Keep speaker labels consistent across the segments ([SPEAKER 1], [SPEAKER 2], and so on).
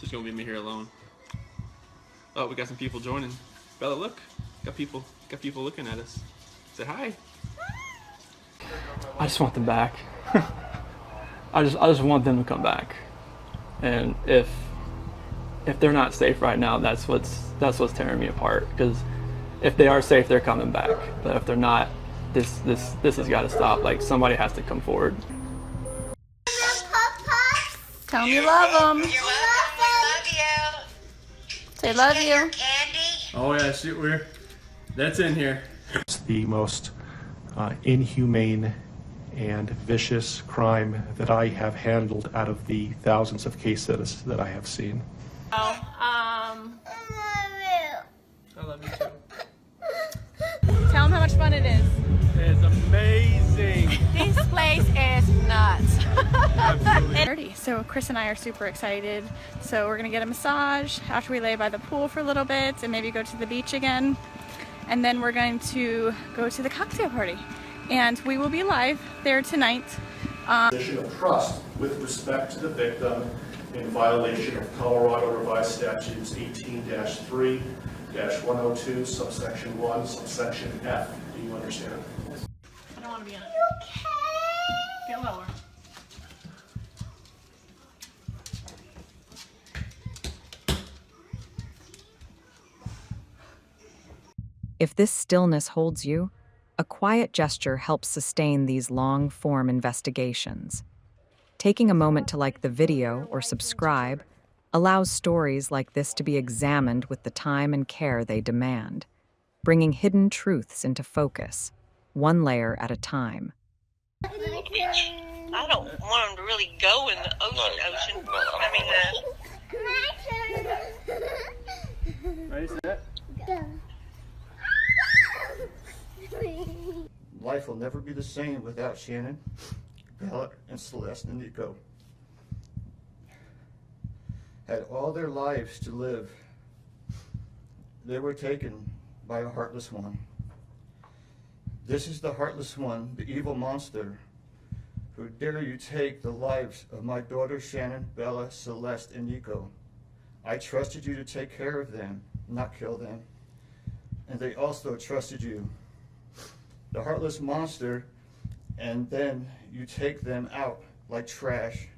[SPEAKER 1] Just gonna leave me here alone. Oh, we got some people joining. Bella, look. Got people looking at us. Say hi. I just want them back. I just want them to come back. And if they're not safe right now, that's what's tearing me apart. Because if they are safe, they're coming back. But if they're not, this has got to stop. Like, somebody has to come forward.
[SPEAKER 2] Tell them you love them.
[SPEAKER 3] You're welcome. We love you.
[SPEAKER 2] Say love you.
[SPEAKER 3] Candy.
[SPEAKER 1] Oh yeah, shoot, that's in here.
[SPEAKER 4] It's the most inhumane and vicious crime that I have handled out of the thousands of cases that I have seen.
[SPEAKER 1] I love you too.
[SPEAKER 2] Tell them how much fun it is.
[SPEAKER 1] It's amazing.
[SPEAKER 2] This place is nuts.
[SPEAKER 1] Absolutely.
[SPEAKER 2] So Chris and I are super excited. So we're gonna get a massage after we lay by the pool for a little bit and maybe go to the beach again. And then we're going to go to the cocktail party. And we will be live there tonight.
[SPEAKER 4] Position of trust with respect to the victim in violation of Colorado Revised Statutes 18-3-102, subsection 1, subsection F. Do you understand?
[SPEAKER 2] I don't want to be in it. Get lower.
[SPEAKER 5] If this stillness holds you, a quiet gesture helps sustain these long-form investigations. Taking a moment to like the video or subscribe allows stories like this to be examined with the time and care they demand, bringing hidden truths into focus, one layer at a time.
[SPEAKER 3] I don't want them to really go in the ocean.
[SPEAKER 1] Ready, set.
[SPEAKER 6] Life will never be the same without Shannon, Bella, and Celeste and Nico. Had all their lives to live. They were taken by a heartless one. This is the heartless one, the evil monster, who dare you take the lives of my daughters Shannon, Bella, Celeste, and Nico. I trusted you to take care of them, not kill them. And they also trusted you. The heartless monster, and then you take them out like trash.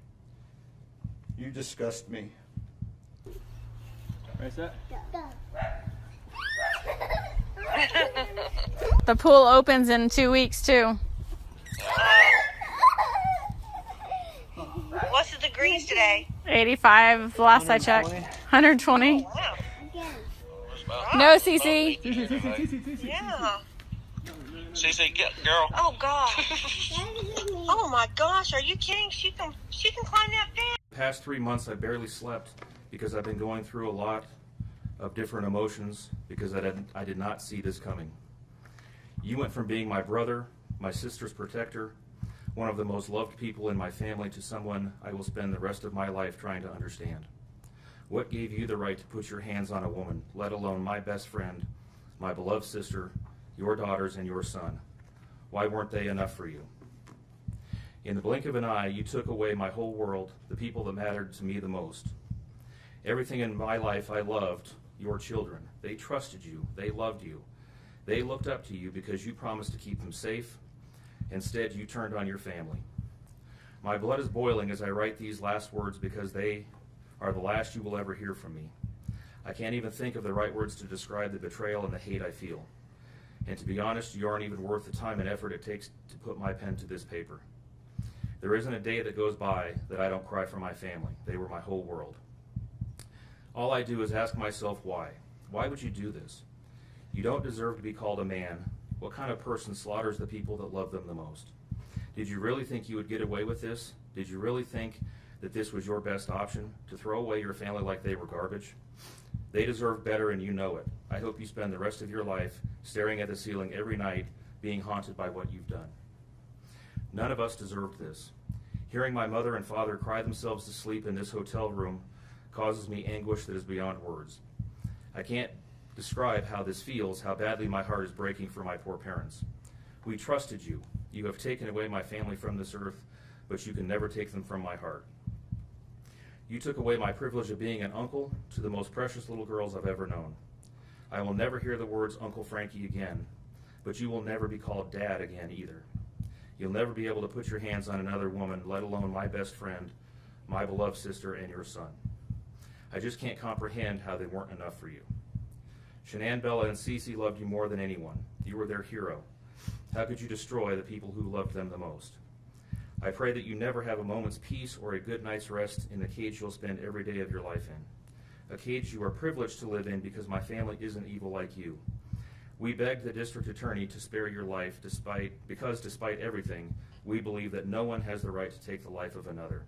[SPEAKER 6] You disgust me.
[SPEAKER 1] Ready, set.
[SPEAKER 2] The pool opens in 2 weeks too.
[SPEAKER 3] What's the degrees today?
[SPEAKER 2] 85 the last I checked. 120.
[SPEAKER 3] Wow.
[SPEAKER 2] No, Cece.
[SPEAKER 3] Yeah.
[SPEAKER 7] CC, get girl.
[SPEAKER 3] Oh gosh. Oh my gosh. Are you kidding? She can climb that fence.
[SPEAKER 8] The past 3 months I barely slept because I've been going through a lot of different emotions because I did not see this coming. You went from being my brother, my sister's protector, one of the most loved people in my family, to someone I will spend the rest of my life trying to understand. What gave you the right to put your hands on a woman, let alone my best friend, my beloved sister, your daughters, and your son? Why weren't they enough for you? In the blink of an eye, you took away my whole world, the people that mattered to me the most. Everything in my life I loved, your children. They trusted you. They loved you. They looked up to you because you promised to keep them safe. Instead, you turned on your family. My blood is boiling as I write these last words because they are the last you will ever hear from me. I can't even think of the right words to describe the betrayal and the hate I feel. And to be honest, you aren't even worth the time and effort it takes to put my pen to this paper. There isn't a day that goes by that I don't cry for my family. They were my whole world. All I do is ask myself why. Why would you do this? You don't deserve to be called a man. What kind of person slaughters the people that love them the most? Did you really think you would get away with this? Did you really think that this was your best option, to throw away your family like they were garbage? They deserve better, and you know it. I hope you spend the rest of your life staring at the ceiling every night, being haunted by what you've done. None of us deserved this. Hearing my mother and father cry themselves to sleep in this hotel room causes me anguish that is beyond words. I can't describe how this feels, how badly my heart is breaking for my poor parents. We trusted you. You have taken away my family from this earth, but you can never take them from my heart. You took away my privilege of being an uncle to the most precious little girls I've ever known. I will never hear the words Uncle Frankie again, but you will never be called Dad again either. You'll never be able to put your hands on another woman, let alone my best friend, my beloved sister, and your son. I just can't comprehend how they weren't enough for you. Shanann, Bella, and Cece loved you more than anyone. You were their hero. How could you destroy the people who loved them the most? I pray that you never have a moment's peace or a good night's rest in the cage you'll spend every day of your life in. A cage you are privileged to live in because my family isn't evil like you. We begged the district attorney to spare your life because despite everything, we believe that no one has the right to take the life of another,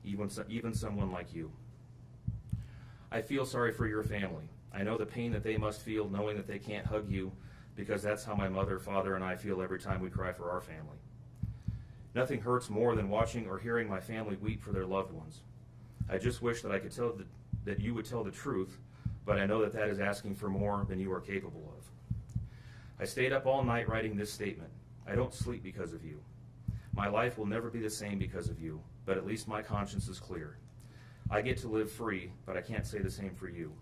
[SPEAKER 8] even someone like you. I feel sorry for your family. I know the pain that they must feel knowing that they can't hug you, because that's how my mother, father, and I feel every time we cry for our family. Nothing hurts more than watching or hearing my family weep for their loved ones. I just wish that I could tell that you would tell the truth, but I know that that is asking for more than you are capable of. I stayed up all night writing this statement. I don't sleep because of you. My life will never be the same because of you, but at least my conscience is clear. I get to live free, but I can't say the same for you.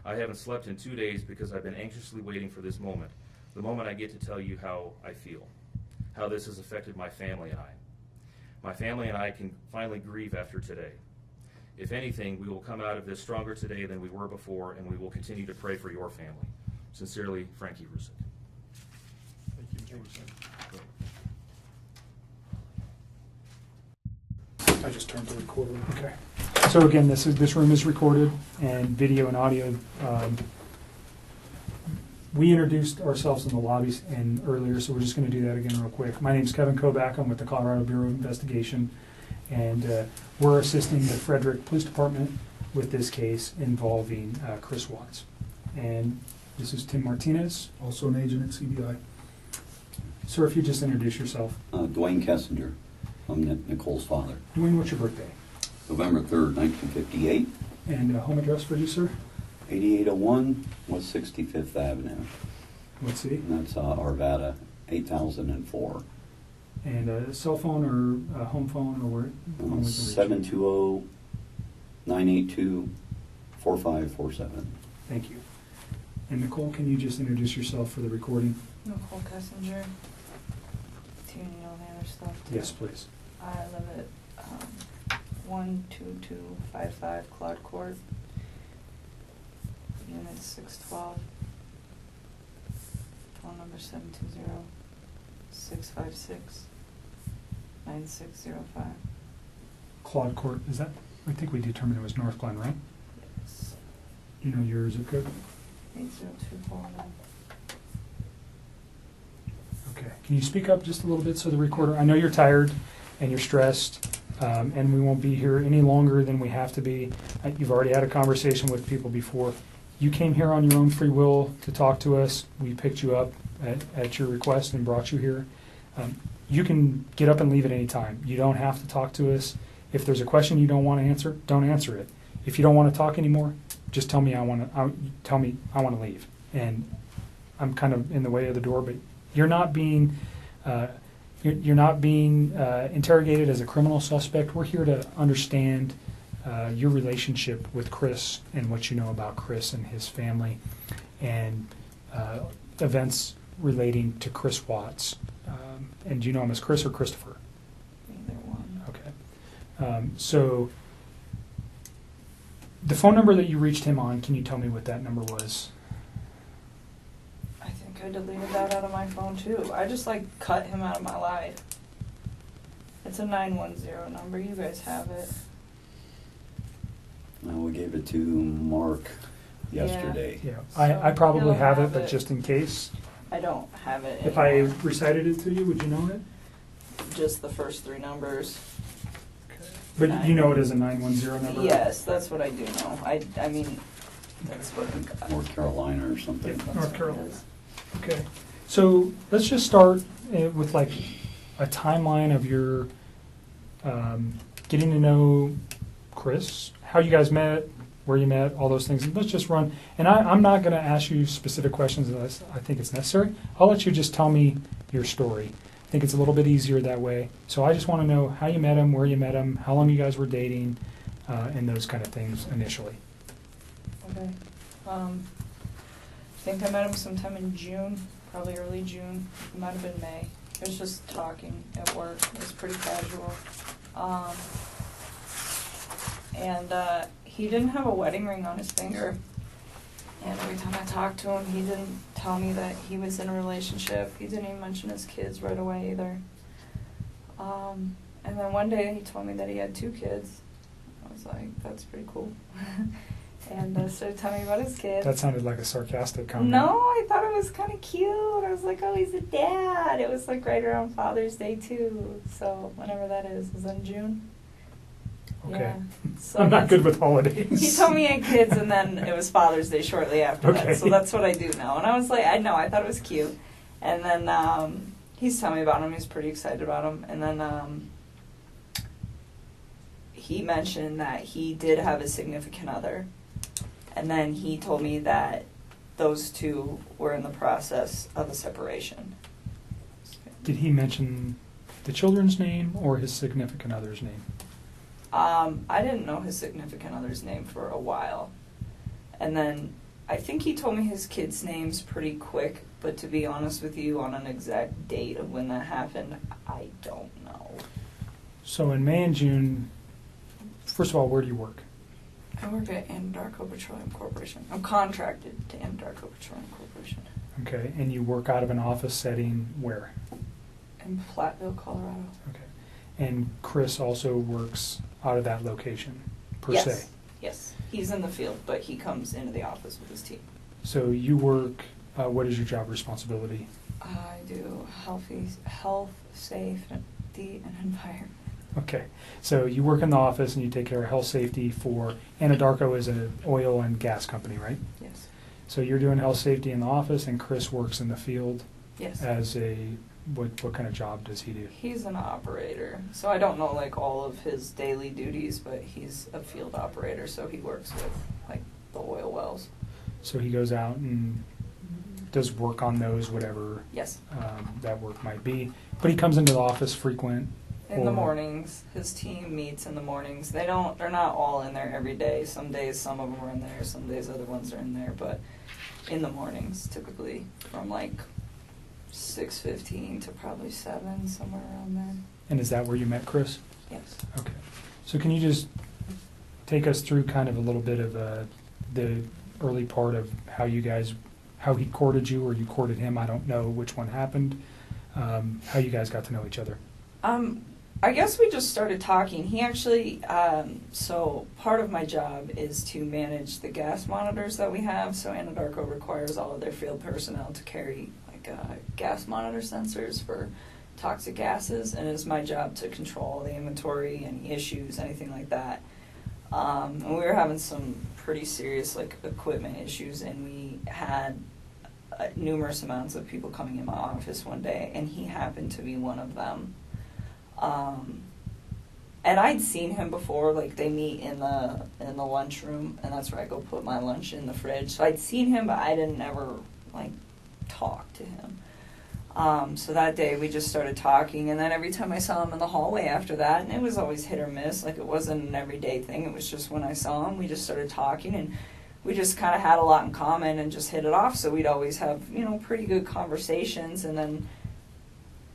[SPEAKER 8] I haven't slept in 2 days because I've been anxiously waiting for this moment, the moment I get to tell you how I feel, how this has affected my family and I. My family and I can finally grieve after today. If anything, we will come out of this stronger today than we were before, and we will continue to pray for your family. Sincerely, Frankie Rusick.
[SPEAKER 9] I just turned the recorder. Okay. So again, this room is recorded, and video and audio. We introduced ourselves in the lobbies and earlier, so we're just going to do that again real quick. My name is Kevin Kobach. I'm with the Colorado Bureau of Investigation, and we're assisting the Frederick Police Department with this case involving Chris Watts. And this is Tim Martinez, also an agent at CBI. Sir, if you just introduce yourself.
[SPEAKER 10] Dwayne Kessinger. I'm Nicole's father.
[SPEAKER 9] Dwayne, what's your birthday?
[SPEAKER 10] November 3rd, 1958.
[SPEAKER 9] And home address for you, sir?
[SPEAKER 10] 8801 West 65th Avenue.
[SPEAKER 9] What city?
[SPEAKER 10] And that's Arvada, 8004.
[SPEAKER 9] And cell phone or home phone or where?
[SPEAKER 10] 720-982-4547.
[SPEAKER 9] Thank you. And Nicole, can you just introduce yourself for the recording?
[SPEAKER 11] Nicole Kessinger. Do you need all the other stuff too?
[SPEAKER 9] Yes, please.
[SPEAKER 11] I live at 12255 Claude Court, Unit 612, phone number 720-656-9605.
[SPEAKER 9] Claude Court, is that? I think we determined it was North Glen, right?
[SPEAKER 11] Yes.
[SPEAKER 9] You know your zip code?
[SPEAKER 11] 80249.
[SPEAKER 9] Okay. Can you speak up just a little bit so the recorder? I know you're tired and you're stressed, and we won't be here any longer than we have to be. You've already had a conversation with people before. You came here on your own free will to talk to us. We picked you up at your request and brought you here. You can get up and leave at any time. You don't have to talk to us. If there's a question you don't want to answer, don't answer it. If you don't want to talk anymore, just tell me I want to leave. And I'm kind of in the way of the door, but you're not being interrogated as a criminal suspect. We're here to understand your relationship with Chris and what you know about Chris and his family, and events relating to Chris Watts. And do you know him as Chris or Christopher?
[SPEAKER 11] Either one.
[SPEAKER 9] Okay. So the phone number that you reached him on, can you tell me what that number was?
[SPEAKER 11] I think I deleted that out of my phone too. I just cut him out of my life. It's a 910 number. You guys have it.
[SPEAKER 10] We gave it to Mark yesterday.
[SPEAKER 9] Yeah, I probably
[SPEAKER 11] He'll
[SPEAKER 9] have it,
[SPEAKER 11] have
[SPEAKER 9] but
[SPEAKER 11] it.
[SPEAKER 9] just in case.
[SPEAKER 11] I don't have it
[SPEAKER 9] If I
[SPEAKER 11] anymore.
[SPEAKER 9] recited it to you, would you know it?
[SPEAKER 11] Just the first three numbers.
[SPEAKER 9] But you know it as a 910 number?
[SPEAKER 11] Yes, that's what I do know. I mean, that's what we got.
[SPEAKER 10] North Carolina or something.
[SPEAKER 9] Yeah.
[SPEAKER 11] That's
[SPEAKER 9] North
[SPEAKER 11] what it
[SPEAKER 9] Carolina.
[SPEAKER 11] is.
[SPEAKER 9] Okay. So let's just start with a timeline of your getting to know Chris, how you guys met, where you met, all those things. And let's just run. And I'm not going to ask you specific questions unless I think it's necessary. I'll let you just tell me your story. I think it's a little bit easier that way. So I just want to know how you met him, where you met him, how long you guys were dating, and those kind of things initially.
[SPEAKER 11] Okay. I think I met him sometime in June, probably early June. It might have been May. It was just talking at work. It was pretty casual. And he didn't have a wedding ring on his finger. And every time I talked to him, he didn't tell me that he was in a relationship. He didn't even mention his kids right away either. And then one day he told me that he had 2 kids. I was like, that's pretty cool. And started telling me about his kids.
[SPEAKER 9] That sounded like a sarcastic comment.
[SPEAKER 11] No, I thought it was kind of cute. I was like, oh, he's a dad. It was like right around Father's Day too. So whenever that is in June.
[SPEAKER 9] Okay.
[SPEAKER 11] Yeah. So
[SPEAKER 9] I'm not good with holidays.
[SPEAKER 11] He told me he had kids, and then it was Father's Day shortly after
[SPEAKER 9] Okay.
[SPEAKER 11] that. So that's what I do now. And I was like, I thought it was cute. And then he's telling me about him. He's pretty excited about him. And then he mentioned that he did have a significant other. And then he told me that those 2 were in the process of a separation.
[SPEAKER 9] Did he mention the children's name or his significant other's name?
[SPEAKER 11] I didn't know his significant other's name for a while. And then I think he told me his kids' names pretty quick, but to be honest with you, on an exact date of when that happened, I don't know.
[SPEAKER 9] So in May and June, first of all, where do you work?
[SPEAKER 11] I work at Anadarko Petroleum Corporation. I'm contracted to Anadarko Petroleum Corporation.
[SPEAKER 9] Okay, and you work out of an office setting where?
[SPEAKER 11] In Platteville, Colorado.
[SPEAKER 9] Okay. And Chris also works out of that location, per se?
[SPEAKER 11] Yes. He's in the field, but he comes into the office with his team.
[SPEAKER 9] So you work, what is your job responsibility?
[SPEAKER 11] I do health, safety, and environment.
[SPEAKER 9] Okay, so you work in the office and you take care of health safety for, Anadarko is an oil and gas company, right?
[SPEAKER 11] Yes.
[SPEAKER 9] So you're doing health safety in the office and Chris works in the field
[SPEAKER 11] Yes.
[SPEAKER 9] as what kind of job does he do?
[SPEAKER 11] He's an operator, so I don't know like all of his daily duties, but he's a field operator, so he works with like the oil wells.
[SPEAKER 9] So he goes out and does work on those, whatever
[SPEAKER 11] Yes.
[SPEAKER 9] that work might be, but he comes into the office frequent.
[SPEAKER 11] In the mornings, his team meets in the mornings. They're not all in there every day. Some days some of them are in there, some days other ones are in there, but in the mornings typically from like 6:15 to probably 7, somewhere around there.
[SPEAKER 9] And is that where you met Chris?
[SPEAKER 11] Yes.
[SPEAKER 9] Okay. So can you just take us through kind of a little bit of the early part of how he courted you or you courted him? I don't know which one happened. How you guys got to know each other?
[SPEAKER 11] I guess we just started talking. He actually, so part of my job is to manage the gas monitors that we have. So Anadarko requires all of their field personnel to carry like gas monitor sensors for toxic gases, and it's my job to control the inventory, any issues, anything like that. And we were having some pretty serious like equipment issues, and we had numerous amounts of people coming in my office one day, and he happened to be one of them. And I'd seen him before, like they meet in the lunchroom, and that's where I go put my lunch in the fridge. So I'd seen him, but I didn't ever like talk to him. So that day we just started talking, and then every time I saw him in the hallway after that, and it was always hit or miss, like it wasn't an everyday thing, it was just when I saw him, we just started talking, and we just kind of had a lot in common and just hit it off, so we'd always have, pretty good conversations, and then,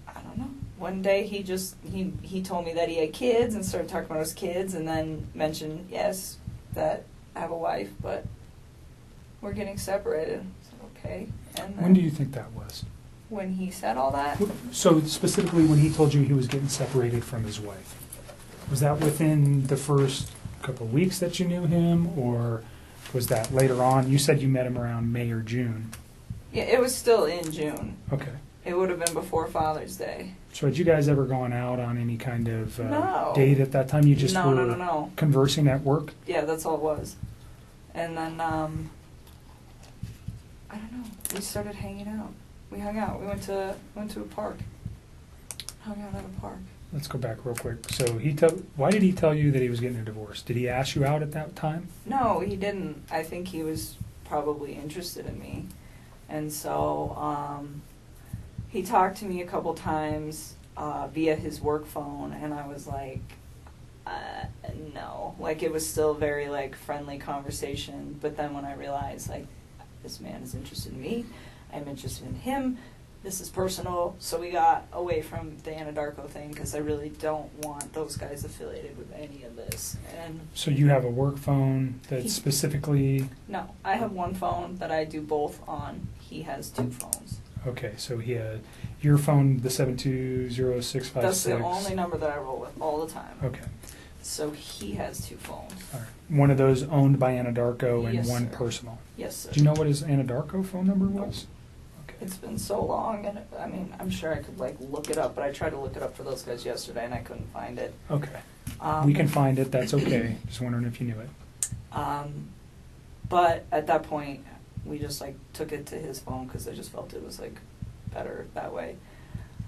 [SPEAKER 11] I don't know, one day he told me that he had kids and started talking about his kids, and then mentioned, yes, that I have a wife, but we're getting separated. I said, okay. And then
[SPEAKER 9] When do you think that was?
[SPEAKER 11] when he said all that,
[SPEAKER 9] So specifically when he told you he was getting separated from his wife, was that within the first couple of weeks that you knew him, or was that later on? You said you met him around May or June.
[SPEAKER 11] yeah, it was still in June.
[SPEAKER 9] Okay.
[SPEAKER 11] It would have been before Father's Day.
[SPEAKER 9] So had you guys ever gone out on any kind of
[SPEAKER 11] No.
[SPEAKER 9] date at that time? You just
[SPEAKER 11] No,
[SPEAKER 9] were
[SPEAKER 11] no.
[SPEAKER 9] conversing at work?
[SPEAKER 11] Yeah, that's all it was. And then, I don't know. We started hanging out. We hung out. We went to a park. Hung out at a park.
[SPEAKER 9] Let's go back real quick. So why did he tell you that he was getting a divorce? Did he ask you out at that time?
[SPEAKER 11] No, he didn't. I think he was probably interested in me. And so, he talked to me a couple times via his work phone, and I was like, No, like it was still very like friendly conversation. But then when I realized like this man is interested in me, I'm interested in him. This is personal, so we got away from the Anadarko thing because I really don't want those guys affiliated with any of this. And
[SPEAKER 9] So you have a work phone that's specifically...
[SPEAKER 11] no, I have one phone that I do both on. He has two phones.
[SPEAKER 9] Okay, so he had your phone, the 720-656.
[SPEAKER 11] That's the only number that I roll with all the time.
[SPEAKER 9] Okay.
[SPEAKER 11] So he has two phones.
[SPEAKER 9] All right. One of those owned by Anadarko and
[SPEAKER 11] Yes,
[SPEAKER 9] one
[SPEAKER 11] sir.
[SPEAKER 9] personal.
[SPEAKER 11] Yes, sir.
[SPEAKER 9] Do you know what his Anadarko phone number was?
[SPEAKER 11] It's been so long, and I mean, I'm sure I could like look it up, but I tried to look it up for those guys yesterday, and I couldn't find it.
[SPEAKER 9] Okay. We can find it. That's okay. Just wondering if you knew it.
[SPEAKER 11] But at that point, we just like took it to his phone because I just felt it was like better that way.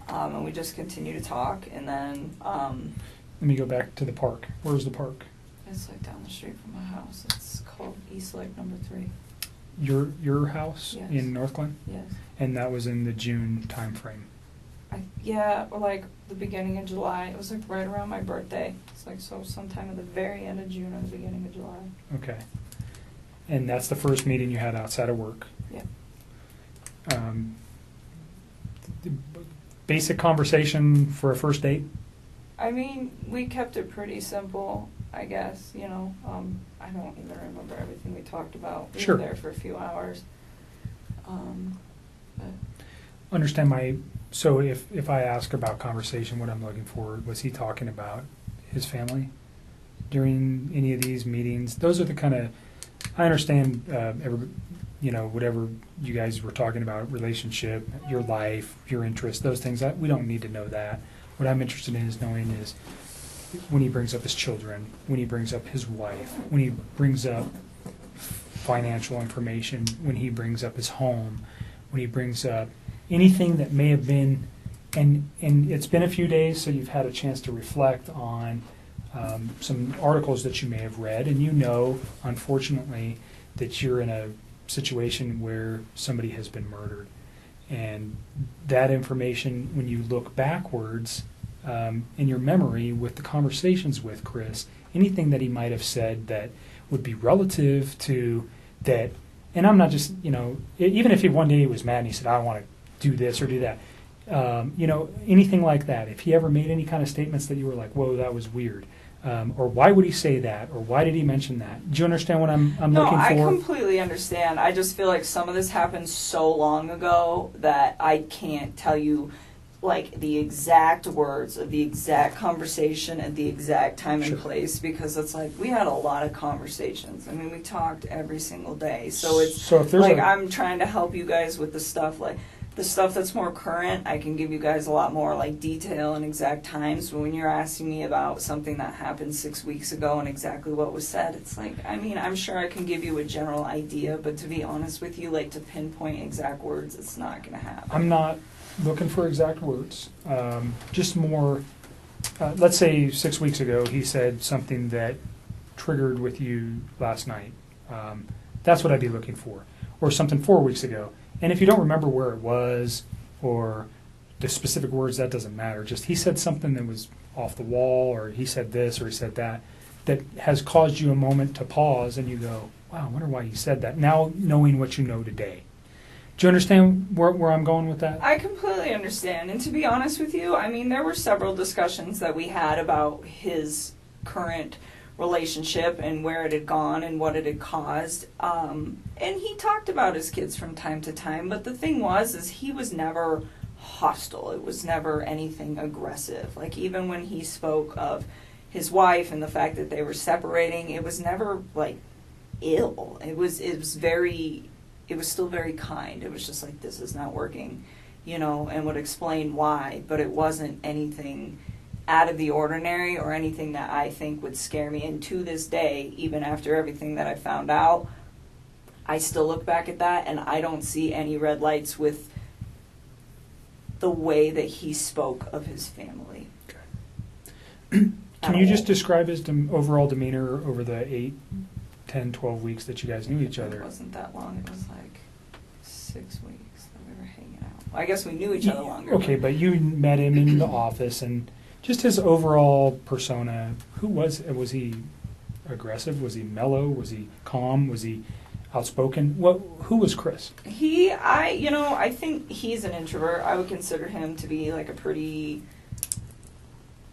[SPEAKER 11] And we just continued to talk, and then
[SPEAKER 9] Let me go back to the park. Where's the park?
[SPEAKER 11] it's like down the street from my house. It's called East Lake Number 3.
[SPEAKER 9] Your house
[SPEAKER 11] Yes.
[SPEAKER 9] in North Glen?
[SPEAKER 11] Yes.
[SPEAKER 9] And that was in the June time frame.
[SPEAKER 11] Yeah, or like the beginning of July. It was like right around my birthday. It's like so sometime at the very end of June or the beginning of July.
[SPEAKER 9] Okay. And that's the first meeting you had outside of work.
[SPEAKER 11] Yeah.
[SPEAKER 9] Basic conversation for a first date?
[SPEAKER 11] I mean, we kept it pretty simple, I guess, you know. I don't even remember everything we talked about. We
[SPEAKER 9] Sure.
[SPEAKER 11] were there for a few hours. But
[SPEAKER 9] Understand so if I ask about conversation, what I'm looking for, was he talking about his family during any of these meetings? Those are the kind of, I understand, whatever you guys were talking about, relationship, your life, your interests, those things, we don't need to know that. What I'm interested in is knowing is when he brings up his children, when he brings up his wife, when he brings up financial information, when he brings up his home, when he brings up anything that may have been, and it's been a few days, so you've had a chance to reflect on some articles that you may have read, and you know, unfortunately, that you're in a situation where somebody has been murdered. And that information, when you look backwards in your memory with the conversations with Chris, anything that he might have said that would be relative to that, and I'm not just, even if one day he was mad and he said, I want to do this or do that, anything like that, if he ever made any kind of statements that you were like, whoa, that was weird, or why would he say that, or why did he mention that? Do you understand what I'm looking for?
[SPEAKER 11] No, I completely understand. I just feel like some of this happened so long ago that I can't tell you like the exact words of the exact conversation at the exact time and place, because it's like we had a lot of conversations. I mean, we talked every single day. So it's
[SPEAKER 9] if there's
[SPEAKER 11] like I'm trying to help you guys with the stuff like the stuff that's more current. I can give you guys a lot more like detail and exact times. But when you're asking me about something that happened 6 weeks ago and exactly what was said, it's like, I mean, I'm sure I can give you a general idea, but to be honest with you, like to pinpoint exact words, it's not going to happen.
[SPEAKER 9] I'm not looking for exact words, just more, let's say 6 weeks ago he said something that triggered with you last night. That's what I'd be looking for. Or something 4 weeks ago. And if you don't remember where it was or the specific words, that doesn't matter. Just he said something that was off the wall, or he said this or he said that, that has caused you a moment to pause and you go, wow, I wonder why he said that. Now knowing what you know today. Do you understand where I'm going with that?
[SPEAKER 11] I completely understand. And to be honest with you, I mean, there were several discussions that we had about his current relationship and where it had gone and what it had caused. And he talked about his kids from time to time. But the thing is he was never hostile. It was never anything aggressive. Like even when he spoke of his wife and the fact that they were separating, it was never like ill. It was still very kind. It was just like, this is not working, and would explain why, but it wasn't anything out of the ordinary or anything that I think would scare me. And to this day, even after everything that I found out, I still look back at that and I don't see any red lights with the way that he spoke of his family.
[SPEAKER 9] Okay. Can you just describe his overall demeanor over the 8, 10, 12 weeks that you guys knew each other?
[SPEAKER 11] It wasn't that long. It was like 6 weeks that we were hanging out. I guess we knew each other longer.
[SPEAKER 9] Okay, but you met him in the office, and Just his overall persona. Who was he aggressive? Was he mellow? Was he calm? Was he outspoken? Who was Chris?
[SPEAKER 11] I think he's an introvert. I would consider him to be like a pretty,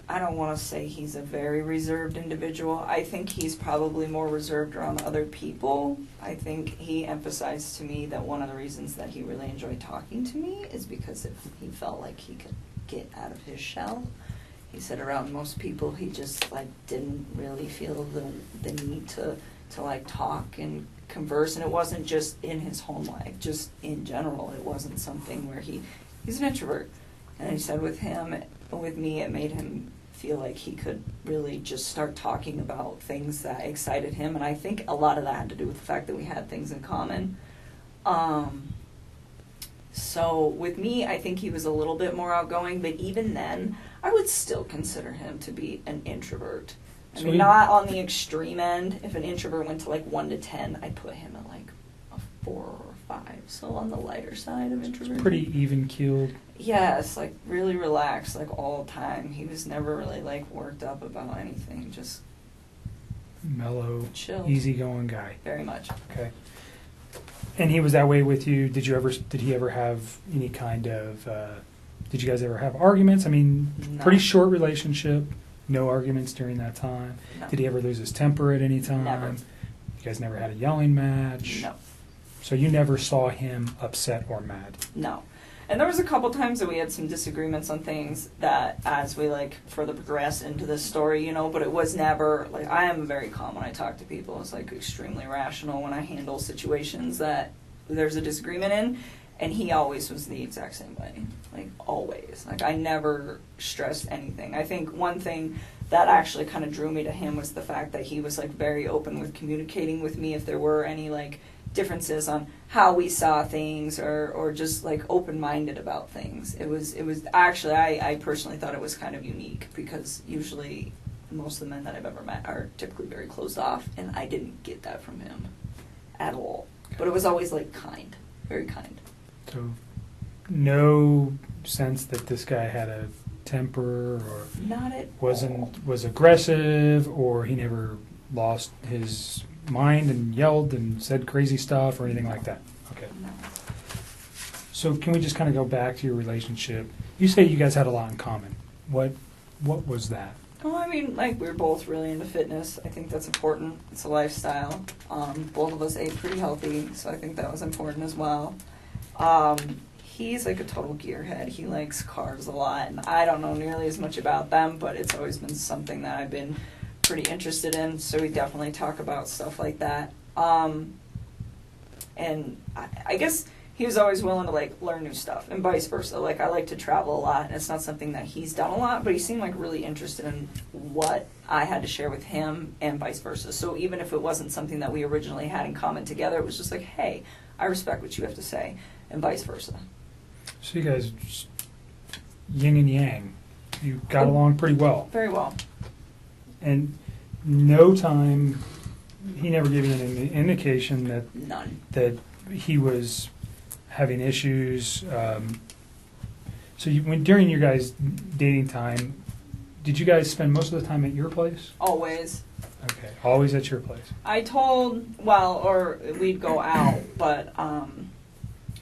[SPEAKER 11] I don't want to say he's a very reserved individual. I think he's probably more reserved around other people. I think he emphasized to me that one of the reasons that he really enjoyed talking to me is because he felt like he could get out of his shell. He said around most people he just like didn't really feel the need to like talk and converse, and it wasn't just in his home life, just in general. It wasn't something where he's an introvert. And he said with me, it made him feel like he could really just start talking about things that excited him, and I think a lot of that had to do with the fact that we had things in common. So with me, I think he was a little bit more outgoing, but even then, I would still consider him to be an introvert. I mean, not on the extreme end. If an introvert went to like 1 to 10, I'd put him at like a 4 or 5. So on the lighter side of introversion.
[SPEAKER 9] Pretty even-keeled.
[SPEAKER 11] Yes, like really relaxed, like all the time. He was never really like worked up about anything. Just
[SPEAKER 9] mellow,
[SPEAKER 11] chill,
[SPEAKER 9] easygoing guy.
[SPEAKER 11] Very much.
[SPEAKER 9] Okay. And he was that way with you. Did he ever have any kind of? Did you guys ever have arguments? I mean,
[SPEAKER 11] No.
[SPEAKER 9] Pretty short relationship. No arguments during that time.
[SPEAKER 11] No.
[SPEAKER 9] Did he ever lose his temper at any time?
[SPEAKER 11] Never.
[SPEAKER 9] You guys never had a yelling match?
[SPEAKER 11] No.
[SPEAKER 9] So you never saw him upset or mad?
[SPEAKER 11] No. And there was a couple times that we had some disagreements on things that as we like further progress into this story, but it was never like, I am very calm when I talk to people. It's like extremely rational when I handle situations that there's a disagreement in, and he always was the exact same way. Like always. Like I never stressed anything. I think one thing that actually kind of drew me to him was the fact that he was like very open with communicating with me if there were any like differences on how we saw things or just like open-minded about things. It was actually, I personally thought it was kind of unique because usually most of the men that I've ever met are typically very closed off, and I didn't get that from him at all. But it was always like kind, very kind.
[SPEAKER 9] So no sense that this guy had a temper or
[SPEAKER 11] Not at
[SPEAKER 9] was aggressive, or he never lost his mind and yelled and said crazy stuff or anything like that? Okay.
[SPEAKER 11] No.
[SPEAKER 9] So can we just kind of go back to your relationship? You say you guys had a lot in common. What was that?
[SPEAKER 11] Oh, I mean, like, we were both really into fitness. I think that's important. It's a lifestyle. Both of us ate pretty healthy, so I think that was important as well. He's like a total gearhead. He likes cars a lot, and I don't know nearly as much about them, but it's always been something that I've been pretty interested in, so we definitely talk about stuff like that. And I guess he was always willing to like learn new stuff, and vice versa. Like I like to travel a lot, and it's not something that he's done a lot, but he seemed like really interested in what I had to share with him, and vice versa. So even if it wasn't something that we originally had in common together, it was just like, hey, I respect what you have to say, and vice versa.
[SPEAKER 9] So you guys, just yin and yang, you got along pretty well.
[SPEAKER 11] Very well.
[SPEAKER 9] And no time, he never gave you an indication that
[SPEAKER 11] None.
[SPEAKER 9] that he was having issues. So during your guys' dating time, did you guys spend most of the time at your place?
[SPEAKER 11] Always.
[SPEAKER 9] Okay, always at your place.
[SPEAKER 11] Or we'd go out, but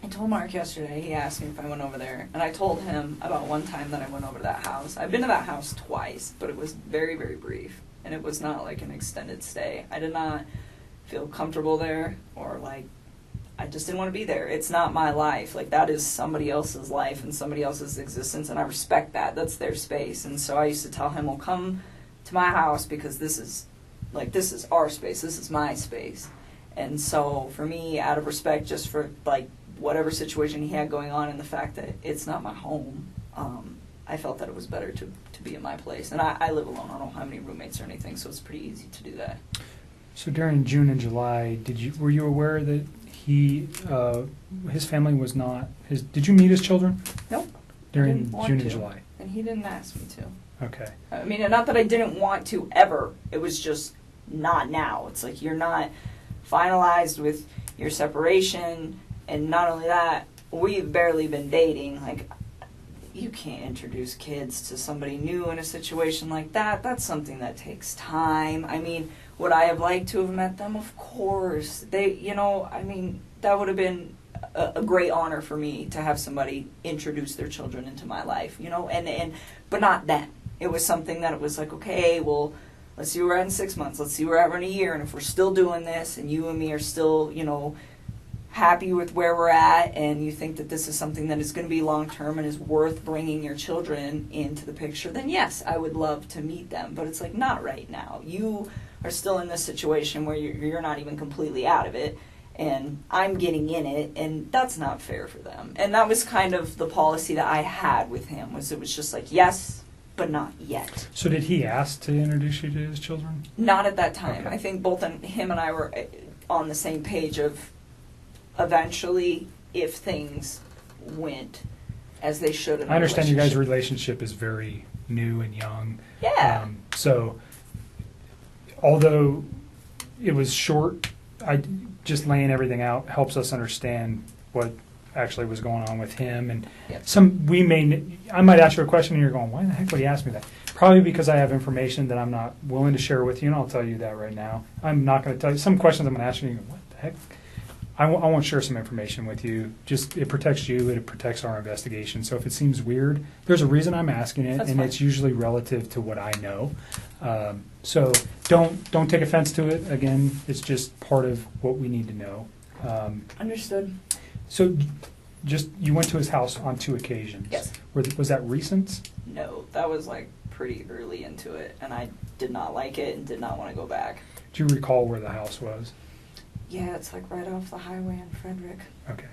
[SPEAKER 11] I told Mark yesterday, he asked me if I went over there, and I told him about one time that I went over to that house. I've been to that house twice, but it was very, very brief, and it was not like an extended stay. I did not feel comfortable there, or like, I just didn't want to be there. It's not my life. Like, that is somebody else's life and somebody else's existence, and I respect that. That's their space. And so I used to tell him, well, come to my house because this is our space. This is my space. And so for me, out of respect, just for like whatever situation he had going on and the fact that it's not my home, I felt that it was better to be in my place. And I live alone. I don't have any roommates or anything, so it's pretty easy to do that.
[SPEAKER 9] So during June and July, were you aware that his family was not his? Did you meet his children?
[SPEAKER 11] Nope.
[SPEAKER 9] During June and July.
[SPEAKER 11] And he didn't ask me to.
[SPEAKER 9] Okay.
[SPEAKER 11] I mean, not that I didn't want to ever. It was just not now. It's like you're not finalized with your separation, and not only that, we've barely been dating. Like, you can't introduce kids to somebody new in a situation like that. That's something that takes time. I mean, would I have liked to have met them? Of course. They, you know, I mean, that would have been a great honor for me to have somebody introduce their children into my life, you know, but not then. It was something that it was like, okay, well, let's see where we're at in 6 months. Let's see where we're at in a year. And if we're still doing this and you and me are still, you know, happy with where we're at, and you think that this is something that is going to be long term and is worth bringing your children into the picture, then yes, I would love to meet them. But it's like, not right now. You are still in this situation where you're not even completely out of it, and I'm getting in it, and that's not fair for them. And that was kind of the policy that I had with him, was it was just like, yes, but not yet.
[SPEAKER 9] So did he ask to introduce you to his children?
[SPEAKER 11] Not at that time.
[SPEAKER 9] Okay.
[SPEAKER 11] I think both him and I were on the same page of eventually, if things went as they should in
[SPEAKER 9] I understand you guys'
[SPEAKER 11] relationship.
[SPEAKER 9] relationship is very new and young.
[SPEAKER 11] Yeah.
[SPEAKER 9] So, although it was short, just laying everything out helps us understand what actually was going on with him. And
[SPEAKER 11] Yep.
[SPEAKER 9] I might ask you a question and you're going, why the heck would he ask me that? Probably because I have information that I'm not willing to share with you, and I'll tell you that right now. I'm not going to tell you. Some questions I'm going to ask you, and you go, what the heck? I won't share some information with you. Just, it protects you, it protects our investigation. So if it seems weird, there's a reason I'm asking it,
[SPEAKER 11] That's
[SPEAKER 9] and
[SPEAKER 11] fine.
[SPEAKER 9] it's usually relative to what I know. So don't take offense to it. Again, it's just part of what we need to know.
[SPEAKER 11] Understood.
[SPEAKER 9] So just, you went to his house on 2 occasions.
[SPEAKER 11] Yes.
[SPEAKER 9] Was that recent?
[SPEAKER 11] No, that was like pretty early into it, and I did not like it and did not want to go back.
[SPEAKER 9] Do you recall where the house was?
[SPEAKER 11] Yeah, it's like right off the highway in Frederick.
[SPEAKER 9] Okay.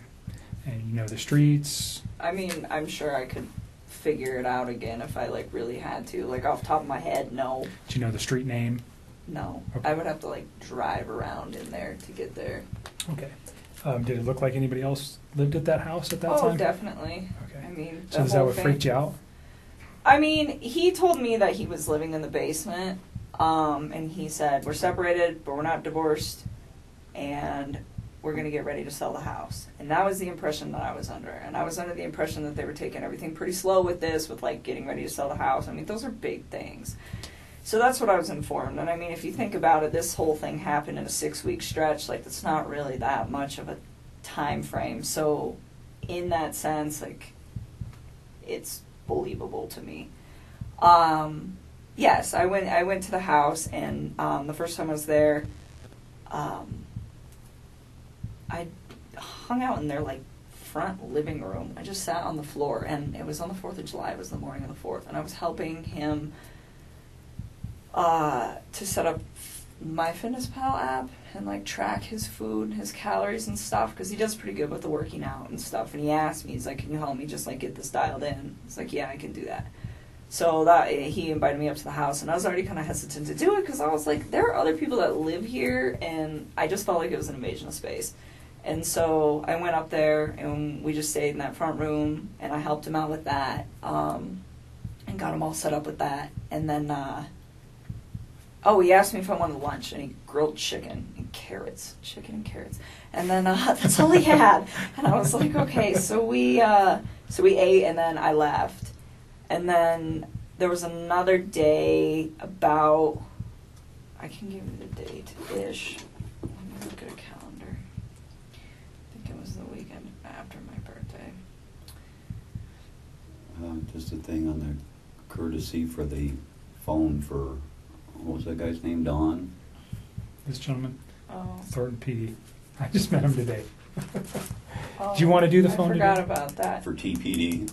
[SPEAKER 9] And you know the streets?
[SPEAKER 11] I mean, I'm sure I could figure it out again if I like really had to. Like off the top of my head, no.
[SPEAKER 9] Do you know the street name?
[SPEAKER 11] No.
[SPEAKER 9] Okay.
[SPEAKER 11] I would have to like drive around in there to get there.
[SPEAKER 9] Okay. Did it look like anybody else lived at that house at that
[SPEAKER 11] Oh,
[SPEAKER 9] time?
[SPEAKER 11] definitely.
[SPEAKER 9] Okay.
[SPEAKER 11] I mean,
[SPEAKER 9] So is that what freaked you out?
[SPEAKER 11] I mean, he told me that he was living in the basement, and he said, we're separated, but we're not divorced, and we're going to get ready to sell the house. And that was the impression that I was under. And I was under the impression that they were taking everything pretty slow with this, with like getting ready to sell the house. I mean, those are big things. So that's what I was informed. And I mean, if you think about it, this whole thing happened in a 6-week stretch. Like, it's not really that much of a time frame. So in that sense, like, it's believable to me. Yes, I went to the house, and the first time I was there, I hung out in their like front living room. I just sat on the floor, and it was on the 4th of July. It was the morning of the 4th, and I was helping him to set up my MyFitnessPal app and like track his food, his calories and stuff, because he does pretty good with the working out and stuff. And he asked me, he's like, "Can you help me just like get this dialed in?" I was like, "Yeah, I can do that." So that he invited me up to the house, and I was already kind of hesitant to do it because I was like, there are other people that live here, and I just felt like it was an invasion of space. And so I went up there, and we just stayed in that front room, and I helped him out with that, and got him all set up with that. And then, he asked me if I wanted lunch, and he grilled chicken and carrots. And then that's all he had. And I was like, okay, so we ate, and then I left. And then there was another day about, I can give you the date-ish. Let me look at a calendar. I think it was the weekend after my birthday.
[SPEAKER 10] Just a thing on the courtesy for the phone for, what was that guy's name, Don?
[SPEAKER 9] This gentleman,
[SPEAKER 11] Oh.
[SPEAKER 9] Thornton PD. I just met him today. Do you want to do the phone
[SPEAKER 11] I forgot
[SPEAKER 9] today?
[SPEAKER 11] about that.
[SPEAKER 10] For TPD?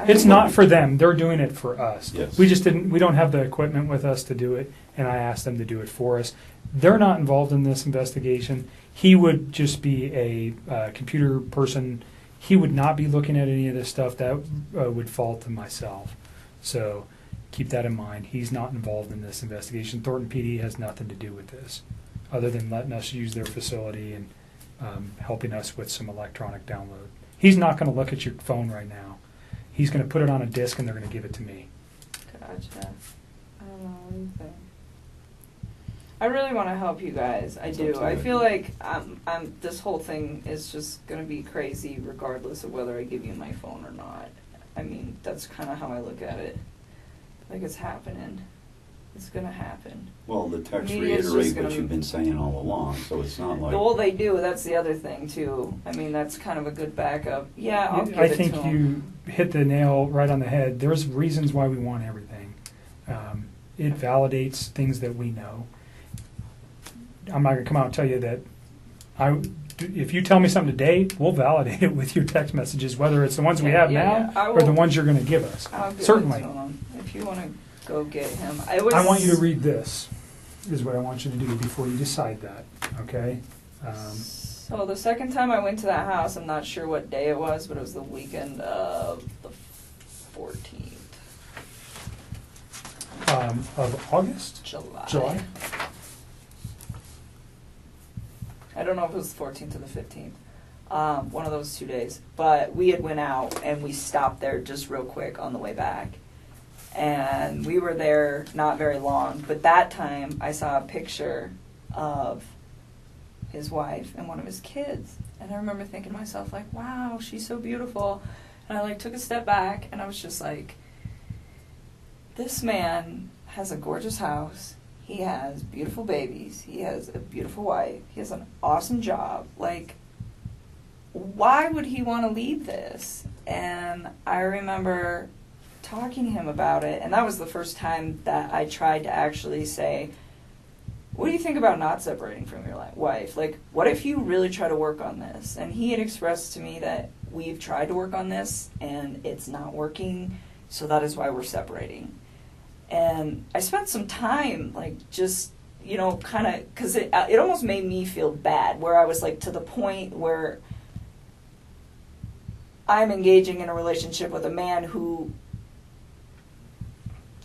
[SPEAKER 9] It's not for them. They're doing it for us.
[SPEAKER 10] Yes.
[SPEAKER 9] We don't have the equipment with us to do it, and I asked them to do it for us. They're not involved in this investigation. He would just be a computer person. He would not be looking at any of this stuff. That would fall to myself. So keep that in mind. He's not involved in this investigation. Thornton PD has nothing to do with this, other than letting us use their facility and helping us with some electronic download. He's not going to look at your phone right now. He's going to put it on a disk, and they're going to give it to me.
[SPEAKER 11] Gotcha. I don't know anything. I really want to help you guys. I do. I feel like this whole thing is just going to be crazy regardless of whether I give you my phone or not. I mean, that's kind of how I look at it. Like, it's happening. It's going to happen.
[SPEAKER 10] Well, the texts
[SPEAKER 11] Media's just
[SPEAKER 10] reiterate
[SPEAKER 11] gonna-
[SPEAKER 10] what you've been saying all along, so it's not like...
[SPEAKER 11] Well, they do. That's the other thing, too. I mean, that's kind of a good backup. Yeah, I'll give
[SPEAKER 9] I
[SPEAKER 11] it
[SPEAKER 9] think
[SPEAKER 11] to 'em.
[SPEAKER 9] you hit the nail right on the head. There's reasons why we want everything. It validates things that we know. I'm not going to come out and tell you that if you tell me something today, we'll validate it with your text messages, whether it's the ones we have
[SPEAKER 11] Yeah,
[SPEAKER 9] now
[SPEAKER 11] I
[SPEAKER 9] or the
[SPEAKER 11] will-
[SPEAKER 9] ones you're going to give us.
[SPEAKER 11] I'll give
[SPEAKER 9] Certainly.
[SPEAKER 11] it to 'em. If you want to go get him.
[SPEAKER 9] I want you to read this, is what I want you to do before you decide that, okay?
[SPEAKER 11] So the second time I went to that house, I'm not sure what day it was, but it was the weekend of the 14th.
[SPEAKER 9] Of August?
[SPEAKER 11] July. I don't know if it was the 14th or the 15th. One of those 2 days. But we had went out and we stopped there just real quick on the way back. And we were there not very long. But that time I saw a picture of his wife and one of his kids. And I remember thinking to myself, like, wow, she's so beautiful. And I like took a step back and I was just like, this man has a gorgeous house. He has beautiful babies. He has a beautiful wife. He has an awesome job. Like, why would he want to leave this? And I remember talking to him about it, and that was the first time that I tried to actually say, what do you think about not separating from your wife? Like, what if you really try to work on this? And he had expressed to me that we've tried to work on this, and it's not working, so that is why we're separating. And I spent some time, like, just, you know, kind of, because it almost made me feel bad, where I was, like, to the point where I'm engaging in a relationship with a man who,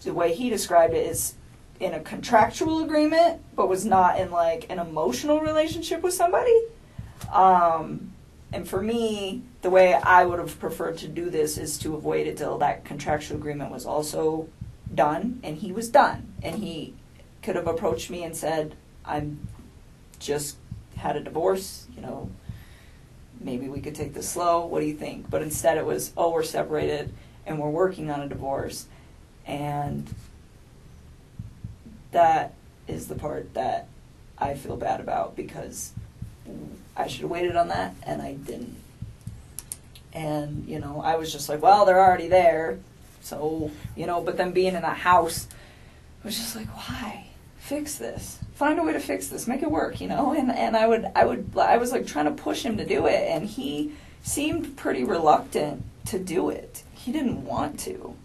[SPEAKER 11] the way he described it, is in a contractual agreement, but was not in, like, an emotional relationship with somebody. And for me, the way I would have preferred to do this is to have waited till that contractual agreement was also done, and he was done. And he could have approached me and said, I'm just had a divorce, you know, maybe we could take this slow, what do you think? But instead it was, oh, we're separated and we're working on a divorce. And that is the part that I feel bad about, because I should have waited on that and I didn't. And, you know, I was just like, well, they're already there. So, you know, but then being in a house was just like, why? Fix this. Find a way to fix this. Make it work, you know? And I was like trying to push him to do it, and he seemed pretty reluctant to do it. He didn't want to.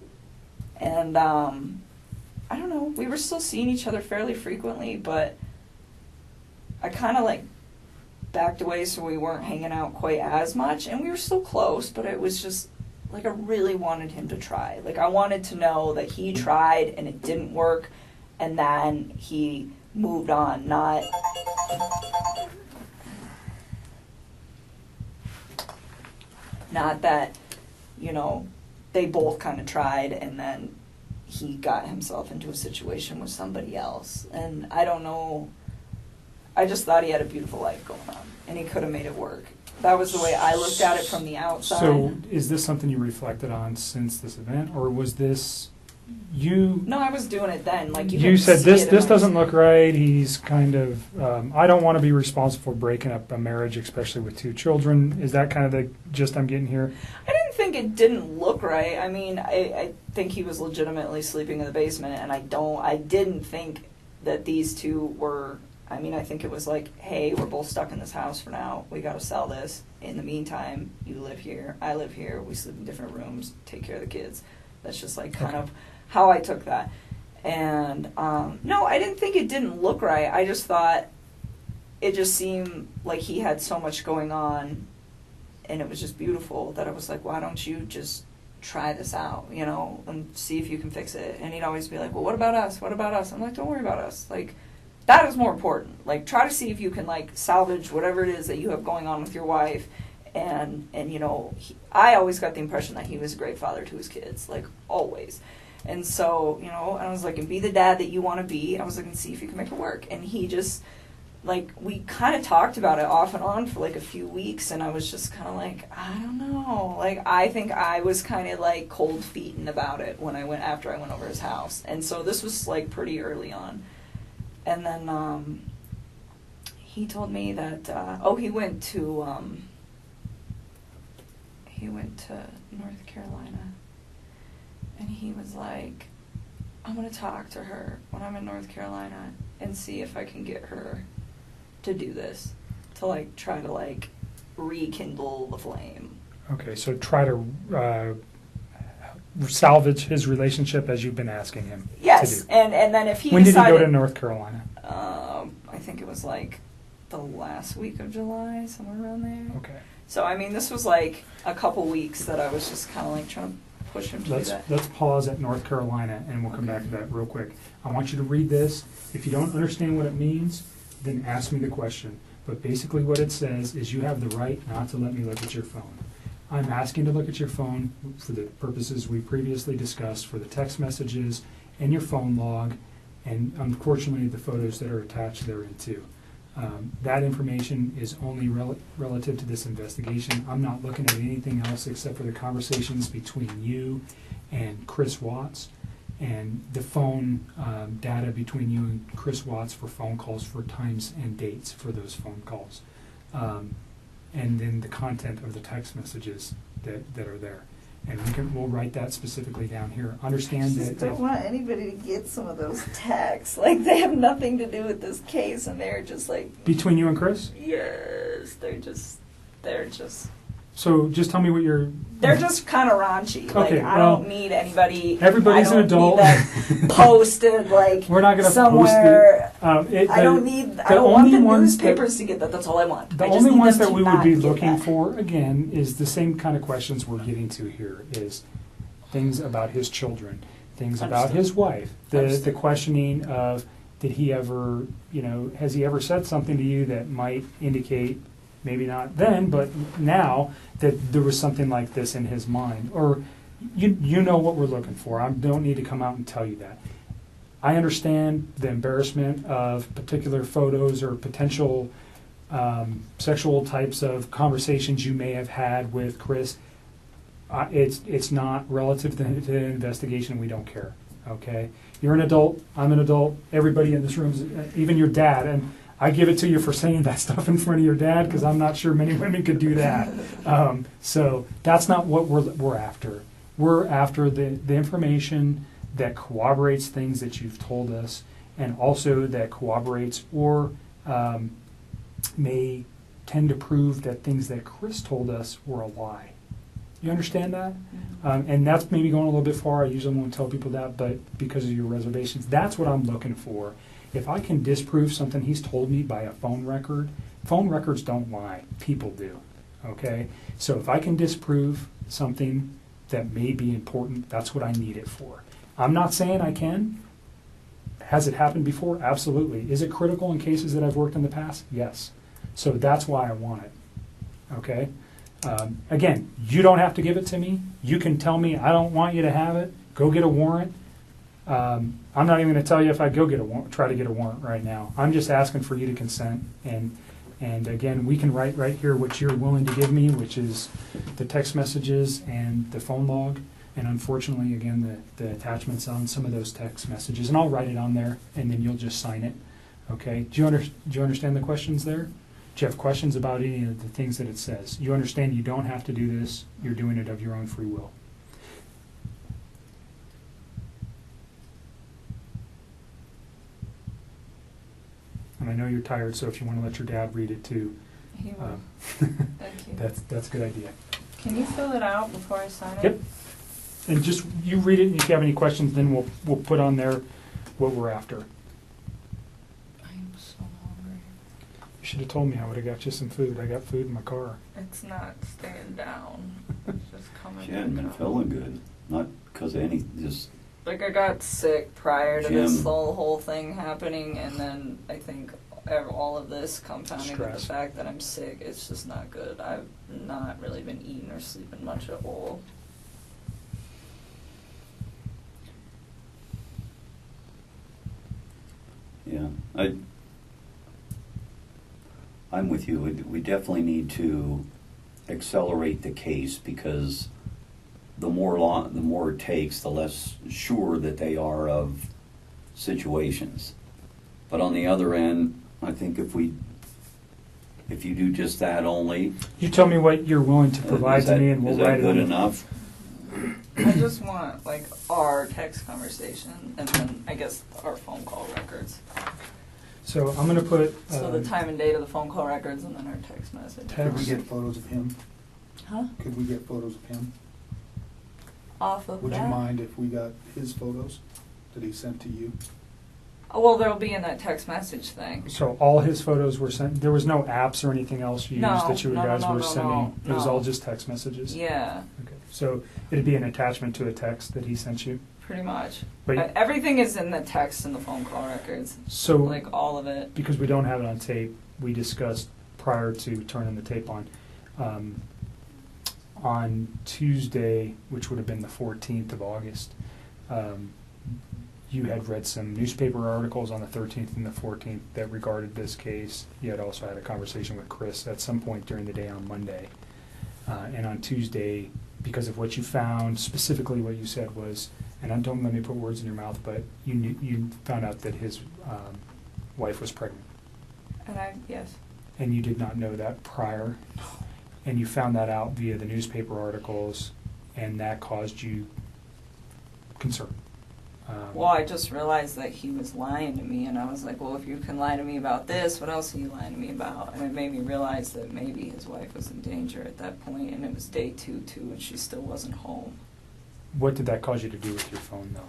[SPEAKER 11] And, I don't know, we were still seeing each other fairly frequently, but I kind of like backed away so we weren't hanging out quite as much, and we were still close, but it was just, like, I really wanted him to try. Like, I wanted to know that he tried and it didn't work, and then he moved on, not that, you know, they both kind of tried and then he got himself into a situation with somebody else. And I don't know, I just thought he had a beautiful life going on, and he could have made it work. That was the way I looked at it from the outside.
[SPEAKER 9] So is this something you reflected on since this event, or was this you?
[SPEAKER 11] No, I was doing it then. Like,
[SPEAKER 9] you said this doesn't look right. He's kind of, I don't want to be responsible for breaking up a marriage, especially with 2 children. Is that kind of the gist I'm getting here?
[SPEAKER 11] I didn't think it didn't look right. I mean, I think he was legitimately sleeping in the basement, and I didn't think that these two were, I mean, I think it was like, hey, we're both stuck in this house for now. We got to sell this. In the meantime, you live here, I live here. We sleep in different rooms, take care of the kids. That's just like kind of how I took that. And no, I didn't think it didn't look right. I just thought it just seemed like he had so much going on, and it was just beautiful that I was like, why don't you just try this out, you know, and see if you can fix it. And he'd always be like, well, what about us? What about us? I'm like, don't worry about us. Like, that is more important. Like, try to see if you can, like, salvage whatever it is that you have going on with your wife. And you know, I always got the impression that he was a great father to his kids, like, always. And so, you know, I was like, and be the dad that you want to be. I was like, and see if you can make it work. And he just, like, we kind of talked about it off and on for like a few weeks, and I was just kind of like, I don't know. Like, I think I was kind of like cold feeting about it after I went over his house. And so this was like pretty early on. And then he told me that, he went to North Carolina. And he was like, I'm going to talk to her when I'm in North Carolina and see if I can get her to do this, to like try to like rekindle the flame.
[SPEAKER 9] Okay, so try to salvage his relationship as you've been asking him
[SPEAKER 11] Yes,
[SPEAKER 9] to do.
[SPEAKER 11] And then if he
[SPEAKER 9] When
[SPEAKER 11] decided,
[SPEAKER 9] did he go to North Carolina?
[SPEAKER 11] I think it was like the last week of July, somewhere around there.
[SPEAKER 9] Okay.
[SPEAKER 11] So I mean, this was like a couple weeks that I was just kind of like trying to push him to do that.
[SPEAKER 9] Let's pause at North Carolina, and we'll come back to that real quick. I want you to read this. If you don't understand what it means, then ask me the question. But basically what it says is you have the right not to let me look at your phone. I'm asking to look at your phone for the purposes we previously discussed, for the text messages and your phone log, and unfortunately the photos that are attached therein too. That information is only relative to this investigation. I'm not looking at anything else except for the conversations between you and Chris Watts, and the phone data between you and Chris Watts for phone calls, for times and dates for those phone calls. And then the content of the text messages that are there. And we'll write that specifically down here. Understand
[SPEAKER 11] I
[SPEAKER 9] that
[SPEAKER 11] just don't want anybody to get some of those texts. Like, they have nothing to do with this case, and they're just like...
[SPEAKER 9] between you and Chris?
[SPEAKER 11] Yes, they're just...
[SPEAKER 9] So just tell me what you're...
[SPEAKER 11] They're just kind of raunchy.
[SPEAKER 9] Okay,
[SPEAKER 11] like, I don't need anybody...
[SPEAKER 9] Everybody's an adult.
[SPEAKER 11] I don't need that posted, like,
[SPEAKER 9] We're not going to
[SPEAKER 11] somewhere.
[SPEAKER 9] Post it.
[SPEAKER 11] I don't want the newspapers to get that. That's all I want.
[SPEAKER 9] The
[SPEAKER 11] I just
[SPEAKER 9] only
[SPEAKER 11] need
[SPEAKER 9] ones
[SPEAKER 11] them
[SPEAKER 9] that
[SPEAKER 11] to
[SPEAKER 9] we would
[SPEAKER 11] not
[SPEAKER 9] be
[SPEAKER 11] get
[SPEAKER 9] looking
[SPEAKER 11] that.
[SPEAKER 9] for, again, is the same kind of questions we're getting to here, is things about his children, things about
[SPEAKER 11] Understood.
[SPEAKER 9] his wife, the
[SPEAKER 11] Understood.
[SPEAKER 9] questioning of, did he ever, has he ever said something to you that might indicate, maybe not then, but now, that there was something like this in his mind? Or you know what we're looking for. I don't need to come out and tell you that. I understand the embarrassment of particular photos or potential sexual types of conversations you may have had with Chris. It's not relative to the investigation. We don't care. Okay, you're an adult. I'm an adult. Everybody in this room, even your dad, and I give it to you for saying that stuff in front of your dad, because I'm not sure many women could do that. So that's not what we're after. We're after the information that corroborates things that you've told us, and also that corroborates or may tend to prove that things that Chris told us were a lie. You understand that? And that's maybe going a little bit far. I usually won't tell people that, but because of your reservations, that's what I'm looking for. If I can disprove something he's told me by a phone records don't lie. People do. Okay? So if I can disprove something that may be important, that's what I need it for. I'm not saying I can. Has it happened before? Absolutely. Is it critical in cases that I've worked in the past? Yes. So that's why I want it. Okay? Again, you don't have to give it to me. You can tell me, I don't want you to have it. Go get a warrant. I'm not even going to tell you if I go try to get a warrant right now. I'm just asking for you to consent. And again, we can write right here what you're willing to give me, which is the text messages and the phone log. And unfortunately, again, the attachments on some of those text messages. And I'll write it on there, and then you'll just sign it. Okay? Do you understand the questions there? Do you have questions about any of the things that it says? You understand you don't have to do this. You're doing it of your own free will. And I know you're tired, so if you want to let your dad read it too,
[SPEAKER 11] He will. Thank you.
[SPEAKER 9] that's a good idea.
[SPEAKER 11] Can you fill it out before I sign it?
[SPEAKER 9] Yep. And just you read it, and if you have any questions, then we'll put on there what we're after.
[SPEAKER 11] I'm so hungry.
[SPEAKER 9] You should have told me. I would have got you some food. I got food in my car.
[SPEAKER 11] It's not staying down. It's just coming.
[SPEAKER 10] She hadn't been
[SPEAKER 11] back up.
[SPEAKER 10] feeling good. Not because of any, just
[SPEAKER 11] Like, I got sick prior to
[SPEAKER 10] Jim.
[SPEAKER 11] this whole thing happening, and then I think all of this compounding with
[SPEAKER 9] Stress.
[SPEAKER 11] the fact that I'm sick, it's just not good. I've not really been eating or sleeping much at all.
[SPEAKER 10] yeah. I'm with you. We definitely need to accelerate the case, because the more it takes, the less sure that they are of situations. But on the other end, I think if you do just that only,
[SPEAKER 9] You tell me what you're willing to provide to me, and we'll write it
[SPEAKER 10] good
[SPEAKER 9] on.
[SPEAKER 10] enough?
[SPEAKER 11] I just want like our text conversation, and then I guess our phone call records.
[SPEAKER 9] So I'm going to put
[SPEAKER 11] So the time and date of the phone call records, and then our text message.
[SPEAKER 12] Could we get photos of him?
[SPEAKER 11] Huh?
[SPEAKER 12] Could we get photos of him?
[SPEAKER 11] Off of
[SPEAKER 12] Would
[SPEAKER 11] that?
[SPEAKER 12] you mind if we got his photos that he sent to you?
[SPEAKER 11] Oh, well, they'll be in that text message thing.
[SPEAKER 9] So all his photos were sent. There was no apps or anything else you
[SPEAKER 11] No,
[SPEAKER 9] used that you
[SPEAKER 11] no,
[SPEAKER 9] guys
[SPEAKER 11] no,
[SPEAKER 9] were
[SPEAKER 11] no,
[SPEAKER 9] sending. It was
[SPEAKER 11] no.
[SPEAKER 9] all just text messages.
[SPEAKER 11] Yeah,
[SPEAKER 9] Okay. So it'd be an attachment to a text that he sent you.
[SPEAKER 11] pretty much.
[SPEAKER 9] But
[SPEAKER 11] Everything is in the text and the phone call records.
[SPEAKER 9] so
[SPEAKER 11] Like all of it.
[SPEAKER 9] because we don't have it on tape, we discussed prior to turning the tape on Tuesday, which would have been the 14th of August. You had read some newspaper articles on the 13th and the 14th that regarded this case. You had also had a conversation with Chris at some point during the day on Monday. And on Tuesday, because of what you found, specifically what you said was, and don't let me put words in your mouth, but you found out that his wife was pregnant.
[SPEAKER 11] And yes.
[SPEAKER 9] And you did not know that prior. And you found that out via the newspaper articles, and that caused you concern.
[SPEAKER 11] Well, I just realized that he was lying to me, and I was like, well, if you can lie to me about this, what else are you lying to me about? And it made me realize that maybe his wife was in danger at that point, and it was day two, and she still wasn't home.
[SPEAKER 9] What did that cause you to do with your phone, though?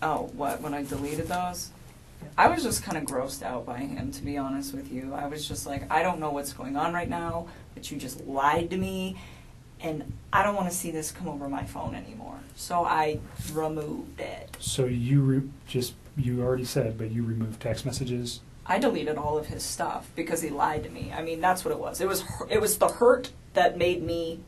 [SPEAKER 11] Oh, what, when I deleted those? I was just kind of grossed out by him, to be honest with you. I was just like, I don't know what's going on right now, but you just lied to me, and I don't want to see this come over my phone anymore. So I removed it.
[SPEAKER 9] So you already said, but you removed text messages?
[SPEAKER 11] I deleted all of his stuff because he lied to me. I mean, that's what it was. It was the hurt that made me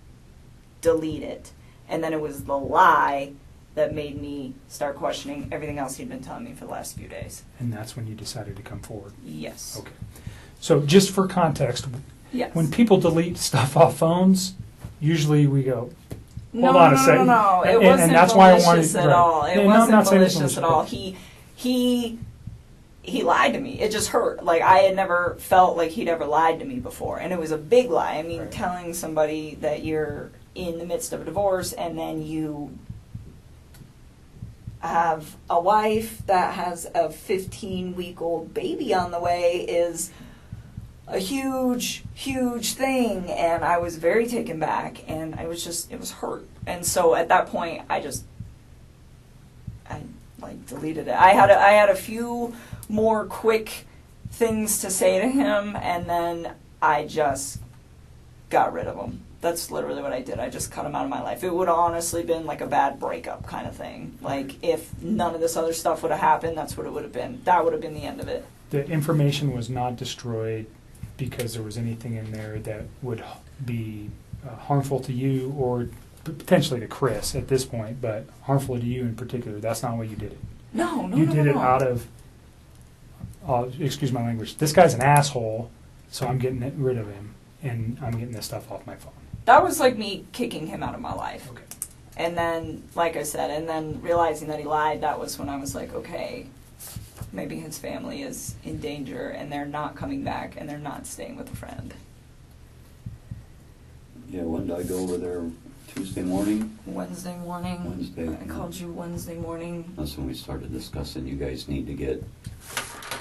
[SPEAKER 11] delete it, and then it was the lie that made me start questioning everything else he'd been telling me for the last few days.
[SPEAKER 9] And that's when you decided to come forward?
[SPEAKER 11] Yes.
[SPEAKER 9] Okay. So just for context,
[SPEAKER 11] Yes.
[SPEAKER 9] when people delete stuff off phones, usually we go,
[SPEAKER 11] No,
[SPEAKER 9] hold on
[SPEAKER 11] no,
[SPEAKER 9] a second.
[SPEAKER 11] no. It
[SPEAKER 9] And
[SPEAKER 11] wasn't
[SPEAKER 9] that's why I
[SPEAKER 11] malicious
[SPEAKER 9] wanted,
[SPEAKER 11] at all. It
[SPEAKER 9] No, I'm not
[SPEAKER 11] wasn't
[SPEAKER 9] saying it's
[SPEAKER 11] malicious at all. He lied to me. It just hurt. Like, I had never felt like he'd ever lied to me before. And it was a big lie. I mean,
[SPEAKER 9] Right.
[SPEAKER 11] telling somebody that you're in the midst of a divorce and then you have a wife that has a 15-week-old baby on the way is a huge, huge thing. And I was very taken back, and it was hurt. And so at that point, I deleted it. I had a few more quick things to say to him, and then I just got rid of him. That's literally what I did. I just cut him out of my life. It would have honestly been like a bad breakup kind of thing. Like, if none of this other stuff would have happened, that's what it would have been. That would have been the end of it.
[SPEAKER 9] The information was not destroyed because there was anything in there that would be harmful to you or potentially to Chris at this point, but harmful to you in particular. That's not what you did it.
[SPEAKER 11] No.
[SPEAKER 9] You did it out of, excuse my language, this guy's an asshole, so I'm getting rid of him, and I'm getting this stuff off my phone.
[SPEAKER 11] That was like me kicking him out of my life.
[SPEAKER 9] Okay.
[SPEAKER 11] And then, like I said, and then realizing that he lied, that was when I was like, okay, maybe his family is in danger and they're not coming back and they're not staying with a friend.
[SPEAKER 10] Yeah, when did I go over there? Tuesday morning?
[SPEAKER 11] Wednesday morning.
[SPEAKER 10] Wednesday.
[SPEAKER 11] I called you Wednesday morning.
[SPEAKER 10] That's when we started discussing you guys need to get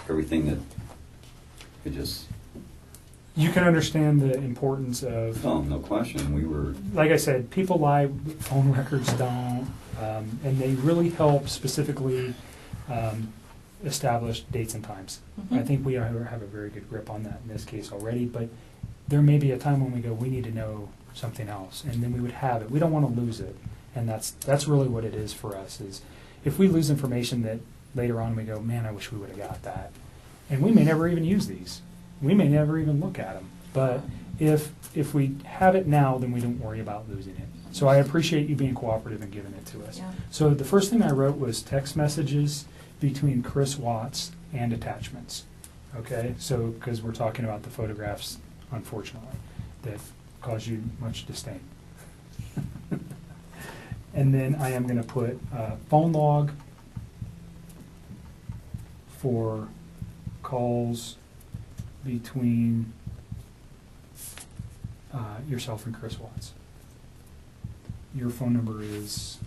[SPEAKER 10] everything that it just...
[SPEAKER 9] You can understand the importance of...
[SPEAKER 10] Oh, no question. We were...
[SPEAKER 9] Like I said, people lie, phone records don't, and they really help specifically establish dates and times.
[SPEAKER 11] Mm-hmm.
[SPEAKER 9] I think we have a very good grip on that in this case already, but there may be a time when we go, we need to know something else, and then we would have it. We don't want to lose it, and that's really what it is for us, is if we lose information that later on we go, man, I wish we would have got that. And we may never even use these. We may never even look at them. But if we have it now, then we don't worry about losing it. So I appreciate you being cooperative and giving it to us.
[SPEAKER 11] Yeah.
[SPEAKER 9] So the first thing I wrote was text messages between Chris Watts and attachments. okay? So, because we're talking about the photographs, unfortunately, that cause you much disdain. And then I am going to put phone log for calls between yourself and Chris Watts. Your phone number is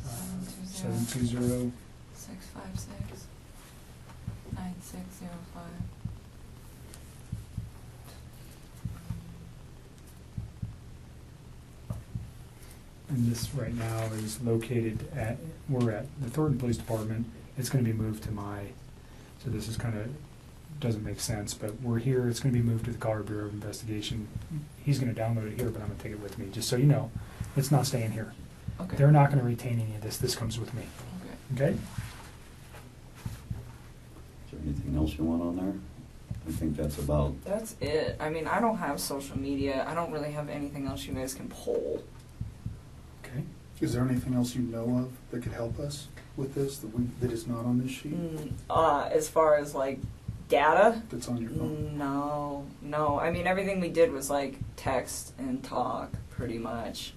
[SPEAKER 9] 720
[SPEAKER 11] 656 9605.
[SPEAKER 9] And this right now is located at, we're at the Thornton Police Department. It's going to be moved to so this is kind of, doesn't make sense, but we're here. It's going to be moved to the Colorado Bureau of Investigation. He's going to download it here, but I'm going to take it with me, just so you know. It's not staying here.
[SPEAKER 11] Okay.
[SPEAKER 9] They're not going to retain any of this. This comes with me. Okay?
[SPEAKER 10] Is there anything else you want on there? I think that's about.
[SPEAKER 11] That's it. I mean, I don't have social media. I don't really have anything else you guys can pull.
[SPEAKER 9] Okay.
[SPEAKER 12] Is there anything else you know of that could help us with this that is not on this sheet?
[SPEAKER 11] As far as like data?
[SPEAKER 12] That's on your phone?
[SPEAKER 11] No. I mean, everything we did was like text and talk, pretty much.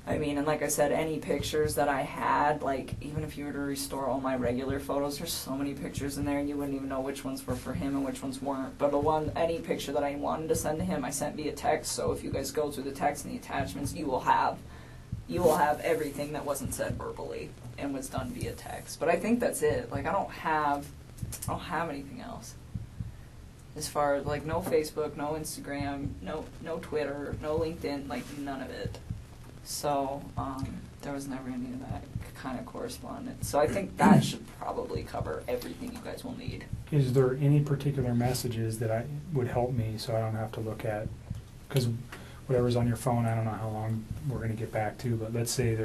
[SPEAKER 11] I mean, and like I said, any pictures that I had, like even if you were to restore all my regular photos, there's so many pictures in there and you wouldn't even know which ones were for him and which ones weren't. But any picture that I wanted to send to him, I sent via text. So if you guys go through the text and the attachments, you will have everything that wasn't said verbally and was done via text. But I think that's it. Like I don't have anything else. As far as like no Facebook, no Instagram, no Twitter, no LinkedIn, like none of it. So there was never any of that kind of correspondence. So I think that should probably cover everything you guys will need.
[SPEAKER 9] Is there any particular messages that would help me so I don't have to look at, because whatever's on your phone, I don't know how long we're going to get back to, but let's say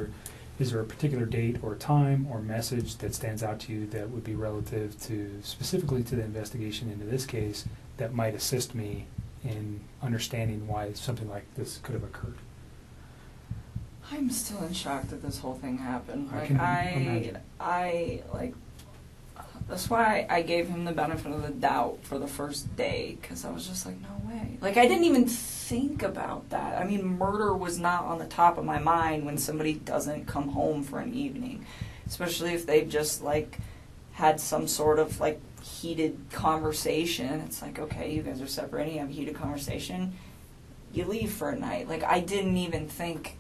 [SPEAKER 9] is there a particular date or time or message that stands out to you that would be relative to, specifically to the investigation into this case, that might assist me in understanding why something like this could have occurred?
[SPEAKER 11] I'm still in shock that this whole thing happened.
[SPEAKER 9] I can imagine.
[SPEAKER 11] That's why I gave him the benefit of the doubt for the first day, because I was just like, no way. Like, I didn't even think about that. I mean, murder was not on the top of my mind when somebody doesn't come home for an evening, especially if they've just, like, had some sort of, like, heated conversation. It's like, okay, you guys are separating, you have a heated conversation, you leave for a night. Like, I didn't even think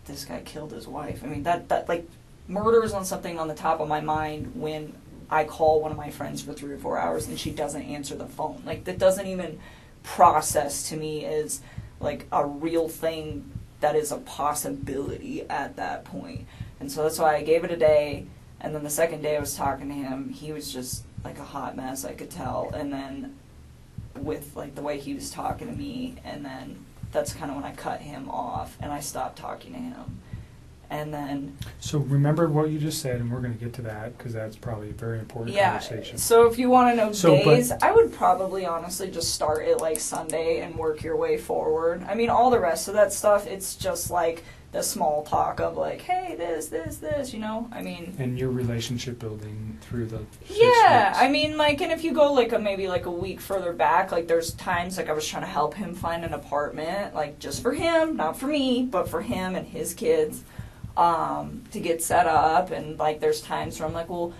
[SPEAKER 11] this guy killed his wife. I mean, that like, murder is on something on the top of my mind when I call one of my friends for 3 or 4 hours and she doesn't answer the phone. Like, that doesn't even process to me as, like, a real thing that is a possibility at that point. And so that's why I gave it a day, and then the second day I was talking to him, he was just, like, a hot mess, I could tell. And then with, like, the way he was talking to me, and then that's kind of when I cut him off and I stopped talking to him. And then...
[SPEAKER 9] So remember what you just said, and we're going to get to that because that's probably a very important conversation.
[SPEAKER 11] So if you want to know days, I would probably honestly just start at like Sunday and work your way forward. I mean, all the rest of that stuff, it's just like the small talk of like, hey, this, you know? I mean...
[SPEAKER 9] And your relationship building through the 6 weeks.
[SPEAKER 11] I mean, like, and if you go like maybe like a week further back, like there's times like I was trying to help him find an apartment, like just for him, not for me, but for him and his kids. To get set up, and like there's times where I'm like, well,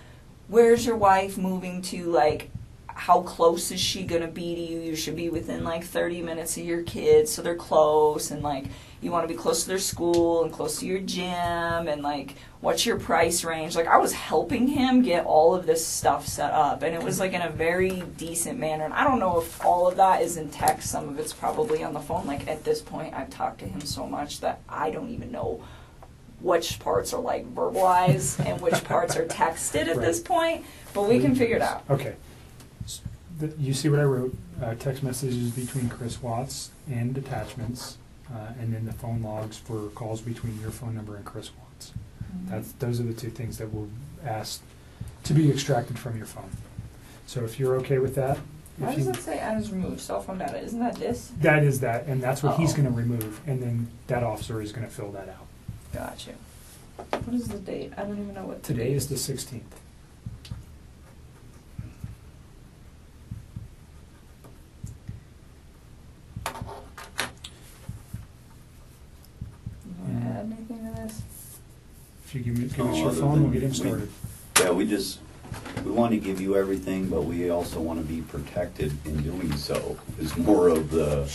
[SPEAKER 11] where's your wife moving to? Like, how close is she gonna be to you? You should be within like 30 minutes of your kids, so they're close, and like you want to be close to their school and close to your gym, and like what's your price range? Like, I was helping him get all of this stuff set up, and it was like in a very decent manner. And I don't know if all of that is in text. Some of it's probably on the phone. Like, at this point, I've talked to him so much that I don't even know which parts are like verbalized and which parts are texted at this point, but we can figure it out.
[SPEAKER 9] Okay. You see what I wrote, text messages between Chris Watts and attachments, and then the phone logs for calls between your phone number and Chris Watts. Mm-hmm. Those are the two things that we'll ask to be extracted from your phone. So if you're okay with that.
[SPEAKER 11] Why does it say as removed cell phone data? Isn't that this?
[SPEAKER 9] That is that, and that's what he's going to remove, and then that officer is going to fill that out.
[SPEAKER 11] Gotcha. What is the date? I don't even know what
[SPEAKER 9] today is. The 16th. If you give us your phone, we'll get him started.
[SPEAKER 10] Yeah, we want to give you everything, but we also want to be protected in doing so. Is more of the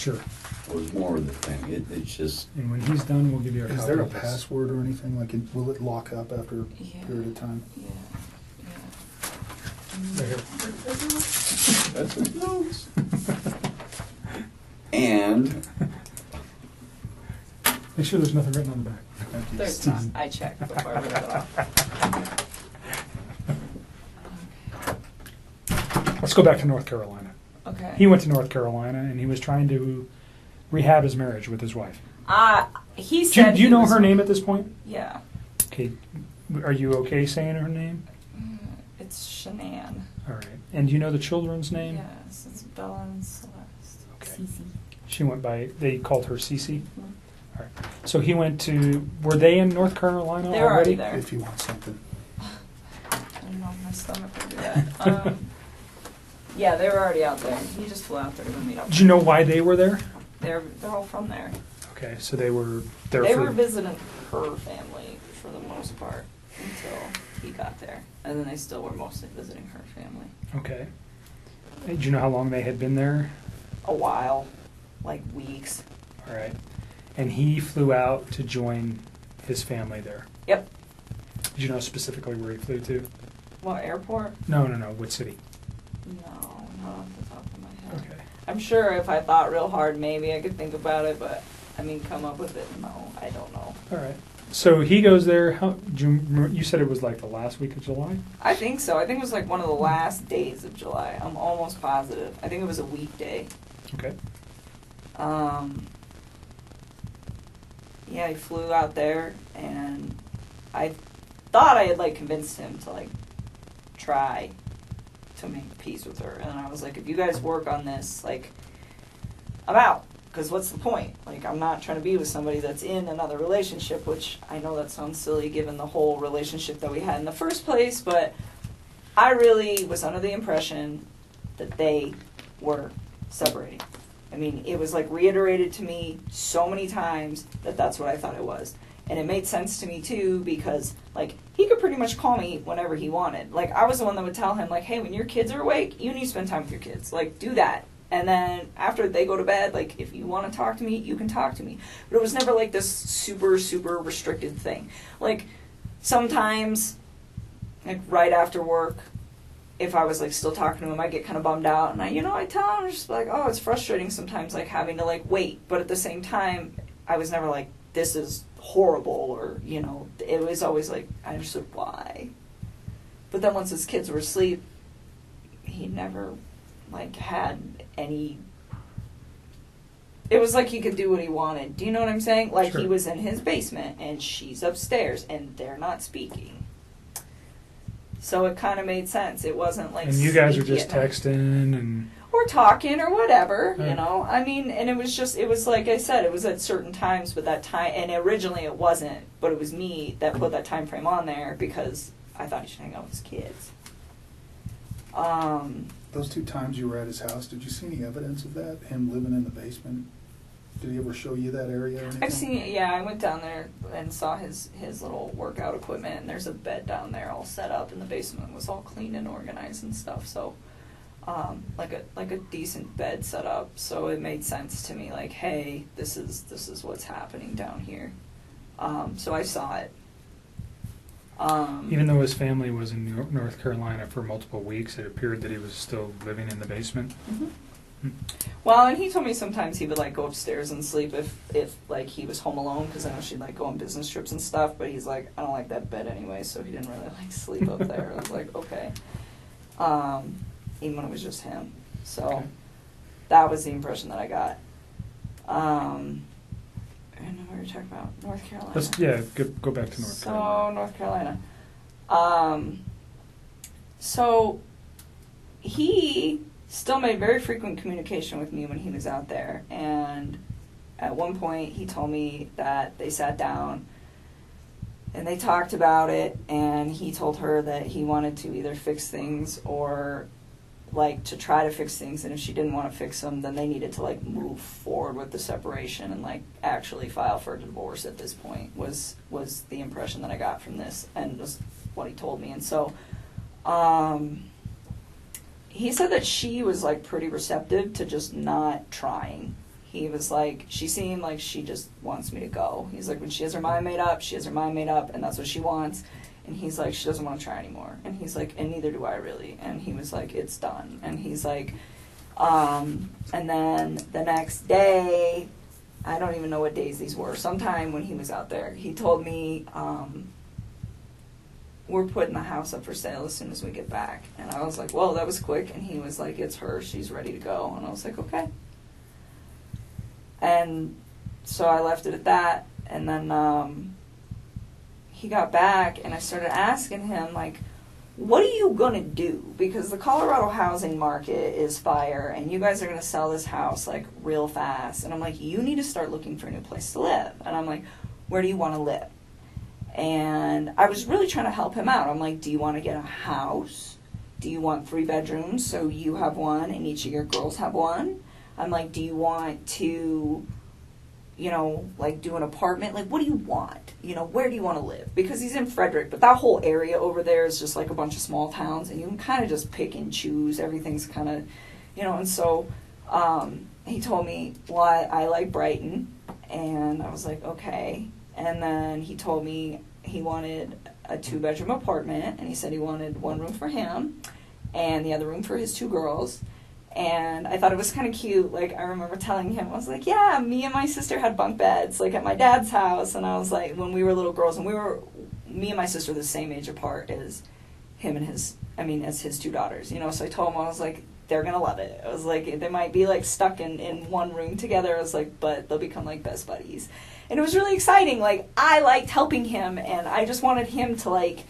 [SPEAKER 10] was more of the thing. It's just.
[SPEAKER 9] And when he's done, we'll give you a copy.
[SPEAKER 12] Is there a
[SPEAKER 9] of this.
[SPEAKER 12] password or anything? Like, will it lock up after a period of time?
[SPEAKER 9] Right here.
[SPEAKER 10] That's his notes. And
[SPEAKER 9] make sure there's nothing written on the back.
[SPEAKER 11] There's not. I checked before I ripped it off.
[SPEAKER 9] Let's go back to North Carolina.
[SPEAKER 11] Okay.
[SPEAKER 9] He went to North Carolina and he was trying to rehab his marriage with his wife.
[SPEAKER 11] He said.
[SPEAKER 9] Do you know her name at this point?
[SPEAKER 11] Yeah.
[SPEAKER 9] Okay. Are you okay saying her name?
[SPEAKER 11] It's Shanann.
[SPEAKER 9] All right. And do you know the children's name?
[SPEAKER 11] Yes, it's Bella and Celeste.
[SPEAKER 9] Okay.
[SPEAKER 11] Cece.
[SPEAKER 9] She went by. They called her Cece.
[SPEAKER 11] Mm-hmm.
[SPEAKER 9] All right. So he went to. Were they in North Carolina
[SPEAKER 11] They were already there.
[SPEAKER 12] If you want something.
[SPEAKER 11] I don't know if my stomach would do that. Yeah, they were already out there. He just flew out there to meet up.
[SPEAKER 9] Do you know why they were there?
[SPEAKER 11] They're all from there.
[SPEAKER 9] Okay, so they were there.
[SPEAKER 11] They
[SPEAKER 9] for
[SPEAKER 11] were visiting her family for the most part until he got there, and then they still were mostly visiting her family.
[SPEAKER 9] Okay. Hey, do you know how long they had been there?
[SPEAKER 11] A while, like weeks.
[SPEAKER 9] All right. And he flew out to join his family there.
[SPEAKER 11] Yep.
[SPEAKER 9] Did you know specifically where he flew to?
[SPEAKER 11] What, airport?
[SPEAKER 9] No. What city?
[SPEAKER 11] No, not off the top of my head.
[SPEAKER 9] Okay.
[SPEAKER 11] I'm sure if I thought real hard, maybe I could think about it, but I mean, come up with it. No, I don't know.
[SPEAKER 9] All right. So he goes there. You said it was like the last week of July?
[SPEAKER 11] I think so. I think it was like one of the last days of July. I'm almost positive. I think it was a weekday.
[SPEAKER 9] Okay.
[SPEAKER 11] Yeah, he flew out there, and I thought I had like convinced him to like try to make peace with her, and I was like, if you guys work on this, like, I'm out. Because what's the point? Like, I'm not trying to be with somebody that's in another relationship, which I know that sounds silly given the whole relationship that we had in the first place, but I really was under the impression that they were separating. I mean, it was like reiterated to me so many times that that's what I thought it was. And it made sense to me too because, like, he could pretty much call me whenever he wanted. Like, I was the one that would tell him, like, hey, when your kids are awake, you need to spend time with your kids. Like, do that. And then after they go to bed, like, if you want to talk to me, you can talk to me. But it was never like this super, super restricted thing. Like, sometimes, like, right after work, if I was, like, still talking to him, I'd get kind of bummed out. And I tell him, just like, oh, it's frustrating sometimes, like, having to, like, wait. But at the same time, I was never like, this is horrible, or, it was always like, I understood why. But then once his kids were asleep, he never, like, had any, it was like he could do what he wanted. Do you know what I'm saying? Like,
[SPEAKER 9] Sure.
[SPEAKER 11] He was in his basement, and she's upstairs, and they're not speaking. So it kind of made sense. It wasn't like...
[SPEAKER 9] And you guys are just
[SPEAKER 11] sneaky at night.
[SPEAKER 9] texting and...
[SPEAKER 11] Or talking or whatever,
[SPEAKER 9] Right.
[SPEAKER 11] I mean, and it was like I said, it was at certain times, but that time, and originally it wasn't, but it was me that put that time frame on there because I thought he should hang out with his kids.
[SPEAKER 12] Those 2 times you were at his house, did you see any evidence of that? Him living in the basement? Did he ever show you that area or anything?
[SPEAKER 11] I went down there and saw his little workout equipment, and there's a bed down there all set up, and the basement was all clean and organized and stuff, so... like a decent bed set up, so it made sense to me. Like, hey, this is what's happening down here. So I saw it.
[SPEAKER 9] Even though his family was in North Carolina for multiple weeks, it appeared that he was still living in the basement.
[SPEAKER 11] Mm-hmm. Well, and he told me sometimes he would like go upstairs and sleep if like he was home alone, because I know she'd like go on business trips and stuff. But he's like, I don't like that bed anyway, so he didn't really like sleep up there. I was like, okay. Even when it was just him. So
[SPEAKER 9] Okay.
[SPEAKER 11] that was the impression that I got. I don't know what you're talking about. North Carolina.
[SPEAKER 9] Let's go back to North Carolina.
[SPEAKER 11] So, North Carolina. So he still made very frequent communication with me when he was out there. And at one point he told me that they sat down and they talked about it, and he told her that he wanted to either fix things or like, to try to fix things, and if she didn't want to fix them, then they needed to, like, move forward with the separation and, like, actually file for a divorce at this point, was the impression that I got from this, and was what he told me. And so, he said that she was, like, pretty receptive to just not trying. He was like, she seemed like she just wants me to go. He's like, when she has her mind made up, she has her mind made up, and that's what she wants. And he's like, she doesn't want to try anymore. And he's like, and neither do I really. And he was like, it's done. And he's like, and then the next day, I don't even know what days these were, sometime when he was out there, he told me, we're putting the house up for sale as soon as we get back. And I was like, well, that was quick. And he was like, it's her, she's ready to go. And I was like, okay. And so I left it at that, and then he got back, and I started asking him, like, what are you going to do? Because the Colorado housing market is fire, and you guys are going to sell this house, like, real fast. And I'm like, you need to start looking for a new place to live. And I'm like, where do you want to live? And I was really trying to help him out. I'm like, do you want to get a house? Do you want 3 bedrooms, so you have one and each of your girls have one? I'm like, do you want to, you know, like, do an apartment? Like, what do you want? You know, where do you want to live? Because he's in Frederick, but that whole area over there is just like a bunch of small towns, and you can kind of just pick and choose. Everything's kind of, you know, and so he told me, well, I like Brighton, and I was like, okay. And then he told me he wanted a 2-bedroom apartment, and he said he wanted 1 room for him and the other room for his 2 girls. And I thought it was kind of cute. Like, I remember telling him, I was like, yeah, me and my sister had bunk beds, like, at my dad's house. And I was like, when we were little girls, and me and my sister were the same age apart as him and as his 2 daughters, you know. So I told him, I was like, they're going to love it. I was like, they might be, like, stuck in one room together. I was like, but they'll become, like, best buddies. And it was really exciting. Like, I liked helping him, and I just wanted him to, like,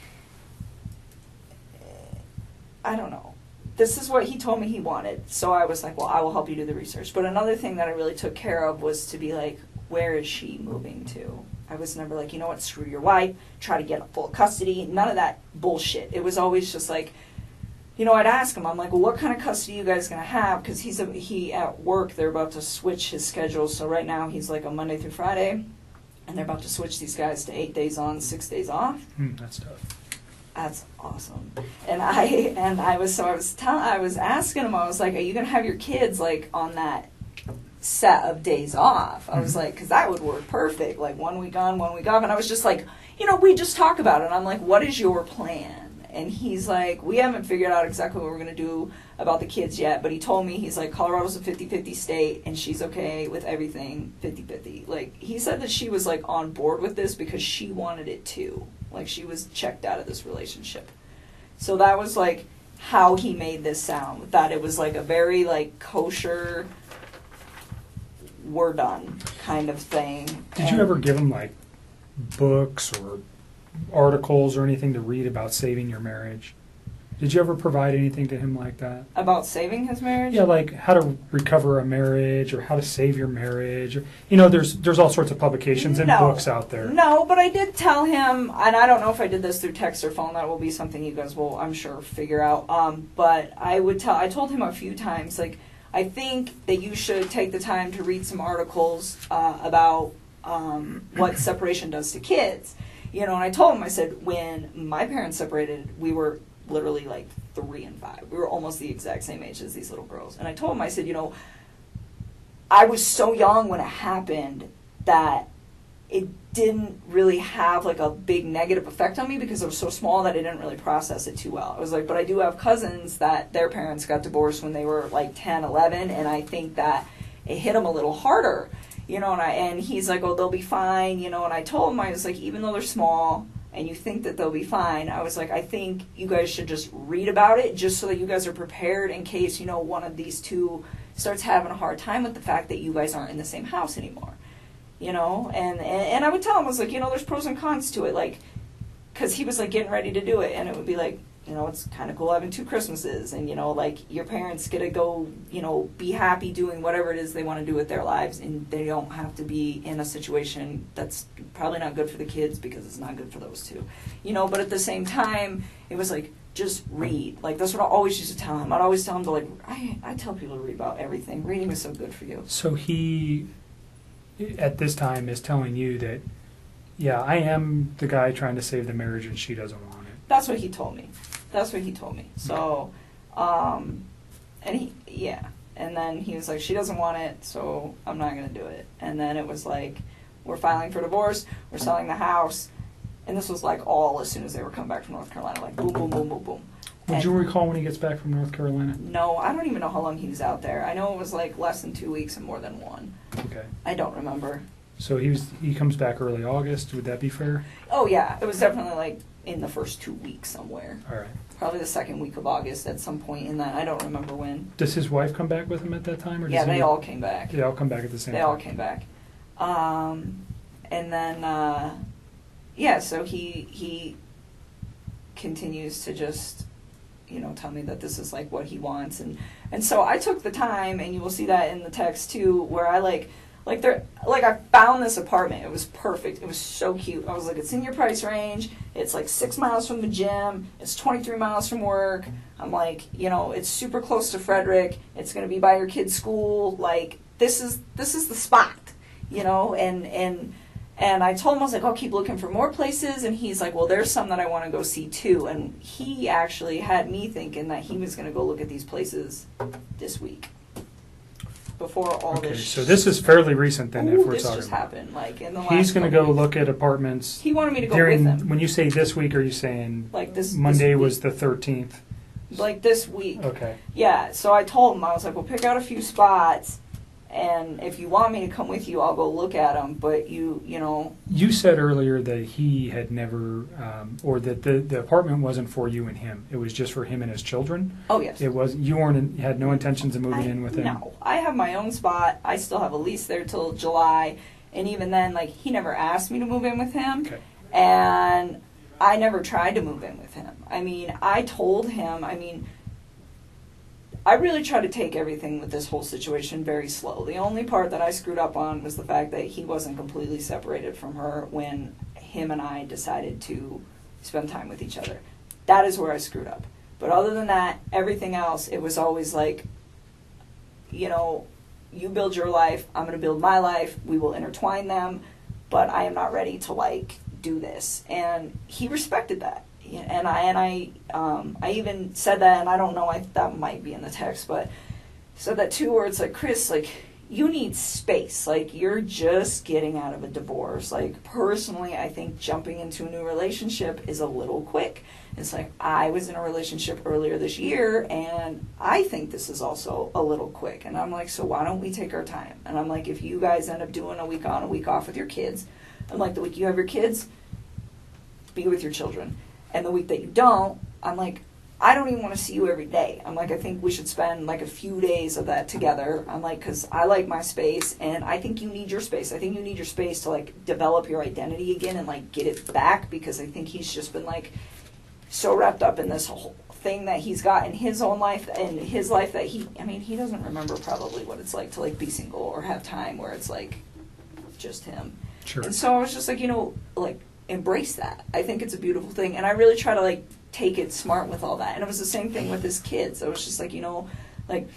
[SPEAKER 11] I don't know. This is what he told me he wanted. So I was like, well, I will help you do the research. But another thing that I really took care of was to be like, where is she moving to? I was never like, you know what, screw your wife, try to get full custody. None of that bullshit. It was always just like, you know, I'd ask him, I'm like, well, what kind of custody are you guys going to have? Because he at work, they're about to switch his schedule. So right now he's like on Monday through Friday, and they're about to switch these guys to 8 days on, 6 days off.
[SPEAKER 9] That's tough.
[SPEAKER 11] That's awesome. And I was asking him, I was like, are you going to have your kids, like, on that set of days off? I was like, because that would work perfect, like 1 week on, 1 week off. And I was just like, you know, we just talk about it. And I'm like, what is your plan? And he's like, we haven't figured out exactly what we're going to do about the kids yet. But he told me, he's like, Colorado's a 50-50 state, and she's okay with everything 50-50. Like, he said that she was, like, on board with this because she wanted it too. Like, she was checked out of this relationship. So that was, like, how he made this sound. That it was, like, a very, like, kosher, we're done kind of thing.
[SPEAKER 9] Did you ever give him, like, books or articles or anything to read about saving your marriage? Did you ever provide anything to him like that?
[SPEAKER 11] About saving his marriage?
[SPEAKER 9] Yeah, like how to recover a marriage or how to save your marriage. You know, there's all sorts of publications and books out there.
[SPEAKER 11] No, but I did tell him, and I don't know if I did this through text or phone. That will be something you guys will, I'm sure, figure out. But I told him a few times, like, I think that you should take the time to read some articles about what separation does to kids. You know, and I told him, I said, when my parents separated, we were literally like 3 and 5. We were almost the exact same age as these little girls. And I told him, I said, you know, I was so young when it happened that it didn't really have like a big negative effect on me because I was so small that I didn't really process it too well. I was like, but I do have cousins that their parents got divorced when they were like 10, 11, and I think that it hit them a little harder. You know, and he's like, oh, they'll be fine, you know, and I told him, I was like, even though they're small and you think that they'll be fine, I was like, I think you guys should just read about it just so that you guys are prepared in case, you know, one of these two starts having a hard time with the fact that you guys aren't in the same house anymore, you know, and I would tell him, I was like, you know, there's pros and cons to it, like, because he was, like, getting ready to do it, and it would be like, you know, it's kind of cool having 2 Christmases, and, you know, like, your parents get to go, you know, be happy doing whatever it is they want to do with their lives, and they don't have to be in a situation that's probably not good for the kids because it's not good for those two, you know, but at the same time, it was like, just read. Like, that's what I always used to tell him. I'd always tell him to, like, I tell people to read about everything. Reading is so good for you.
[SPEAKER 9] So he, at this time, is telling you that, yeah, I am the guy trying to save the marriage and she doesn't want it.
[SPEAKER 11] That's what he told me. So, and then he was like, she doesn't want it, so I'm not going to do it. And then it was like, we're filing for divorce, we're selling the house. And this was like all as soon as they were coming back from North Carolina, like boom, boom, boom, boom, boom.
[SPEAKER 9] Would you recall when he gets back from North Carolina?
[SPEAKER 11] No, I don't even know how long he was out there. I know it was like less than 2 weeks and more than one.
[SPEAKER 9] Okay.
[SPEAKER 11] I don't remember.
[SPEAKER 9] So he comes back early August. Would that be fair?
[SPEAKER 11] Oh yeah, it was definitely like in the first 2 weeks somewhere.
[SPEAKER 9] All right.
[SPEAKER 11] Probably the second week of August at some point in that. I don't remember when.
[SPEAKER 9] Does his wife come back with him at that time? Or
[SPEAKER 11] Yeah, they all came back.
[SPEAKER 9] They all come back at the same time?
[SPEAKER 11] They all came back. And then, so he continues to just, tell me that this is like what he wants. And so I took the time, and you will see that in the text too, where I I found this apartment. It was perfect. It was so cute. I was like, it's in your price range. It's like 6 miles from the gym. It's 23 miles from work. I'm like, it's super close to Frederick. It's going to be by your kid's school. Like, this is the spot, and I told him, I was like, I'll keep looking for more places. And he's like, well, there's some that I want to go see too. And he actually had me thinking that he was going to go look at these places this week. Before all this.
[SPEAKER 9] Okay, so this is fairly recent then, if we're
[SPEAKER 11] this
[SPEAKER 9] talking
[SPEAKER 11] just
[SPEAKER 9] about.
[SPEAKER 11] happened, like in the last.
[SPEAKER 9] He's going to go
[SPEAKER 11] weeks.
[SPEAKER 9] look at apartments.
[SPEAKER 11] He wanted me to go
[SPEAKER 9] during,
[SPEAKER 11] with him.
[SPEAKER 9] When you say this week, are you saying
[SPEAKER 11] Like this
[SPEAKER 9] Monday
[SPEAKER 11] this
[SPEAKER 9] was the 13th?
[SPEAKER 11] Like this week.
[SPEAKER 9] Okay.
[SPEAKER 11] Yeah, so I told him, I was like, well, pick out a few spots, and if you want me to come with you, I'll go look at them. But you know.
[SPEAKER 9] You said earlier that he had never, or that the apartment wasn't for you and him. It was just for him and his children.
[SPEAKER 11] Oh yes.
[SPEAKER 9] It was. You had no intentions of moving in with him.
[SPEAKER 11] No, I have my own spot. I still have a lease there till July, and even then, like, he never asked me to move in with him,
[SPEAKER 9] Okay.
[SPEAKER 11] and I never tried to move in with him. I mean, I told him. I really try to take everything with this whole situation very slow. The only part that I screwed up on was the fact that he wasn't completely separated from her when him and I decided to spend time with each other. That is where I screwed up. But other than that, everything else, it was always like, you build your life, I'm going to build my life, we will intertwine them, but I am not ready to, like, do this. And he respected that. And I even said that, and I don't know, that might be in the text, but said that too, where it's like, Chris, like, you need space. Like, you're just getting out of a divorce. Like, personally, I think jumping into a new relationship is a little quick. It's like, I was in a relationship earlier this year, and I think this is also a little quick. And I'm like, so why don't we take our time? And I'm like, if you guys end up doing a week on, a week off with your kids, I'm like, the week you have your kids, be with your children. And the week that you don't, I'm like, I don't even want to see you every day. I'm like, I think we should spend like a few days of that together. I'm like, because I like my space, and I think you need your space. I think you need your space to, like, develop your identity again and, like, get it back, because I think he's just been, like, so wrapped up in this whole thing that he's got in his own life and his life that he doesn't remember probably what it's like to, like, be single or have time where it's, like, just him.
[SPEAKER 9] Sure.
[SPEAKER 11] And so I was just like, like, embrace that. I think it's a beautiful thing, and I really try to, like, take it smart with all that. And it was the same thing with his kids. I was just like, like,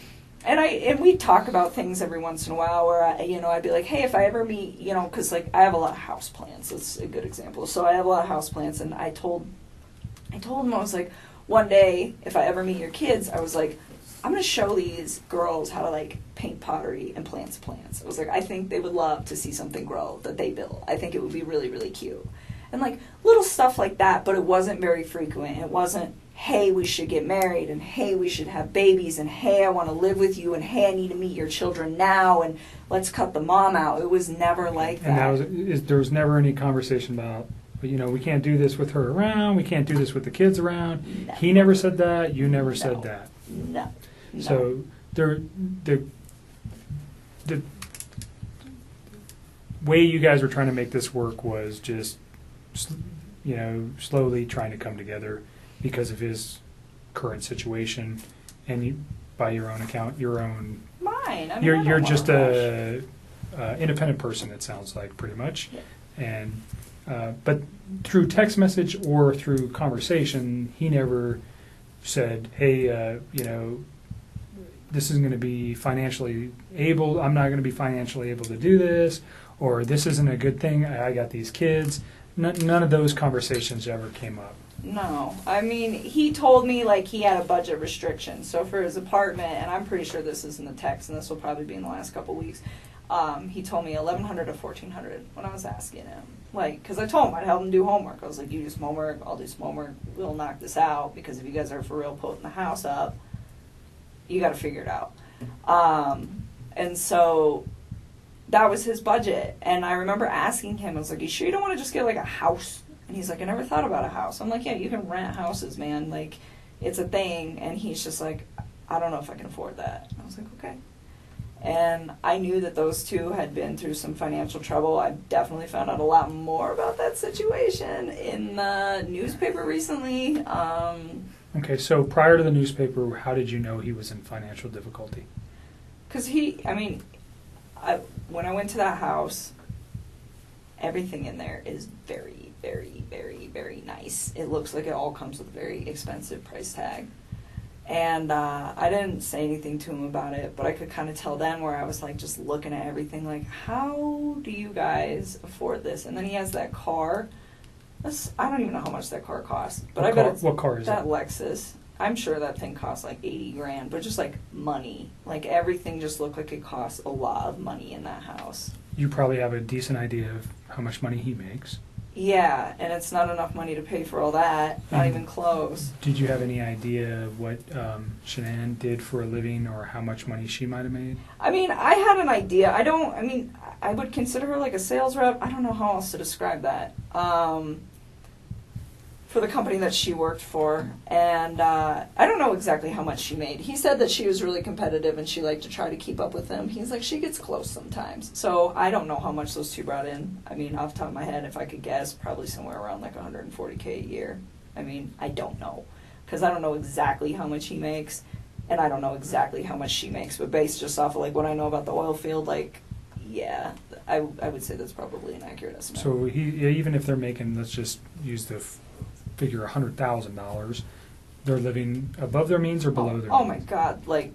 [SPEAKER 11] and we talk about things every once in a while where I'd be like, hey, if I ever meet, because, like, I have a lot of house plants. It's a good example. So I have a lot of house plants, and I told him, I was like, one day if I ever meet your kids, I was like, I'm going to show these girls how to, like, paint pottery and plants. I was like, I think they would love to see something grow that they built. I think it would be really, really cute. And, like, little stuff like that, but it wasn't very frequent. It wasn't, hey, we should get married, and hey, we should have babies, and hey, I want to live with you, and hey, I need to meet your children now, and let's cut the mom out. It was never like that.
[SPEAKER 9] And there was never any conversation about, we can't do this with her around, we can't do this with the kids around.
[SPEAKER 11] No.
[SPEAKER 9] He never said that, you never said that.
[SPEAKER 11] No.
[SPEAKER 9] So the way you guys were trying to make this work was just, slowly trying to come together because of his current situation, and you, by your own account,
[SPEAKER 11] Mine.
[SPEAKER 9] you're just a independent person. It sounds like, pretty much,
[SPEAKER 11] yeah.
[SPEAKER 9] And but through text message or through conversation, he never said, hey, this isn't going to be financially able, I'm not going to be financially able to do this, or this isn't a good thing, I got these kids. None of those conversations ever came up.
[SPEAKER 11] No. I mean, he told me, like, he had a budget restriction. So for his apartment, and I'm pretty sure this is in the text, and this will probably be in the last couple weeks, he told me $1,100 to $1,400 when I was asking him. Like, because I told him I'd help him do homework. I was like, you do some homework, I'll do some homework, we'll knock this out, because if you guys are for real putting the house up, you got to figure it out. And so that was his budget. And I remember asking him, I was like, you sure you don't want to just get, like, a house? And he's like, I never thought about a house. I'm like, yeah, you can rent houses, man. Like, it's a thing. And he's just like, I don't know if I can afford that. And I was like, okay. And I knew that those two had been through some financial trouble. I definitely found out a lot more about that situation in the newspaper recently.
[SPEAKER 9] Okay, so prior to the newspaper, how did you know he was in financial difficulty?
[SPEAKER 11] Because when I went to that house, everything in there is very, very, very, very nice. It looks like it all comes with a very expensive price tag. And I didn't say anything to him about it, but I could kind of tell then where I was like just looking at everything like, how do you guys afford this? And then he has that car. I don't even know how much that car costs, but I bet it's
[SPEAKER 9] what car is
[SPEAKER 11] that Lexus. I'm sure that thing costs like $80,000, but just like money. Like everything just looked like it costs a lot of money in that house.
[SPEAKER 9] You probably have a decent idea of how much money he makes.
[SPEAKER 11] Yeah, and it's not enough money to pay for all that, not even close.
[SPEAKER 9] Did you have any idea of what Shanann did for a living or how much money she might have made?
[SPEAKER 11] I mean, I had an idea. I would consider her like a sales rep. I don't know how else to describe that. For the company that she worked for. And I don't know exactly how much she made. He said that she was really competitive and she liked to try to keep up with him. He's like, she gets close sometimes. So I don't know how much those two brought in. I mean, off the top of my head, if I could guess, probably somewhere around like $140K a year. I mean, I don't know. Because I don't know exactly how much he makes. And I don't know exactly how much she makes. But based just off of like what I know about the oil field, like, yeah, I would say that's probably an accurate estimate.
[SPEAKER 9] So even if they're making, let's just use the figure $100,000, they're living above their means or below their means?
[SPEAKER 11] Oh my God, like...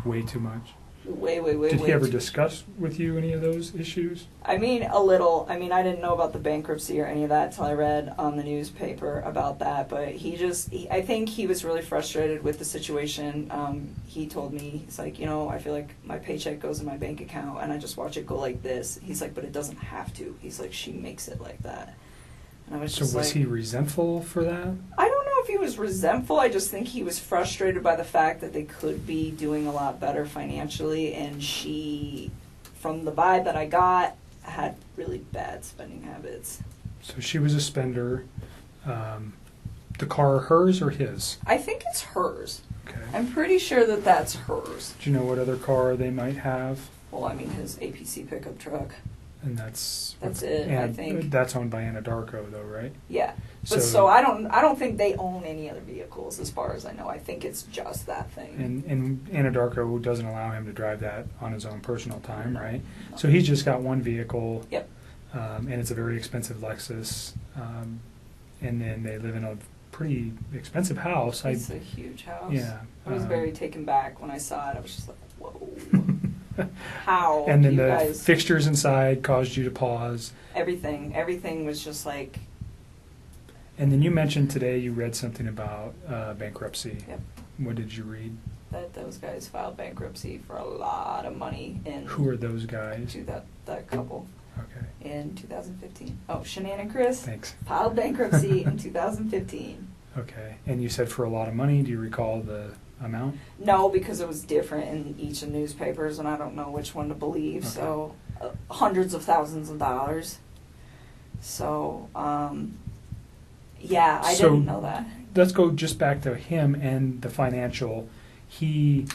[SPEAKER 9] Way too much?
[SPEAKER 11] Way
[SPEAKER 9] Did he ever discuss with you any of those issues?
[SPEAKER 11] I mean, a little. I mean, I didn't know about the bankruptcy or any of that until I read on the newspaper about that, but I think he was really frustrated with the situation. He told me, he's like, I feel like my paycheck goes in my bank account and I just watch it go like this. He's like, but it doesn't have to. He's like, she makes it like that. And I was just
[SPEAKER 9] was he resentful for that?
[SPEAKER 11] I don't know if he was resentful. I just think he was frustrated by the fact that they could be doing a lot better financially, and she, from the vibe that I got, had really bad spending habits.
[SPEAKER 9] So she was a spender. The car hers or his?
[SPEAKER 11] I think it's hers.
[SPEAKER 9] Okay.
[SPEAKER 11] I'm pretty sure that that's hers.
[SPEAKER 9] Do you know what other car they might have?
[SPEAKER 11] Well, I mean, his APC pickup truck.
[SPEAKER 9] And that's
[SPEAKER 11] it, I think.
[SPEAKER 9] That's owned by Anadarko, though, right?
[SPEAKER 11] Yeah. But so I don't think they own any other vehicles, as far as I know. I think it's just that thing.
[SPEAKER 9] And Anadarko doesn't allow him to drive that on his own personal time, right? So he's just got one vehicle.
[SPEAKER 11] Yep.
[SPEAKER 9] And it's a very expensive Lexus. And then they live in a pretty expensive house.
[SPEAKER 11] It's a huge house.
[SPEAKER 9] Yeah.
[SPEAKER 11] I was very taken back when I saw it. I was just like, whoa. How?
[SPEAKER 9] And then the
[SPEAKER 11] guys...
[SPEAKER 9] fixtures inside caused you to pause.
[SPEAKER 11] Everything was just like...
[SPEAKER 9] And then you mentioned today you read something about bankruptcy.
[SPEAKER 11] Yep.
[SPEAKER 9] What did you read?
[SPEAKER 11] That those guys filed bankruptcy for a lot of money.
[SPEAKER 9] Who are those guys?
[SPEAKER 11] That couple.
[SPEAKER 9] Okay.
[SPEAKER 11] In 2015. Oh, Shanann and Chris.
[SPEAKER 9] Thanks.
[SPEAKER 11] Filed bankruptcy in 2015.
[SPEAKER 9] Okay. And you said for a lot of money. Do you recall the amount?
[SPEAKER 11] No, because it was different in each of the newspapers, and I don't know which one to believe. Okay. So, hundreds of thousands of dollars. So, yeah, I didn't know that.
[SPEAKER 9] Let's go just back to him and the financial. He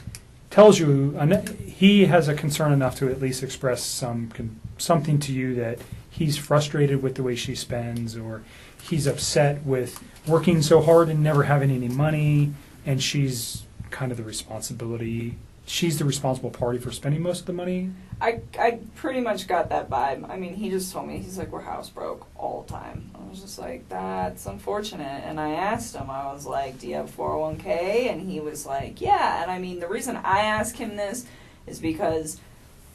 [SPEAKER 9] tells you he has a concern enough to at least express something to you that he's frustrated with the way she spends, or he's upset with working so hard and never having any money, and she's kind of the responsibility she's the responsible party for spending most of the money?
[SPEAKER 11] I pretty much got that vibe. I mean, he just told me, he's like, we're house broke all the time. I was just like, that's unfortunate. And I asked him, I was like, do you have 401k? And he was like, yeah. And I mean, the reason I ask him this is because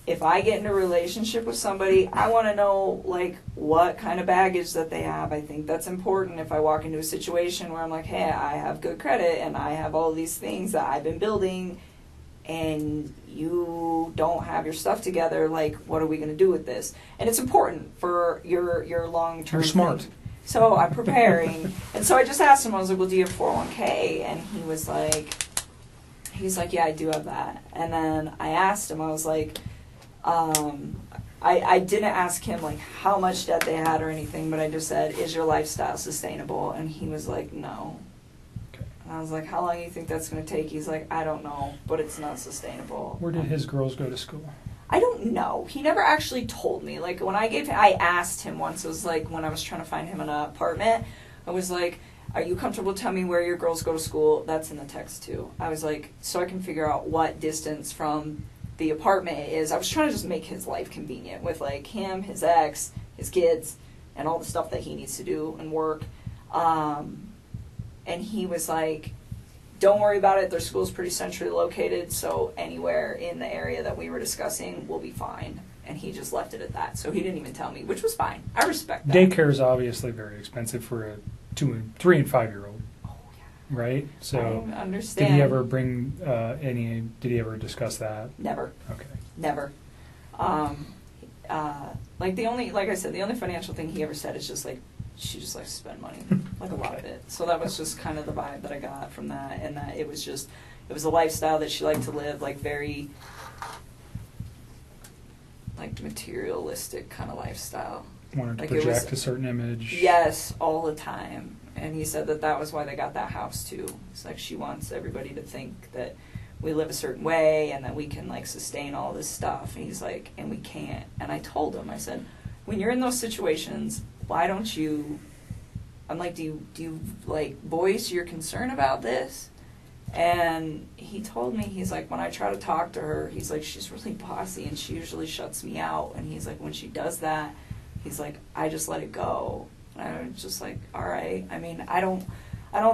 [SPEAKER 11] if I get in a relationship with somebody, I want to know, like, what kind of baggage that they have. I think that's important if I walk into a situation where I'm like, hey, I have good credit and I have all these things that I've been building and you don't have your stuff together, like, what are we going to do with this? And it's important for your long-term
[SPEAKER 9] You're smart.
[SPEAKER 11] thing. So I'm preparing. And so I just asked him, I was like, well, do you have 401k? And he's like, yeah, I do have that. And then I asked him, I was like, I didn't ask him, like, how much debt they had or anything, but I just said, is your lifestyle sustainable? And he was like, no. And I was like, how long do you think that's going to take? He's like, I don't know, but it's not sustainable.
[SPEAKER 9] Where did his girls go to school?
[SPEAKER 11] I don't know. He never actually told me. Like, when I asked him once, it was like when I was trying to find him an apartment, I was like, are you comfortable telling me where your girls go to school? That's in the text too. I was like, so I can figure out what distance from the apartment it is. I was trying to just make his life convenient with, like, him, his ex, his kids, and all the stuff that he needs to do and work. And he was like, don't worry about it. Their school's pretty centrally located, so anywhere in the area that we were discussing will be fine. And he just left it at that. So he didn't even tell me, which was fine. I respect that.
[SPEAKER 9] Daycare is obviously very expensive for a 3 and 5 year old.
[SPEAKER 11] Oh, yeah.
[SPEAKER 9] Right? So
[SPEAKER 11] I understand.
[SPEAKER 9] did he ever bring did he ever discuss that?
[SPEAKER 11] Never.
[SPEAKER 9] Okay.
[SPEAKER 11] Never. Like I said, the only financial thing he ever said is just like, she just likes to spend money, like a lot of it. So that was just kind of the vibe that I got from that, and that it was a lifestyle that she liked to live, like, very, like, materialistic kind of lifestyle.
[SPEAKER 9] Wanted to
[SPEAKER 11] Like,
[SPEAKER 9] project a certain image.
[SPEAKER 11] Yes, all the time. And he said that was why they got that house too. It's like she wants everybody to think that we live a certain way and that we can, like, sustain all this stuff. And he's like, and we can't. And I told him, I said, when you're in those situations, why don't you, I'm like, do you like voice your concern about this? And he told me, he's like, when I try to talk to her, he's like, she's really bossy and she usually shuts me out. And he's like, when she does that, he's like, I just let it go. And I was just like, all right. I mean, I don't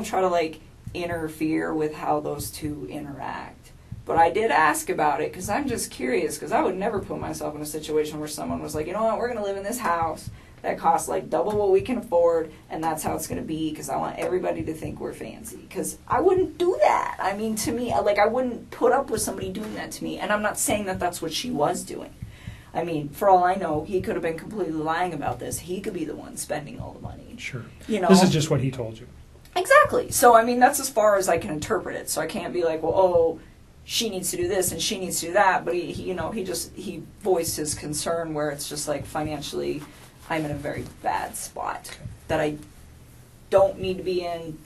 [SPEAKER 11] try to, like, interfere with how those two interact. But I did ask about it because I'm just curious, because I would never put myself in a situation where someone was like, you know what, we're going to live in this house that costs, like, double what we can afford, and that's how it's going to be, because I want everybody to think we're fancy. Because I wouldn't do that. I mean, to me, like, I wouldn't put up with somebody doing that to me. And I'm not saying that that's what she was doing. I mean, for all I know, he could have been completely lying about this. He could be the one spending all the money.
[SPEAKER 9] Sure.
[SPEAKER 11] You know?
[SPEAKER 9] This is just what he told you.
[SPEAKER 11] Exactly. So, I mean, that's as far as I can interpret it. So I can't be like, well, oh, she needs to do this and she needs to do that. But he voiced his concern where it's just like, financially, I'm in a very bad spot that I don't need to be in,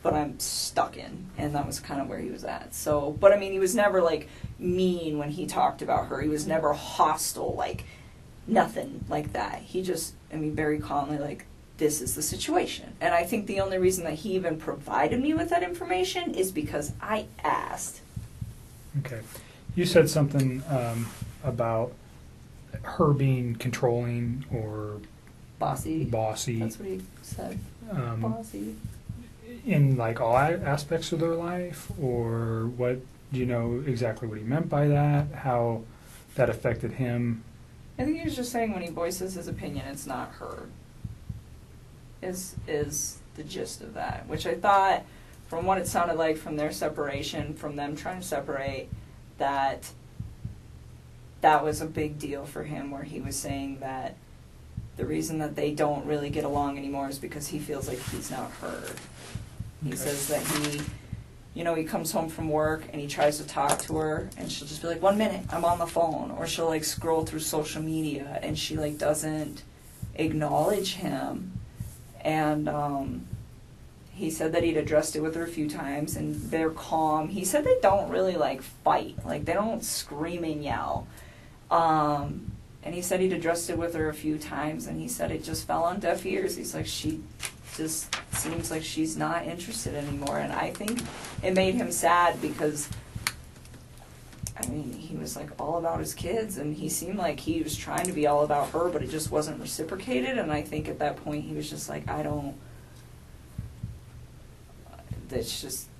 [SPEAKER 11] but I'm stuck in. And that was kind of where he was at. So, but I mean, he was never, like, mean when he talked about her. He was never hostile, like, nothing like that. He just, I mean, very calmly, like, this is the situation. And I think the only reason that he even provided me with that information is because I asked.
[SPEAKER 9] Okay. You said something about her being controlling or
[SPEAKER 11] bossy.
[SPEAKER 9] That's
[SPEAKER 11] what he said. Bossy.
[SPEAKER 9] In, like, all aspects of their life, or what? Do you know exactly what he meant by that? How that affected him?
[SPEAKER 11] I think he was just saying when he voices his opinion, it's not her. Is the gist of that, which I thought, from what it sounded like from their separation, from them trying to separate, that was a big deal for him, where he was saying that the reason that they don't really get along anymore is because he feels like he's not heard. He says that he comes home from work and he tries to talk to her and she'll just be like, 1 minute, I'm on the phone. Or she'll, like, scroll through social media and she, like, doesn't acknowledge him. And he said that he'd addressed it with her a few times and they're calm. He said they don't really, like, fight. Like, they don't scream and yell. And he said he'd addressed it with her a few times and he said it just fell on deaf ears. He's like, she just seems like she's not interested anymore. And I think it made him sad because mean, he was like all about his kids, and he seemed like he was trying to be all about her, but it just wasn't reciprocated. And I think at that point he was just like,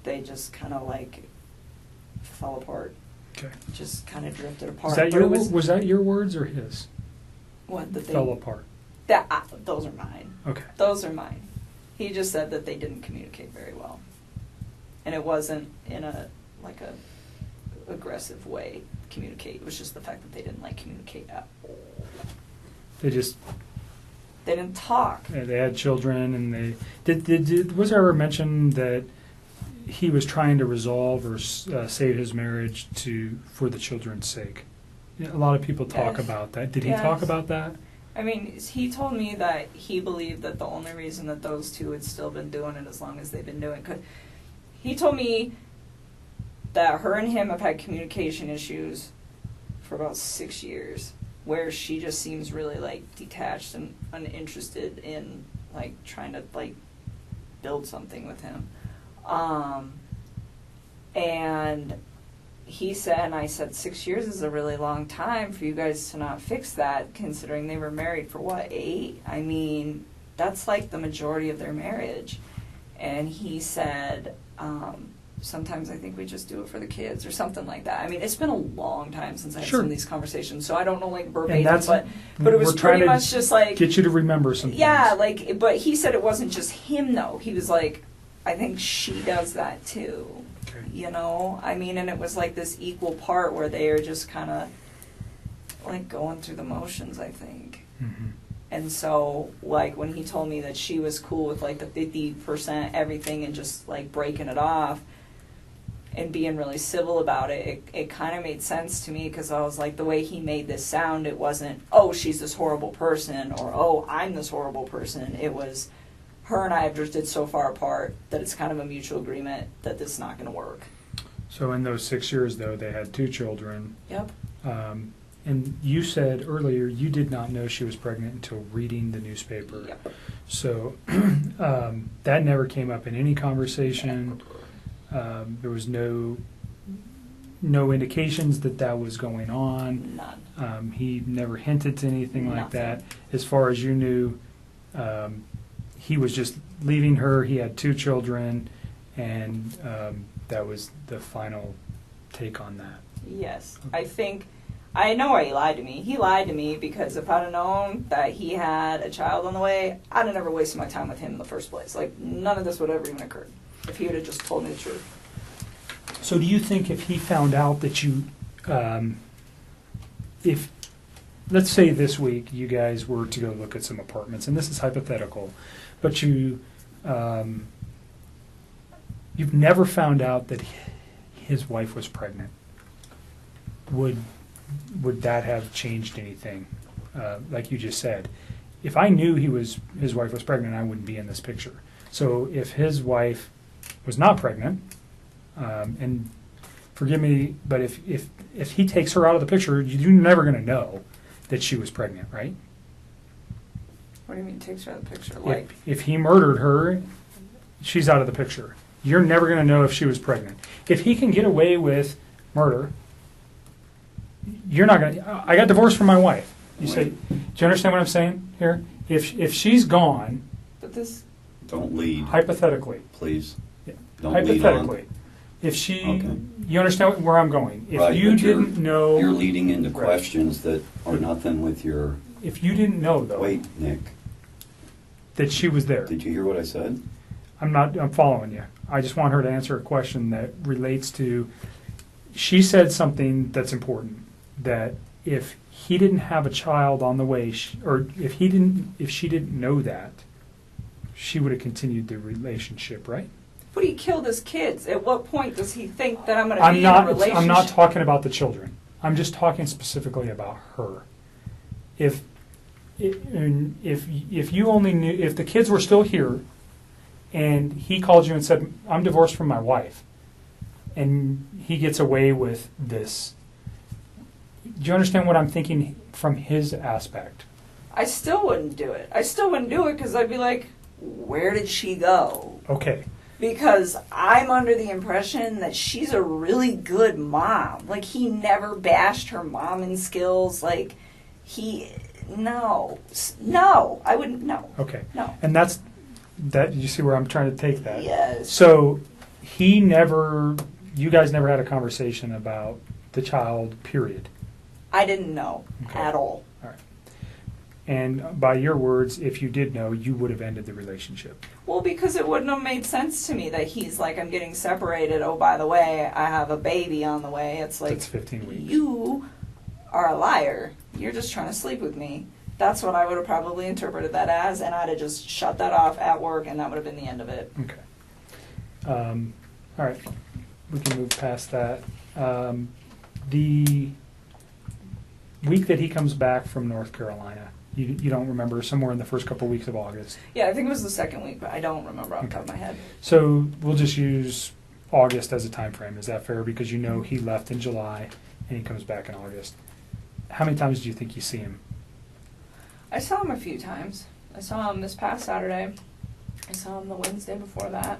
[SPEAKER 11] they just kind of like fell apart.
[SPEAKER 9] Okay.
[SPEAKER 11] Just kind of drifted apart.
[SPEAKER 9] Was that your words or his?
[SPEAKER 11] What, that they
[SPEAKER 9] fell apart?
[SPEAKER 11] Those are mine.
[SPEAKER 9] Okay.
[SPEAKER 11] Those are mine. He just said that they didn't communicate very well, and it wasn't in a aggressive way. Communicate. It was just the fact that they didn't communicate at all.
[SPEAKER 9] They
[SPEAKER 11] didn't talk.
[SPEAKER 9] Yeah, they had children, and was there ever mention that he was trying to resolve or save his marriage for the children's sake? A lot of people talk about that. Did he talk about that?
[SPEAKER 11] I mean, he told me that he believed that the only reason that those two had still been doing it as long as they've been doing it, 'cause he told me that her and him have had communication issues for about 6 years, where she just seems really detached and uninterested in trying to build something with him. And he said, and I said, 6 years is a really long time for you guys to not fix that, considering they were married for 8? I mean, that's the majority of their marriage. And he said, sometimes I think we just do it for the kids or something like that. I mean, it's been a long time since I've seen these conversations, so I don't know verbatim, but it was pretty much just
[SPEAKER 9] get you to remember some things.
[SPEAKER 11] Yeah, but he said it wasn't just him though. He was like, I think she does that too.
[SPEAKER 9] Okay.
[SPEAKER 11] You know? I mean, and it was this equal part where they are just kind of going through the motions, I think.
[SPEAKER 9] Mm-hmm.
[SPEAKER 11] And so, when he told me that she was cool with the 50% everything and just breaking it off and being really civil about it, it kind of made sense to me, because I was the way he made this sound, it wasn't, oh, she's this horrible person, or oh, I'm this horrible person. It was, her and I have drifted so far apart that it's kind of a mutual agreement that this is not going to work.
[SPEAKER 9] So in those 6 years, though, they had 2 children.
[SPEAKER 11] Yep.
[SPEAKER 9] And you said earlier you did not know she was pregnant until reading the newspaper.
[SPEAKER 11] Yep.
[SPEAKER 9] So that never came up in any conversation. There was no indications that was going on.
[SPEAKER 11] None.
[SPEAKER 9] He never hinted to anything like
[SPEAKER 11] Nothing.
[SPEAKER 9] that. As far as you knew, he was just leaving her. He had 2 children, and that was the final take on that.
[SPEAKER 11] Yes. I know why he lied to me. He lied to me because if I'd have known that he had a child on the way, I'd have never wasted my time with him in the first place. None of this would have ever even occurred if he would have just told me the truth.
[SPEAKER 9] So do you think if he found out that you, if, let's say this week you guys were to go look at some apartments, and this is hypothetical, but you've never found out that his wife was pregnant, would that have changed anything? Like you just said, if I knew his wife was pregnant, I wouldn't be in this picture. So if his wife was not pregnant, and forgive me, but if he takes her out of the picture, you're never going to know that she was pregnant, right?
[SPEAKER 11] What do you mean takes her out of the picture?
[SPEAKER 9] If he murdered her, she's out of the picture. You're never going to know if she was pregnant. If he can get away with murder, you're not going to... I got divorced from my wife. You say, do you understand what I'm saying here? If she's gone...
[SPEAKER 11] But this...
[SPEAKER 10] Don't lead.
[SPEAKER 9] Hypothetically.
[SPEAKER 10] Please.
[SPEAKER 9] Yeah.
[SPEAKER 10] Don't
[SPEAKER 9] hypothetically.
[SPEAKER 10] lead on.
[SPEAKER 9] If she...
[SPEAKER 10] Okay.
[SPEAKER 9] You understand where I'm going. If
[SPEAKER 10] right,
[SPEAKER 9] you didn't know...
[SPEAKER 10] You're leading into questions that are nothing with your...
[SPEAKER 9] If you didn't know, though...
[SPEAKER 10] Wait, Nick.
[SPEAKER 9] That she was there.
[SPEAKER 10] Did you hear what I said?
[SPEAKER 9] I'm following you. I just want her to answer a question that relates to... She said something that's important. That if he didn't have a child on the way, or if she didn't know that, she would have continued the relationship, right?
[SPEAKER 11] But he killed his kids. At what point does he think that I'm going to be in a relationship?
[SPEAKER 9] I'm not talking about the children. I'm just talking specifically about her. If you only knew, if the kids were still here, and he called you and said, "I'm divorced from my wife," and he gets away with this. Do you understand what I'm thinking from his aspect?
[SPEAKER 11] I still wouldn't do it. I still wouldn't do it because I'd be like, where did she go?
[SPEAKER 9] Okay.
[SPEAKER 11] because I'm under the impression that she's a really good mom. Like, he never bashed her momming skills. Like, no, I wouldn't, no.
[SPEAKER 9] Okay.
[SPEAKER 11] No.
[SPEAKER 9] And that, you see where I'm trying to take that?
[SPEAKER 11] Yes.
[SPEAKER 9] So you guys never had a conversation about the child, period?
[SPEAKER 11] I didn't know at all.
[SPEAKER 9] All right. And by your words, if you did know, you would have ended the relationship.
[SPEAKER 11] Well, because it wouldn't have made sense to me that he's like, I'm getting separated. Oh, by the way, I have a baby on the way. It's like,
[SPEAKER 9] it's 15 weeks.
[SPEAKER 11] You are a liar. You're just trying to sleep with me. That's what I would have probably interpreted that as, and I'd have just shut that off at work, and that would have been the end of it.
[SPEAKER 9] Okay. All right. We can move past that. The week that he comes back from North Carolina, you don't remember, somewhere in the first couple weeks of August.
[SPEAKER 11] Yeah, I think it was the second week, but I don't remember off the top of my head.
[SPEAKER 9] So we'll just use August as a time frame. Is that fair? Because you know he left in July and he comes back in August. How many times do you think you see him?
[SPEAKER 11] I saw him a few times. I saw him this past Saturday. I saw him the Wednesday before that.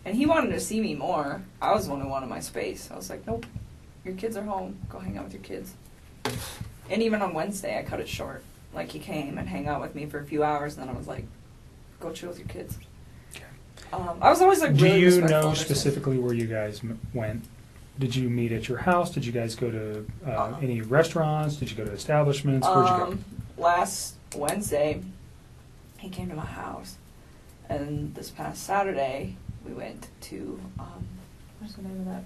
[SPEAKER 11] And he wanted to see me more. I was the one who wanted my space. I was like, nope, your kids are home. Go hang out with your kids. And even on Wednesday, I cut it short. Like, he came and hang out with me for a few hours, and then I was like, go chill with your kids.
[SPEAKER 9] Okay.
[SPEAKER 11] I was always like,
[SPEAKER 9] do
[SPEAKER 11] really
[SPEAKER 9] you
[SPEAKER 11] respectful
[SPEAKER 9] know
[SPEAKER 11] of their
[SPEAKER 9] specifically where you guys went? Did you meet at your house? Did you guys go to any restaurants? Did you go to establishments? Where'd you go?
[SPEAKER 11] Last Wednesday, he came to my house. And this past Saturday, we went to, what's the name of that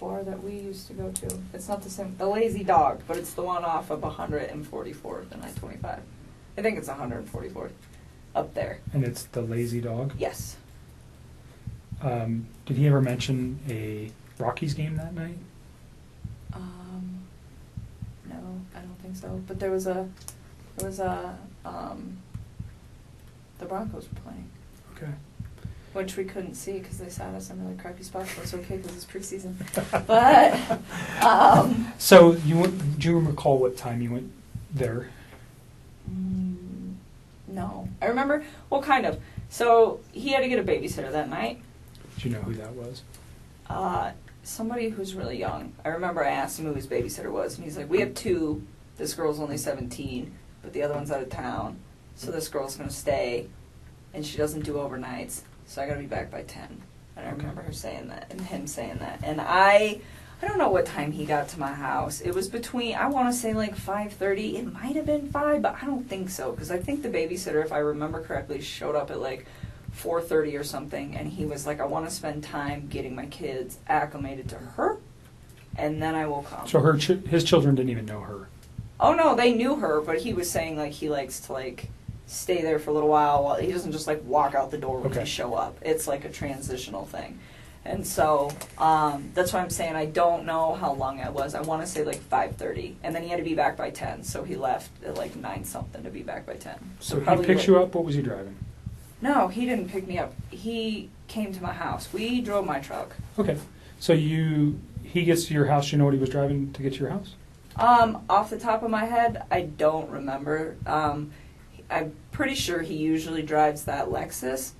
[SPEAKER 11] bar that we used to go to? It's not the same, the Lazy Dog, but it's the one off of 144th and I-25. I think it's 144th, up there.
[SPEAKER 9] And it's the Lazy Dog?
[SPEAKER 11] Yes.
[SPEAKER 9] Did he ever mention a Rockies game that night?
[SPEAKER 11] No, I don't think so. But the Broncos were playing.
[SPEAKER 9] Okay.
[SPEAKER 11] Which we couldn't see because they sat us in really crappy spots, but it's okay because it's preseason. But,
[SPEAKER 9] So do you recall what time you went there?
[SPEAKER 11] no. I remember, well, kind of. So he had to get a babysitter that night.
[SPEAKER 9] Do you know who that was?
[SPEAKER 11] Somebody who's really young. I remember I asked him who his babysitter was, and he's like, we have two. This girl's only 17, but the other one's out of town. So this girl's going to stay, and she doesn't do overnights. So I got to be back by 10. And I remember her saying that, and him saying that. And I don't know what time he got to my house. It was between, I want to say like 5:30. It might have been 5, but I don't think so. Because I think the babysitter, if I remember correctly, showed up at like 4:30 or something. And he was like, I want to spend time getting my kids acclimated to her, and then I will come.
[SPEAKER 9] So his children didn't even know her?
[SPEAKER 11] Oh, no, they knew her, but he was saying like he likes to like stay there for a little while he doesn't just like walk out the door when they show up. It's like a transitional thing. And so that's why I'm saying I don't know how long it was. I want to say like 5:30, and then he had to be back by 10, so he left at like 9 something to be back by 10.
[SPEAKER 9] So he picks you up. What was he driving?
[SPEAKER 11] No, he didn't pick me up. He came to my house. We drove my truck.
[SPEAKER 9] Okay. So he gets to your house. You know what he was driving to get to your house?
[SPEAKER 11] Off the top of my head, I don't remember. I'm pretty sure he usually drives that Lexus,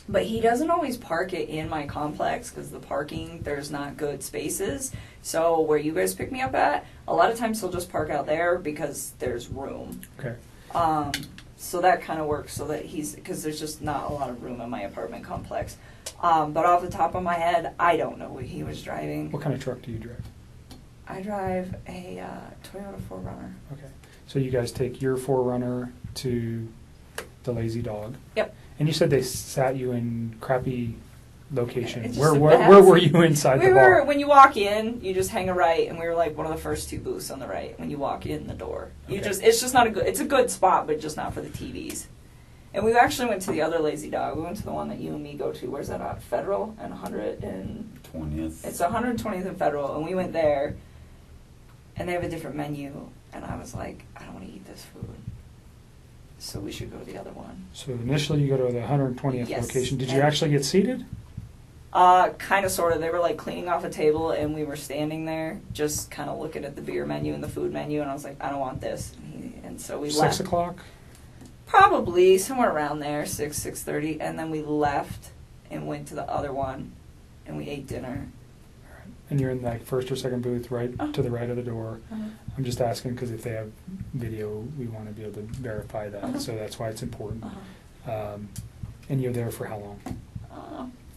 [SPEAKER 11] but he doesn't always park it in my complex because the parking, there's not good spaces. So where you guys pick me up at, a lot of times he'll just park out there because there's room.
[SPEAKER 9] Okay.
[SPEAKER 11] So that kind of works so that because there's just not a lot of room in my apartment complex. But off the top of my head, I don't know what he was driving.
[SPEAKER 9] What kind of truck do you drive?
[SPEAKER 11] I drive a Toyota 4Runner.
[SPEAKER 9] Okay. So you guys take your 4Runner to the Lazy Dog.
[SPEAKER 11] Yep.
[SPEAKER 9] And you said they sat you in crappy locations.
[SPEAKER 11] It's
[SPEAKER 9] Where
[SPEAKER 11] just
[SPEAKER 9] were you inside the bar?
[SPEAKER 11] When you walk in, you just hang a right, and we were like one of the first two booths on the right when you walk in the door. It's just not it's a good spot, but just not for the TVs. And we actually went to the other Lazy Dog. We went to the one that you and me go to. Where's that at? Federal and
[SPEAKER 10] 20th.
[SPEAKER 11] It's 120th and Federal, and we went there, and they have a different menu, and I was like, I don't want to eat this food. So we should go to the other one.
[SPEAKER 9] So initially you go to the 120th
[SPEAKER 11] Yes.
[SPEAKER 9] location. Did you actually get seated?
[SPEAKER 11] Kind of, sort of. They were like cleaning off a table, and we were standing there just kind of looking at the beer menu and the food menu, and I was like, I don't want this. And so we left.
[SPEAKER 9] 6 o'clock?
[SPEAKER 11] Probably somewhere around there, 6:30, and then we left, and went to the other one, and we ate dinner.
[SPEAKER 9] And you're in like first or second booth, right to the right of the door. I'm just asking because if they have video, we want to be able to verify that. So that's why it's important. And you're there for how long?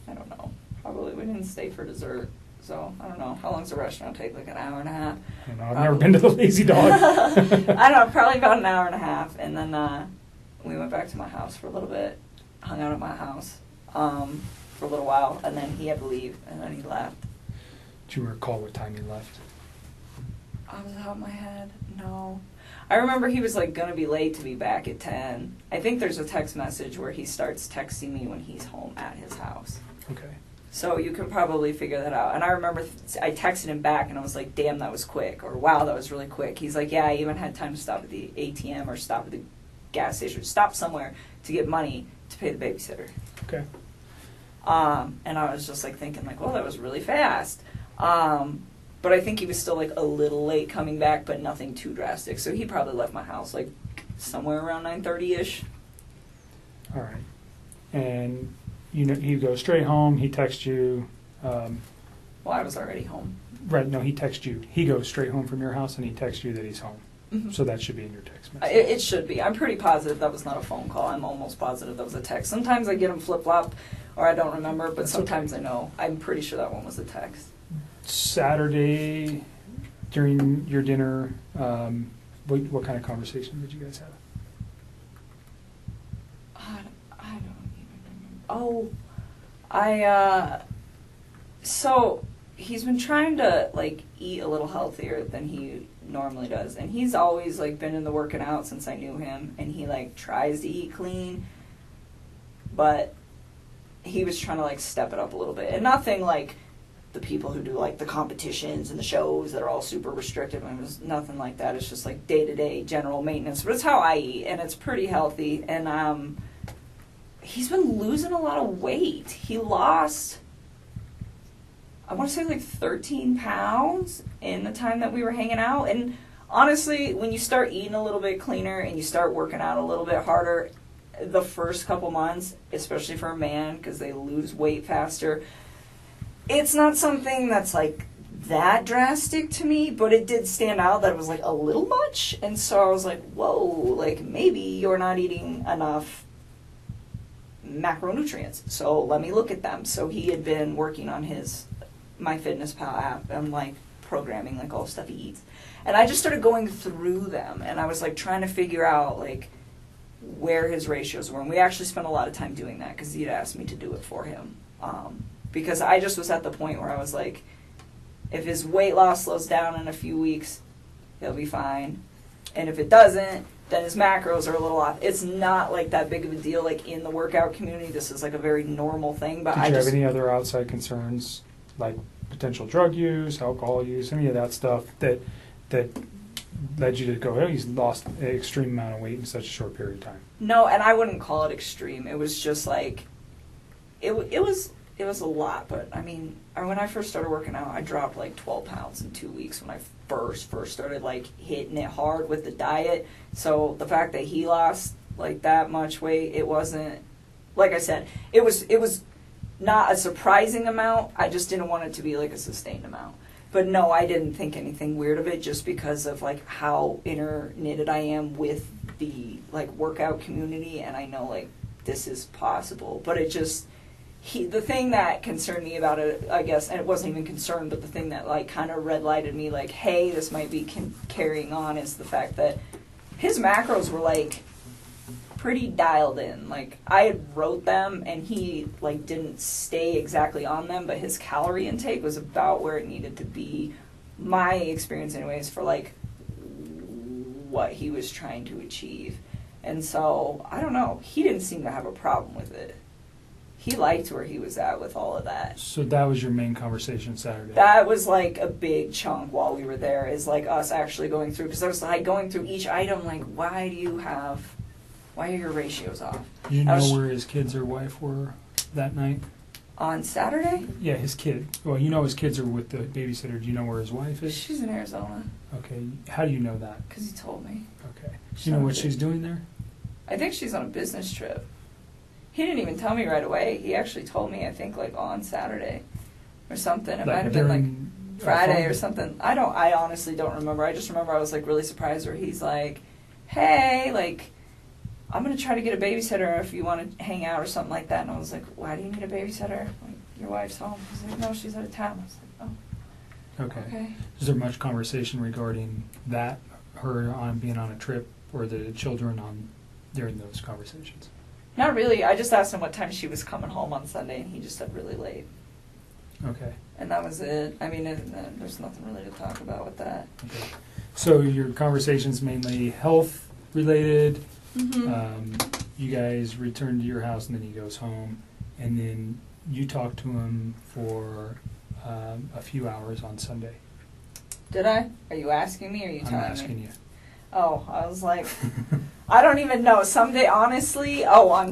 [SPEAKER 11] I don't know. Probably we didn't stay for dessert. So, I don't know. How long does the restaurant take? Like an hour and a half?
[SPEAKER 9] I don't know. I've never been to the Lazy Dog.
[SPEAKER 11] I don't know. Probably about an hour and a half. And then we went back to my house for a little bit. Hung out at my house for a little while. And then he had to leave. And then he left.
[SPEAKER 9] Do you recall what time he left?
[SPEAKER 11] I was out of my head. No. I remember he was like going to be late to be back at 10. I think there's a text message where he starts texting me when he's home at his house.
[SPEAKER 9] Okay.
[SPEAKER 11] So you can probably figure that out. And I remember I texted him back and I was like, damn, that was quick. Or wow, that was really quick. He's like, yeah, I even had time to stop at the ATM or stop at the gas station, stop somewhere to get money to pay the babysitter.
[SPEAKER 9] Okay.
[SPEAKER 11] And I was just like thinking like, well, that was really fast. But I think he was still like a little late coming back, but nothing too drastic. So he probably left my house like somewhere around 9:30ish.
[SPEAKER 9] All right. And you know, he goes straight home. He texts you.
[SPEAKER 11] Well, I was already home.
[SPEAKER 9] Right. No, he texts you. He goes straight home from your house, and he texts you that he's home.
[SPEAKER 11] Mm-hmm.
[SPEAKER 9] So that should be in your text message.
[SPEAKER 11] It should be. I'm pretty positive that was not a phone call. I'm almost positive that was a text. Sometimes I get them flip-flop, or I don't remember, but
[SPEAKER 9] That's
[SPEAKER 11] sometimes
[SPEAKER 9] okay.
[SPEAKER 11] I know. I'm pretty sure that one was a text.
[SPEAKER 9] Saturday, during your dinner, what kind of conversation did you guys have?
[SPEAKER 11] I don't even remember. Oh, so he's been trying to like eat a little healthier than he normally does, and he's always like been in the working out since I knew him, and he like tries to eat clean, but he was trying to like step it up a little bit, and nothing like the people who do like the competitions and the shows that are all super restrictive. I mean, it was nothing like that. It's just like day-to-day general maintenance, but it's how I eat, and it's pretty healthy. And he's been losing a lot of weight. He lost, I want to say like 13 pounds in the time that we were hanging out. And honestly, when you start eating a little bit cleaner and you start working out a little bit harder, the first couple months, especially for a man, because they lose weight faster, it's not something that's like that drastic to me, but it did stand out that it was like a little much. And so I was like, whoa, like maybe you're not eating enough macronutrients. So let me look at them. So he had been working on his MyFitnessPal app and like programming like all the stuff he eats. And I just started going through them, and I was like trying to figure out like where his ratios were. And we actually spent a lot of time doing that because he'd asked me to do it for him. Because I just was at the point where I was like, if his weight loss slows down in a few weeks, he'll be fine. And if it doesn't, then his macros are a little off. It's not like that big of a deal like in the workout community. This is like a very normal thing. But
[SPEAKER 9] Did you have any other outside concerns, like potential drug use, alcohol use, any of that stuff that led you to go, oh, he's lost an extreme amount of weight in such a short period of time?
[SPEAKER 11] No, and I wouldn't call it extreme. It was just like, it was a lot, but I mean, when I first started working out, I dropped like 12 pounds in 2 weeks when I first started like hitting it hard with the diet. So the fact that he lost like that much weight, it wasn't, like I said, it was not a surprising amount. I just didn't want it to be like a sustained amount. But no, I didn't think anything weird of it just because of like how interknitted I am with the like workout community, and I know like this is possible, but it just, the thing that concerned me about it, I guess, and it wasn't even concerned, but the thing that like kind of red lighted me like, hey, this might be carrying on, is the fact that his macros were like pretty dialed in. Like I had wrote them and he like didn't stay exactly on them, but his calorie intake was about where it needed to be, my experience anyways, for like what he was trying to achieve. And so I don't know, he didn't seem to have a problem with it. He liked where he was at with all of that.
[SPEAKER 9] So that was your main conversation Saturday?
[SPEAKER 11] That was like a big chunk while we were there, is like us actually going through, because I was like going through each item like, why are your ratios off?
[SPEAKER 9] You know where his kids or wife were that night?
[SPEAKER 11] On Saturday?
[SPEAKER 9] Yeah, his kid. Well, you know his kids are with the babysitter. Do you know where his wife is?
[SPEAKER 11] She's in Arizona.
[SPEAKER 9] Okay. How do you know that?
[SPEAKER 11] Because he told me.
[SPEAKER 9] Okay. Do you know what she's doing there?
[SPEAKER 11] I think she's on a business trip. He didn't even tell me right away. He actually told me, I think, like on Saturday or something. It
[SPEAKER 9] Like
[SPEAKER 11] might have been
[SPEAKER 9] during
[SPEAKER 11] like Friday
[SPEAKER 9] phone
[SPEAKER 11] or something. I honestly don't remember. I just remember I was like really surprised where he's like, hey, like, I'm going to try to get a babysitter if you want to hang out or something like that. And I was like, why do you need a babysitter? Like, your wife's home. He's like, no, she's out of town. I was like, oh.
[SPEAKER 9] Okay. Is there much conversation regarding that, her on being on a trip, or the children on during those conversations?
[SPEAKER 11] Not really. I just asked him what time she was coming home on Sunday, and he just said really late.
[SPEAKER 9] Okay.
[SPEAKER 11] And that was it. I mean, there's nothing really to talk about with that.
[SPEAKER 9] Okay. So your conversation's mainly health related.
[SPEAKER 11] Mm-hmm.
[SPEAKER 9] You guys return to your house, and then he goes home, and then you talk to him for a few hours on Sunday.
[SPEAKER 11] Did I? Are you asking me, or are you
[SPEAKER 9] I'm
[SPEAKER 11] telling me?
[SPEAKER 9] asking you.
[SPEAKER 11] Oh, I was like, I don't even know. Someday, honestly,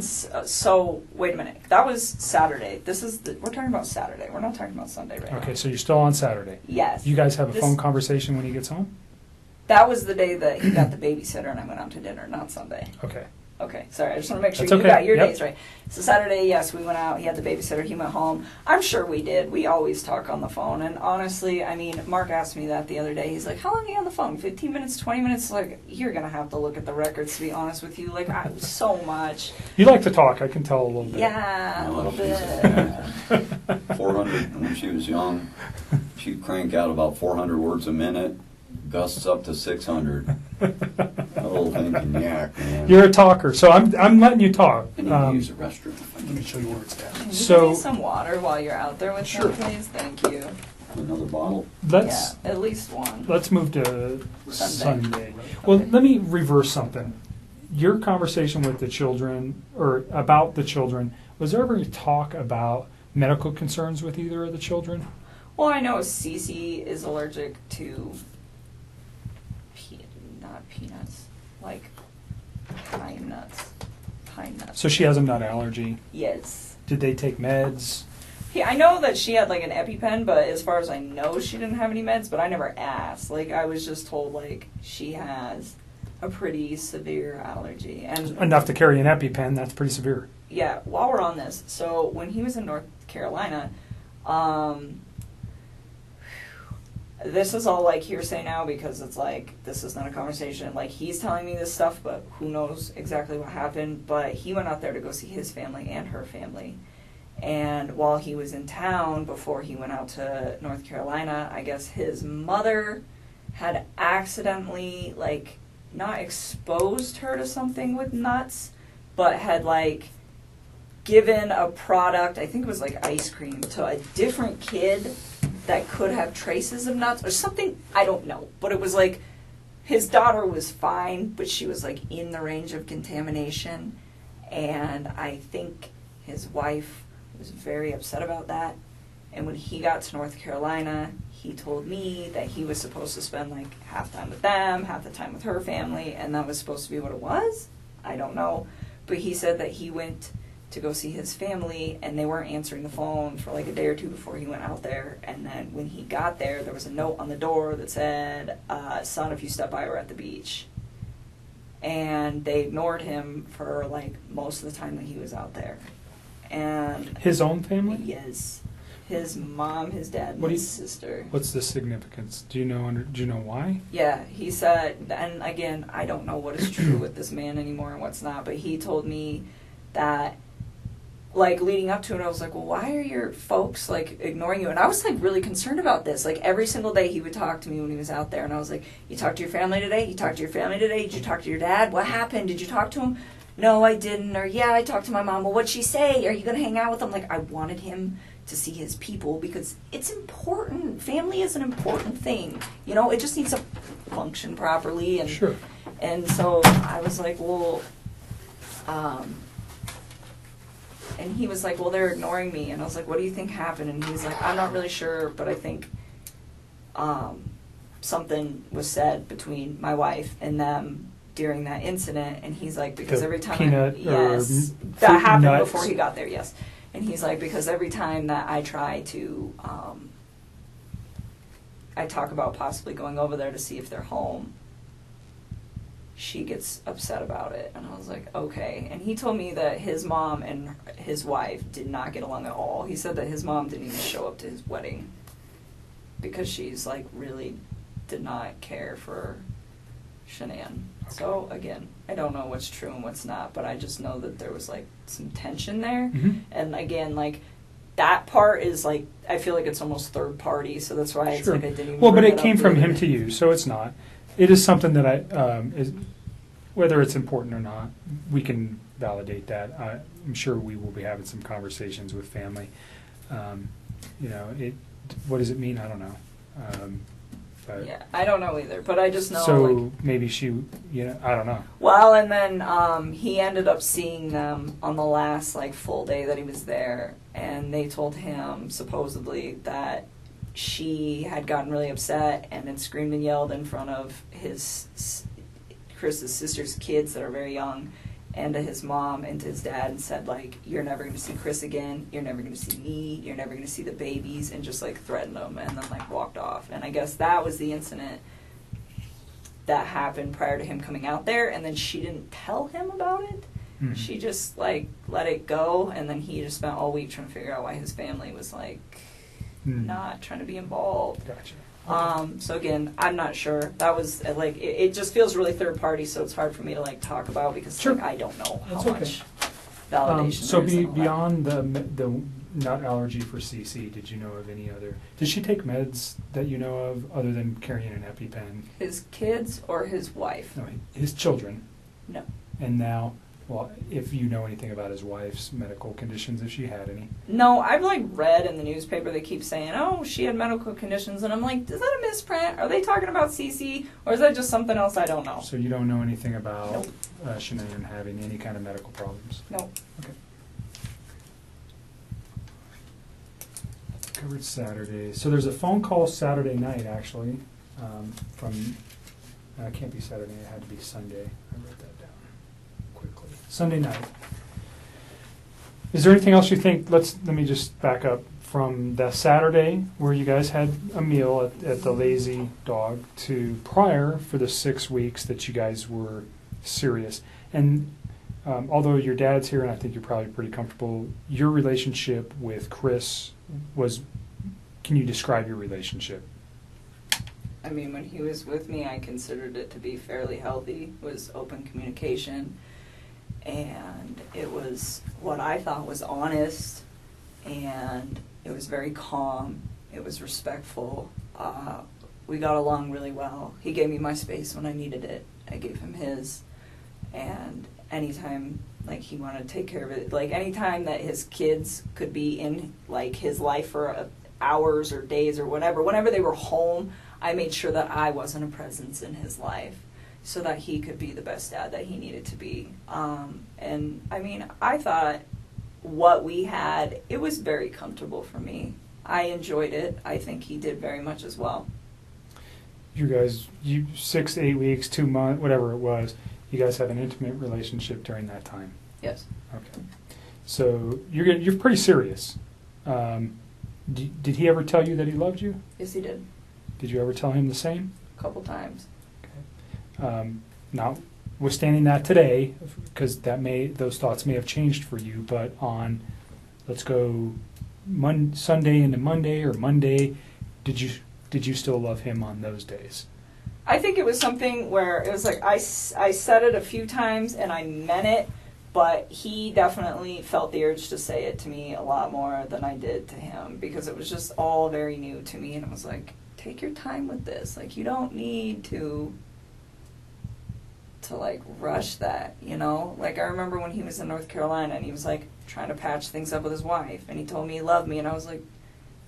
[SPEAKER 11] so wait a minute. That was Saturday. We're talking about Saturday. We're not talking about Sunday right now.
[SPEAKER 9] Okay, so you're still on Saturday.
[SPEAKER 11] Yes.
[SPEAKER 9] You guys have a phone conversation when he gets home?
[SPEAKER 11] That was the day that he got the babysitter and I went out to dinner, not Sunday.
[SPEAKER 9] Okay.
[SPEAKER 11] Okay, sorry, I just want to make sure
[SPEAKER 9] That's
[SPEAKER 11] you
[SPEAKER 9] okay.
[SPEAKER 11] got your
[SPEAKER 9] Yep.
[SPEAKER 11] days right. So Saturday, yes, we went out, he had the babysitter, he went home. I'm sure we did. We always talk on the phone. And honestly, I mean, Mark asked me that the other day. He's like, how long are you on the phone? 15 minutes, 20 minutes? Like, you're going to have to look at the records, to be honest with you. Like, so much.
[SPEAKER 9] You like to talk, I can tell a little bit.
[SPEAKER 11] Yeah, a little bit.
[SPEAKER 10] 400, when she was young, she'd crank out about 400 words a minute, gusts up to 600. That little thing can yak, man.
[SPEAKER 9] You're a talker, so I'm letting you talk.
[SPEAKER 10] I need to use the restroom.
[SPEAKER 12] Let me show you where it's at.
[SPEAKER 11] Can you
[SPEAKER 9] So-
[SPEAKER 11] give me some water while you're out there with
[SPEAKER 10] Sure.
[SPEAKER 11] him, please? Thank you.
[SPEAKER 10] Another bottle?
[SPEAKER 9] Let's
[SPEAKER 11] Yeah, at least one.
[SPEAKER 9] let's move to
[SPEAKER 11] Sunday.
[SPEAKER 9] Sunday. Well,
[SPEAKER 11] Okay.
[SPEAKER 9] let me reverse something. Your conversation with the children, or about the children, was there ever talk about medical concerns with either of the children?
[SPEAKER 11] Well, I know Cece is allergic to not peanuts, like pine nuts. Pine nuts.
[SPEAKER 9] So she has a nut allergy.
[SPEAKER 11] Yes.
[SPEAKER 9] Did they take meds?
[SPEAKER 11] Yeah, I know that she had like an EpiPen, but as far as I know, she didn't have any meds. But I never asked. Like, I was just told like she has a pretty severe allergy, and
[SPEAKER 9] Enough to carry an EpiPen, that's pretty severe.
[SPEAKER 11] yeah. While we're on this, so when he was in North Carolina, this is all like hearsay now because it's like this is not a conversation. Like, he's telling me this stuff, but who knows exactly what happened. But he went out there to go see his family and her family. And while he was in town, before he went out to North Carolina, I guess his mother had accidentally, like, not exposed her to something with nuts, but had, like, given a product, I think it was like ice cream, to a different kid that could have traces of nuts or something. I don't know. But it was like his daughter was fine, but she was, like, in the range of contamination. And I think his wife was very upset about that. And when he got to North Carolina, he told me that he was supposed to spend like half time with them, half the time with her family, and that was supposed to be what it was. I don't know. But he said that he went to go see his family and they weren't answering the phone for like a day or two before he went out there. And then when he got there, there was a note on the door that said, son, if you step by, we're at the beach. And they ignored him for like most of the time that he was out there. And
[SPEAKER 9] His own family?
[SPEAKER 11] yes, his mom, his dad, and
[SPEAKER 9] What do
[SPEAKER 11] his sister.
[SPEAKER 9] What's the significance? Do you know why?
[SPEAKER 11] Yeah, he said, and again, I don't know what is true with this man anymore and what's not, but he told me that, like, leading up to it, I was like, well, why are your folks, like, ignoring you? And I was, like, really concerned about this. Like, every single day he would talk to me when he was out there, and I was like, you talked to your family today? You talked to your family today? Did you talk to your dad? What happened? Did you talk to him? No, I didn't. Or, yeah, I talked to my mom. Well, what'd she say? Are you going to hang out with him? Like, I wanted him to see his people because it's important. Family is an important thing. You know, it just needs to function properly. And,
[SPEAKER 9] Sure.
[SPEAKER 11] And so I was like, well, and he was like, well, they're ignoring me. And I was like, what do you think happened? And he was like, I'm not really sure, but I think something was said between my wife and them during that incident. And he's like, because
[SPEAKER 9] The
[SPEAKER 11] every time
[SPEAKER 9] peanut
[SPEAKER 11] yes,
[SPEAKER 9] or
[SPEAKER 11] that happened
[SPEAKER 9] nuts.
[SPEAKER 11] before he got there, yes. And he's like, because every time that I try to I talk about possibly going over there to see if they're home, she gets upset about it. And I was like, okay. And he told me that his mom and his wife did not get along at all. He said that his mom didn't even show up to his wedding because she's like really did not care for Shanann. So again, I don't know what's true and what's not, but I just know that there was like some tension there. And again, like that part is like, I feel like it's almost third party, so that's why it's like I didn't even
[SPEAKER 9] Well, but
[SPEAKER 11] bring
[SPEAKER 9] it came
[SPEAKER 11] up
[SPEAKER 9] from
[SPEAKER 11] later.
[SPEAKER 9] him to you, so it's not. It is something that is, whether it's important or not, we can validate that. I'm sure we will be having some conversations with family. You know, what does it mean? I don't know. But
[SPEAKER 11] Yeah, I don't know either, but I just know
[SPEAKER 9] so
[SPEAKER 11] like,
[SPEAKER 9] maybe she, I don't know.
[SPEAKER 11] well, and then he ended up seeing them on the last like full day that he was there, and they told him supposedly that she had gotten really upset and had screamed and yelled in front of Chris's sister's kids that are very young, and to his mom and to his dad, and said like, you're never going to see Chris again, you're never going to see me, you're never going to see the babies, and just like threatened them, and then like walked off. And I guess that was the incident that happened prior to him coming out there, and then she didn't tell him about it. She just like let it go, and then he just spent all week trying to figure out why his family was like not trying to be involved.
[SPEAKER 9] Gotcha.
[SPEAKER 11] So again, I'm not sure. That was like it just feels really third party, so it's hard for me to like talk about because like, I don't know how much validation.
[SPEAKER 9] So
[SPEAKER 11] there is and all that.
[SPEAKER 9] beyond the nut allergy for CC, did you know of any other? Did she take meds that you know of other than carrying an EpiPen?
[SPEAKER 11] His kids or his wife?
[SPEAKER 9] No, his children.
[SPEAKER 11] No.
[SPEAKER 9] And now, well, if you know anything about his wife's medical conditions, if she had any.
[SPEAKER 11] No, I've like read in the newspaper they keep saying, oh, she had medical conditions, and I'm like, is that a misprint? Are they talking about CC, or is that just something else I don't know?
[SPEAKER 9] So you don't know anything about Shanann having any kind of medical problems?
[SPEAKER 11] Nope.
[SPEAKER 9] Okay. Covered Saturday. So there's a phone call Saturday night, actually, from, it can't be Saturday, it had to be Sunday. I wrote that down quickly. Sunday night. Is there anything else you think, let me just back up, from the Saturday where you guys had a meal at the Lazy Dog to prior for the 6 weeks that you guys were serious? And although your dad's here and I think you're probably pretty comfortable, your relationship with Chris was, can you describe your relationship?
[SPEAKER 11] I mean, when he was with me, I considered it to be fairly healthy. It was open communication, and it was what I thought was honest, and it was very calm. It was respectful. We got along really well. He gave me my space when I needed it. I gave him his, and anytime like he wanted to take care of it, like anytime that his kids could be in like his life for hours or days or whatever, whenever they were home, I made sure that I wasn't a presence in his life so that he could be the best dad that he needed to be. And I mean, I thought what we had, it was very comfortable for me. I enjoyed it. I think he did very much as well.
[SPEAKER 9] You guys, 6 to 8 weeks, 2 months, whatever it was, you guys have an intimate relationship during that time?
[SPEAKER 11] Yes.
[SPEAKER 9] Okay. So you're pretty serious. Did he ever tell you that he loved you?
[SPEAKER 11] Yes, he did.
[SPEAKER 9] Did you ever tell him the same?
[SPEAKER 11] A couple times.
[SPEAKER 9] Okay. Notwithstanding that today, because those thoughts may have changed for you, but on, let's go Sunday into Monday or Monday, did you still love him on those days?
[SPEAKER 11] I think it was something where it was like I said it a few times and I meant it, but he definitely felt the urge to say it to me a lot more than I did to him because it was just all very new to me, and it was like, take your time with this. Like, you don't need to like rush that, you know? Like, I remember when he was in North Carolina and he was like trying to patch things up with his wife, and he told me he loved me, and I was like,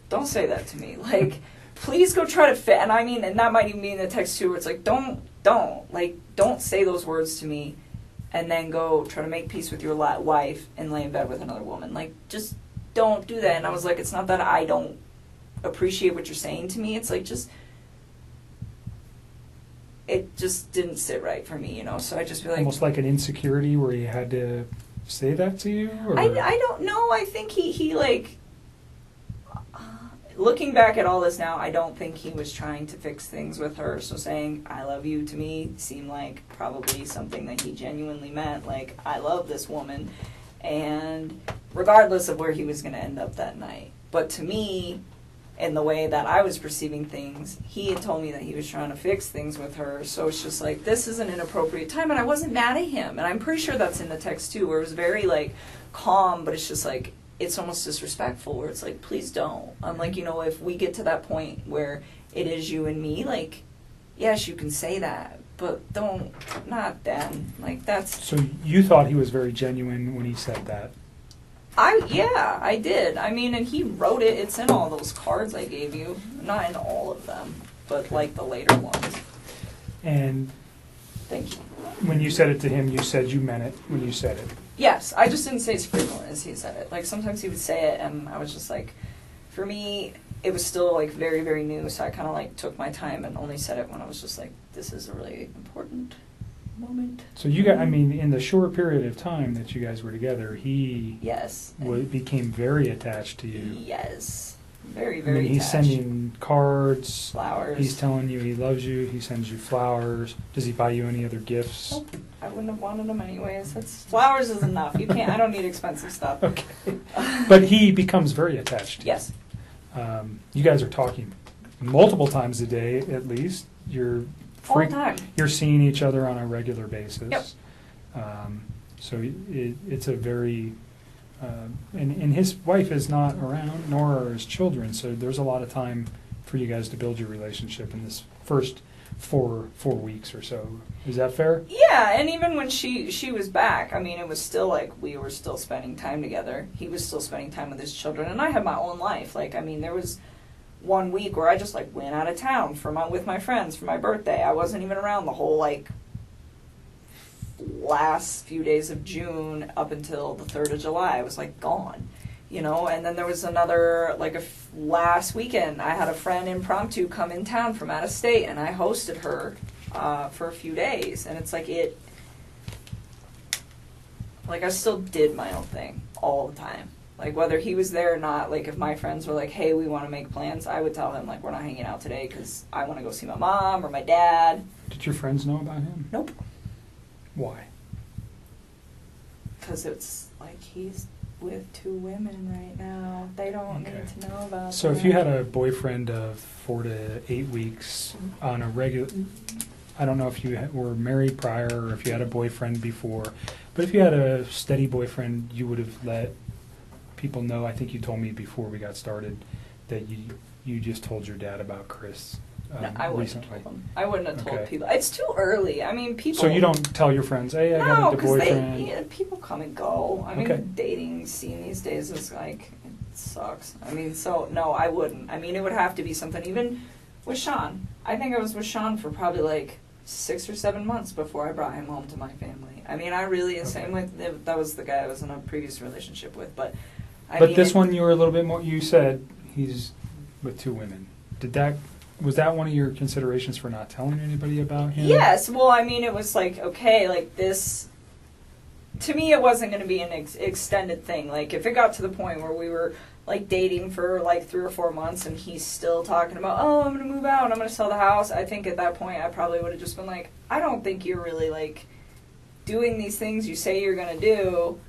[SPEAKER 11] don't say that to me. Like, please go try to fit. And I mean, and that might even be in the text too, where it's like, don't say those words to me and then go try to make peace with your wife and lay in bed with another woman. Like, just don't do that. And I was like, it's not that I don't appreciate what you're saying to me. It's like, it just didn't sit right for me, you know? So I just feel like...
[SPEAKER 9] Almost like an insecurity where he had to say that to you? Or?
[SPEAKER 11] I don't know. I think he like... looking back at all this now, I don't think he was trying to fix things with her. So saying "I love you" to me seemed like probably something that he genuinely meant. Like, I love this woman, and regardless of where he was going to end up that night. But to me, in the way that I was perceiving things, he had told me that he was trying to fix things with her. So it's just like, this is an inappropriate time, and I wasn't mad at him. And I'm pretty sure that's in the text too, where it was very like calm, but it's just like, it's almost disrespectful, where it's like, please don't. I'm like, if we get to that point where it is you and me, like, yes, you can say that, but not then. Like, that's...
[SPEAKER 9] So you thought he was very genuine when he said that?
[SPEAKER 11] Yeah, I did. I mean, and he wrote it. It's in all those cards I gave you. Not in all of them, but like the later ones.
[SPEAKER 9] And
[SPEAKER 11] thank you.
[SPEAKER 9] When you said it to him, you said you meant it when you said it.
[SPEAKER 11] Yes, I just didn't say as frequently as he said it. Like, sometimes he would say it, and I was just like, for me, it was still like very, very new, so I kind of like took my time and only said it when I was just like, this is a really important moment.
[SPEAKER 9] So you got, I mean, in the short period of time that you guys were together, he
[SPEAKER 11] yes
[SPEAKER 9] became very attached to you.
[SPEAKER 11] Yes, very, very
[SPEAKER 9] he's
[SPEAKER 11] attached.
[SPEAKER 9] sending cards,
[SPEAKER 11] flowers.
[SPEAKER 9] He's telling you he loves you. He sends you flowers. Does he buy you any other gifts?
[SPEAKER 11] Nope. I wouldn't have wanted them anyways. Flowers is enough. You can't. I don't need expensive stuff.
[SPEAKER 9] Okay, but he becomes very attached to you.
[SPEAKER 11] Yes.
[SPEAKER 9] You guys are talking multiple times a day, at least. You're
[SPEAKER 11] all the time.
[SPEAKER 9] You're seeing each other on a regular basis.
[SPEAKER 11] Yep.
[SPEAKER 9] So it's a very, and his wife is not around, nor are his children. So there's a lot of time for you guys to build your relationship in this first four weeks or so. Is that fair?
[SPEAKER 11] Yeah, and even when she was back, I mean, it was still like we were still spending time together. He was still spending time with his children, and I had my own life. Like, I mean, there was one week where I just like went out of town with my friends for my birthday. I wasn't even around the whole like last few days of June up until the 3rd of July. I was like gone, and then there was another like last weekend I had a friend impromptu come in town from out of state, and I hosted her for a few days, and it's like I still did my own thing all the time. Like, whether he was there or not, like, if my friends were like, hey, we want to make plans, I would tell him, like, we're not hanging out today because I want to go see my mom or my dad.
[SPEAKER 9] Did your friends know about him?
[SPEAKER 11] Nope.
[SPEAKER 9] Why?
[SPEAKER 11] Because it's like he's with 2 women right now. They don't need to know about
[SPEAKER 9] So
[SPEAKER 11] that.
[SPEAKER 9] if you had a boyfriend of 4 to 8 weeks on a regular... I don't know if you were married prior or if you had a boyfriend before, but if you had a steady boyfriend, you would have let people know. I think you told me before we got started that you just told your dad about Chris
[SPEAKER 11] No, I wouldn't
[SPEAKER 9] recently.
[SPEAKER 11] have told them. I wouldn't have told
[SPEAKER 9] Okay.
[SPEAKER 11] people. It's too early. I mean, people...
[SPEAKER 9] So you don't tell your friends, hey, I got a boyfriend?
[SPEAKER 11] People come and go. I mean,
[SPEAKER 9] Okay.
[SPEAKER 11] dating scene these days is like, it sucks. I mean, so, no, I wouldn't. I mean, it would have to be something, even with Sean. I think I was with Sean for probably like 6 or 7 months before I brought him home to my family. I mean, I really, same with, that was the guy I was in a previous relationship with, but...
[SPEAKER 9] But this one you were a little bit more, you said he's with 2 women. Was that one of your considerations for not telling anybody about him?
[SPEAKER 11] Yes, well, I mean, it was like, okay, like this, to me it wasn't going to be an extended thing. Like, if it got to the point where we were like dating for like 3 or 4 months and he's still talking about, oh, I'm going to move out, I'm going to sell the house, I think at that point I probably would have just been like, I don't think you're really like doing these things you say you're going to do.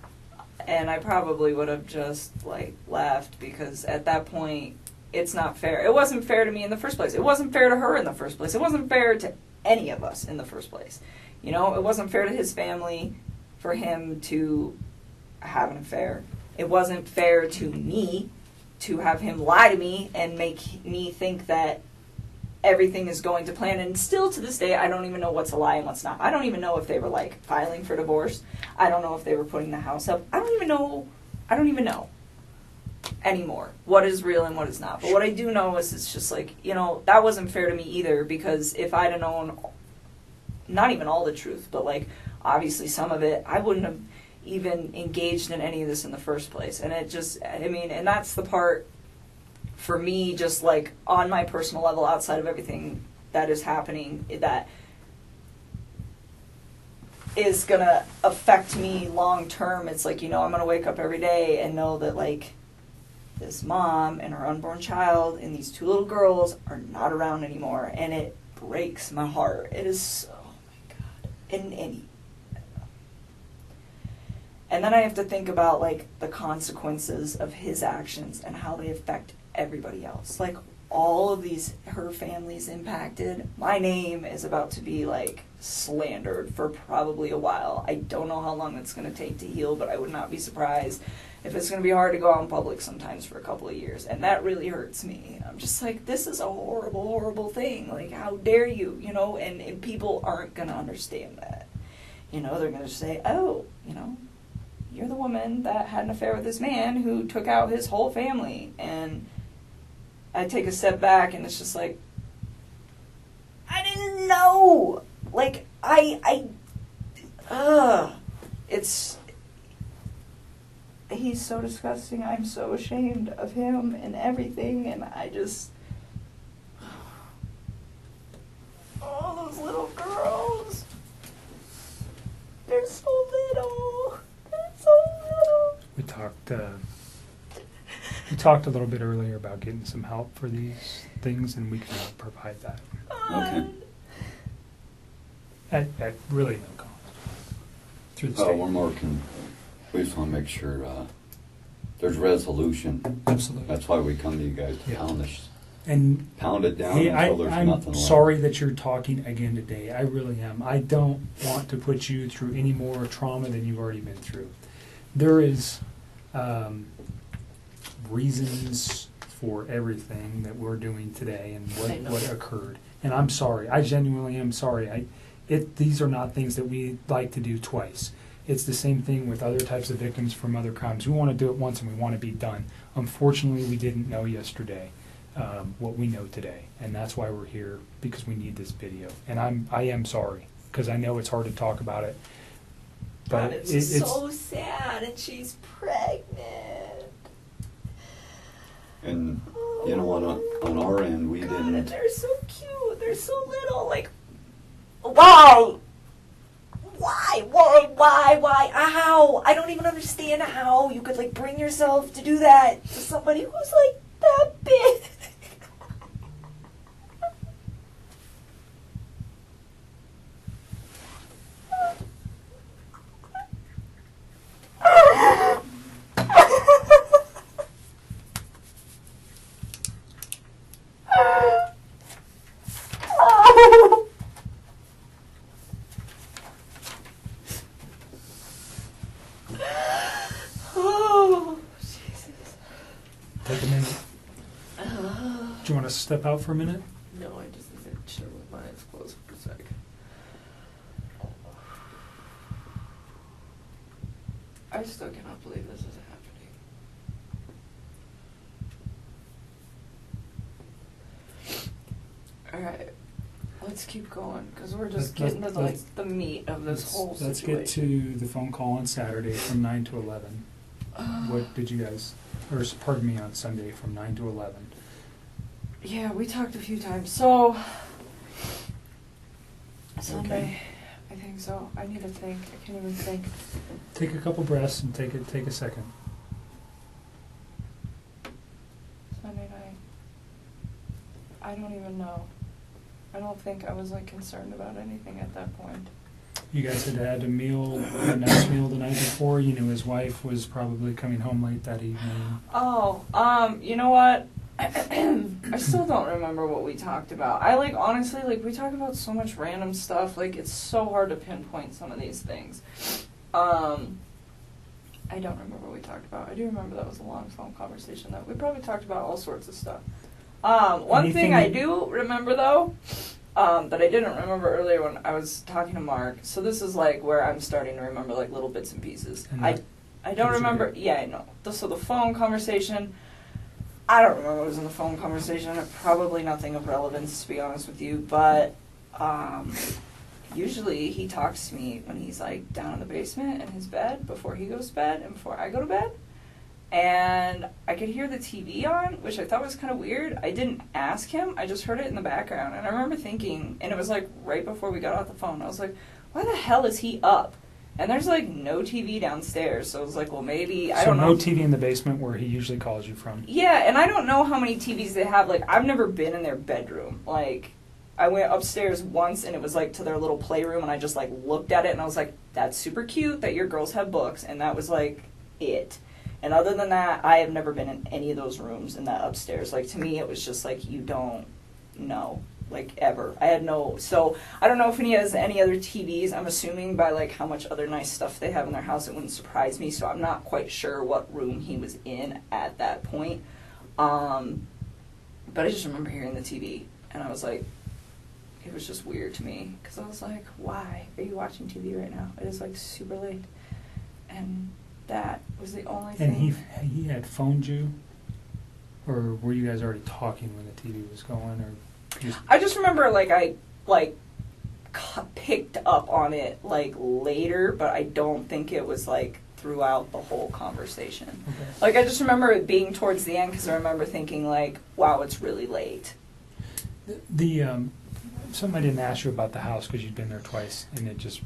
[SPEAKER 11] And I probably would have just like left, because at that point it's not fair. It wasn't fair to me in the first place. It wasn't fair to her in the first place. It wasn't fair to any of us in the first place. It wasn't fair to his family for him to have an affair. It wasn't fair to me to have him lie to me and make me think that everything is going to plan. And still to this day, I don't even know what's a lie and what's not. I don't even know if they were like filing for divorce. I don't know if they were putting the house up. I don't even know anymore what is real and what is not. But what I do know is it's just like, that wasn't fair to me either, because if I'd have known not even all the truth, but like obviously some of it, I wouldn't have even engaged in any of this in the first place. And it just, and that's the part for me, just like on my personal level, outside of everything that is happening, that is going to affect me long term. It's like, I'm going to wake up every day and know that like this mom and her unborn child and these 2 little girls are not around anymore, and it breaks my heart. It is so, oh my God. And then I have to think about, like, the consequences of his actions and how they affect everybody else. Like, all of these, her family's impacted. My name is about to be, like, slandered for probably a while. I don't know how long it's going to take to heal, but I would not be surprised if it's going to be hard to go out in public sometimes for a couple of years. And that really hurts me. I'm just like, this is a horrible, horrible thing. Like, how dare you, you know? And people aren't going to understand that. You know, they're going to say, oh, you know, you're the woman that had an affair with this man who took out his whole family. And I take a step back and it's just like, I didn't know. Like, he's so disgusting. I'm so ashamed of him and everything. And I just, oh, those little girls. They're so little.
[SPEAKER 9] We talked a little bit earlier about getting some help for these things, and we can provide that.
[SPEAKER 10] Okay.
[SPEAKER 9] At really no cost. Through the state.
[SPEAKER 10] We just want to make sure there's resolution.
[SPEAKER 9] Absolutely.
[SPEAKER 10] That's why we come to you guys to pound it down
[SPEAKER 9] hey,
[SPEAKER 10] until there's nothing
[SPEAKER 9] I'm
[SPEAKER 10] left.
[SPEAKER 9] sorry that you're talking again today. I really am. I don't want to put you through any more trauma than you've already been through. There is reasons for everything that we're doing today and what occurred. And I'm sorry. I genuinely am sorry. These are not things that we like to do twice. It's the same thing with other types of victims from other crimes. We want to do it once and we want to be done. Unfortunately, we didn't know yesterday what we know today, and that's why we're here, because we need this video. And I am sorry, because I know it's hard to talk about it.
[SPEAKER 11] But it's so sad, and she's pregnant.
[SPEAKER 10] And you know, on our end, we didn't.
[SPEAKER 11] And they're so cute. They're so little. Like, why? Why? How? I don't even understand how you could, like, bring yourself to do that to somebody who's, like, that big.
[SPEAKER 9] Take a minute. Do you want to step out for a minute?
[SPEAKER 11] No, I just need to chill with my eyes closed for a sec. I still cannot believe this is happening. Alright, let's keep going, because we're just getting to the meat of this whole situation.
[SPEAKER 9] Let's get to the phone call on Saturday from 9 to 11. What did you guys, or pardon me, on Sunday from 9 to 11?
[SPEAKER 11] Yeah, we talked a few times. So, Sunday, I think so. I need to think. I can't even think.
[SPEAKER 9] Take a couple breaths and take a second.
[SPEAKER 11] Sunday night. I don't even know. I don't think I was, like, concerned about anything at that point.
[SPEAKER 9] You guys had had a nice meal the night before. You knew his wife was probably coming home late that evening.
[SPEAKER 11] Oh, you know what? I still don't remember what we talked about. Honestly, we talk about so much random stuff. Like, it's so hard to pinpoint some of these things. I don't remember what we talked about. I do remember that was a long phone conversation that we probably talked about all sorts of stuff. One thing I do remember, though, that I didn't remember earlier when I was talking to Mark. So this is, like, where I'm starting to remember, like, little bits and pieces. I don't remember. Yeah, I know. So the phone conversation, I don't remember what was in the phone conversation. Probably nothing of relevance, to be honest with you. But usually he talks to me when he's, like, down in the basement in his bed before he goes to bed and before I go to bed. And I could hear the TV on, which I thought was kind of weird. I didn't ask him. I just heard it in the background. And I remember thinking, and it was, like, right before we got off the phone, I was like, why the hell is he up? And there's like no TV downstairs, so I was like, well, maybe I
[SPEAKER 9] So
[SPEAKER 11] don't know.
[SPEAKER 9] no TV in the basement where he usually calls you from.
[SPEAKER 11] Yeah, and I don't know how many TVs they have. Like, I've never been in their bedroom. Like, I went upstairs once, and it was like to their little playroom, and I just like looked at it, and I was like, that's super cute that your girls have books, and that was like it. And other than that, I have never been in any of those rooms in that upstairs. Like, to me, it was just like, you don't know. Like, ever. I had no, so I don't know if he has any other TVs. I'm assuming by like how much other nice stuff they have in their house, it wouldn't surprise me. So I'm not quite sure what room he was in at that point. But I just remember hearing the TV, and I was like, it was just weird to me, because I was like, why are you watching TV right now? It is like super late. And that was the only thing.
[SPEAKER 9] And he had phoned you, or were you guys already talking when the TV was going, or?
[SPEAKER 11] I just remember, like, I, like, picked up on it, like, later, but I don't think it was, like, throughout the whole conversation. Okay. Like, I just remember it being towards the end, because I remember thinking, like, wow, it's really late.
[SPEAKER 9] Something I didn't ask you about the house, because you'd been there twice, and it just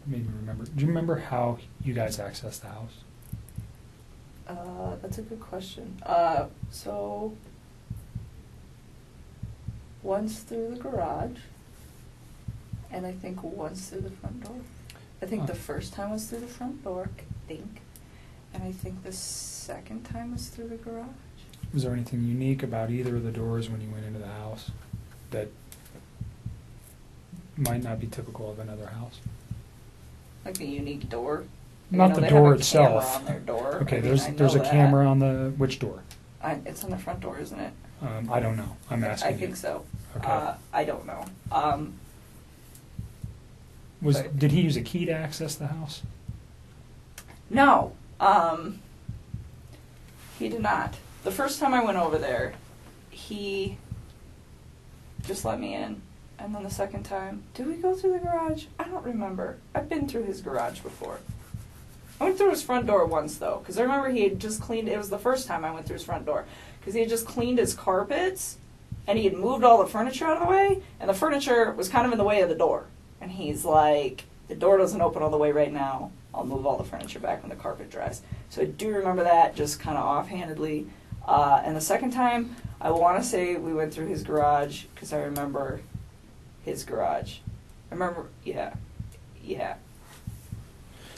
[SPEAKER 9] made me remember. Do you remember how you guys accessed the house?
[SPEAKER 11] That's a good question. So... once through the garage, and I think once through the front door. I think the first time was through the front door, I think, and I think the second time was through the garage.
[SPEAKER 9] Was there anything unique about either of the doors when you went into the house that might not be typical of another house?
[SPEAKER 11] Like a unique door?
[SPEAKER 9] Not the door itself.
[SPEAKER 11] Camera on their door.
[SPEAKER 9] Okay,
[SPEAKER 11] I mean,
[SPEAKER 9] there's a camera on the, which door?
[SPEAKER 11] It's on the front door, isn't it?
[SPEAKER 9] I don't know. I'm asking.
[SPEAKER 11] I think so.
[SPEAKER 9] Okay.
[SPEAKER 11] I don't know.
[SPEAKER 9] Did he use a key to access the house?
[SPEAKER 11] No. He did not. The first time I went over there, he just let me in. And then the second time, did we go through the garage? I don't remember. I've been through his garage before. I went through his front door once, though, because I remember he had just cleaned, it was the first time I went through his front door, because he had just cleaned his carpets, and he had moved all the furniture out of the way, and the furniture was kind of in the way of the door. And he's like, the door doesn't open all the way right now. I'll move all the furniture back when the carpet dries. So I do remember that, just kind of offhandedly. And the second time, I want to say we went through his garage, because I remember his garage. I remember, yeah.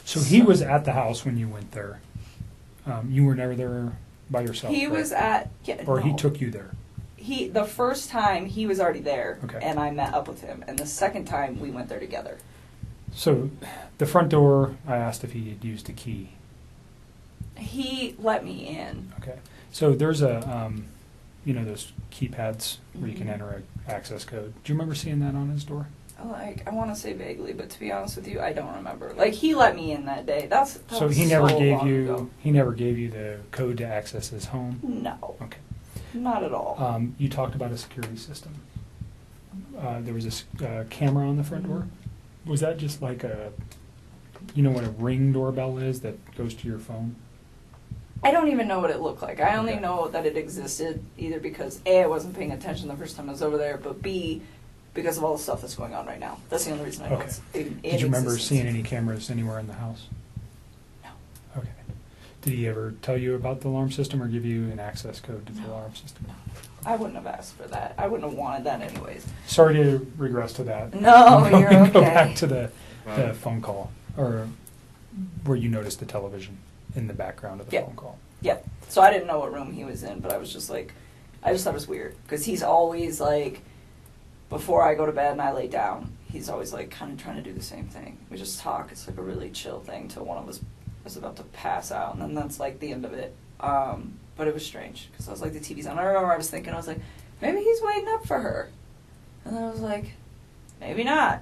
[SPEAKER 9] So he was at the house when you went there. You were never there by yourself.
[SPEAKER 11] He was at,
[SPEAKER 9] or
[SPEAKER 11] no.
[SPEAKER 9] he took you there.
[SPEAKER 11] The first time he was already there,
[SPEAKER 9] Okay.
[SPEAKER 11] and I met up with him. And the second time we went there together.
[SPEAKER 9] So the front door, I asked if he had used a key.
[SPEAKER 11] He let me in.
[SPEAKER 9] Okay. So there's a, those keypads where you can enter an access code. Do you remember seeing that on his door?
[SPEAKER 11] Like, I want to say vaguely, but to be honest with you, I don't remember. Like, he let me in that day. That
[SPEAKER 9] so
[SPEAKER 11] was
[SPEAKER 9] he never
[SPEAKER 11] so
[SPEAKER 9] gave
[SPEAKER 11] long
[SPEAKER 9] you
[SPEAKER 11] ago.
[SPEAKER 9] he never gave you the code to access his home?
[SPEAKER 11] No.
[SPEAKER 9] Okay.
[SPEAKER 11] Not at all.
[SPEAKER 9] You talked about a security system. There was a camera on the front door. Was that just like what a Ring doorbell is that goes to your phone?
[SPEAKER 11] I don't even know what it looked like. I only
[SPEAKER 9] Okay.
[SPEAKER 11] know that it existed either because A, I wasn't paying attention the first time I was over there, but B, because of all the stuff that's going on right now. That's the only reason I know
[SPEAKER 9] Okay.
[SPEAKER 11] it's in
[SPEAKER 9] Did you remember
[SPEAKER 11] existence.
[SPEAKER 9] seeing any cameras anywhere in the house?
[SPEAKER 11] No.
[SPEAKER 9] Okay. Did he ever tell you about the alarm system or give you an access code to the alarm system?
[SPEAKER 11] I wouldn't have asked for that. I wouldn't have wanted that anyways.
[SPEAKER 9] Sorry to regress to that.
[SPEAKER 11] No, you're okay.
[SPEAKER 9] Go back to the phone call, or where you noticed the television in the background of the phone call.
[SPEAKER 11] Yeah. So I didn't know what room he was in, but I was just like, I just thought it was weird. Because he's always like, before I go to bed and I lay down, he's always like kind of trying to do the same thing. We just talk. It's like a really chill thing till one of us is about to pass out, and then that's like the end of it. But it was strange because I was like, the TV's on. I remember I was thinking, I was like, maybe he's waiting up for her. And then I was like, maybe not.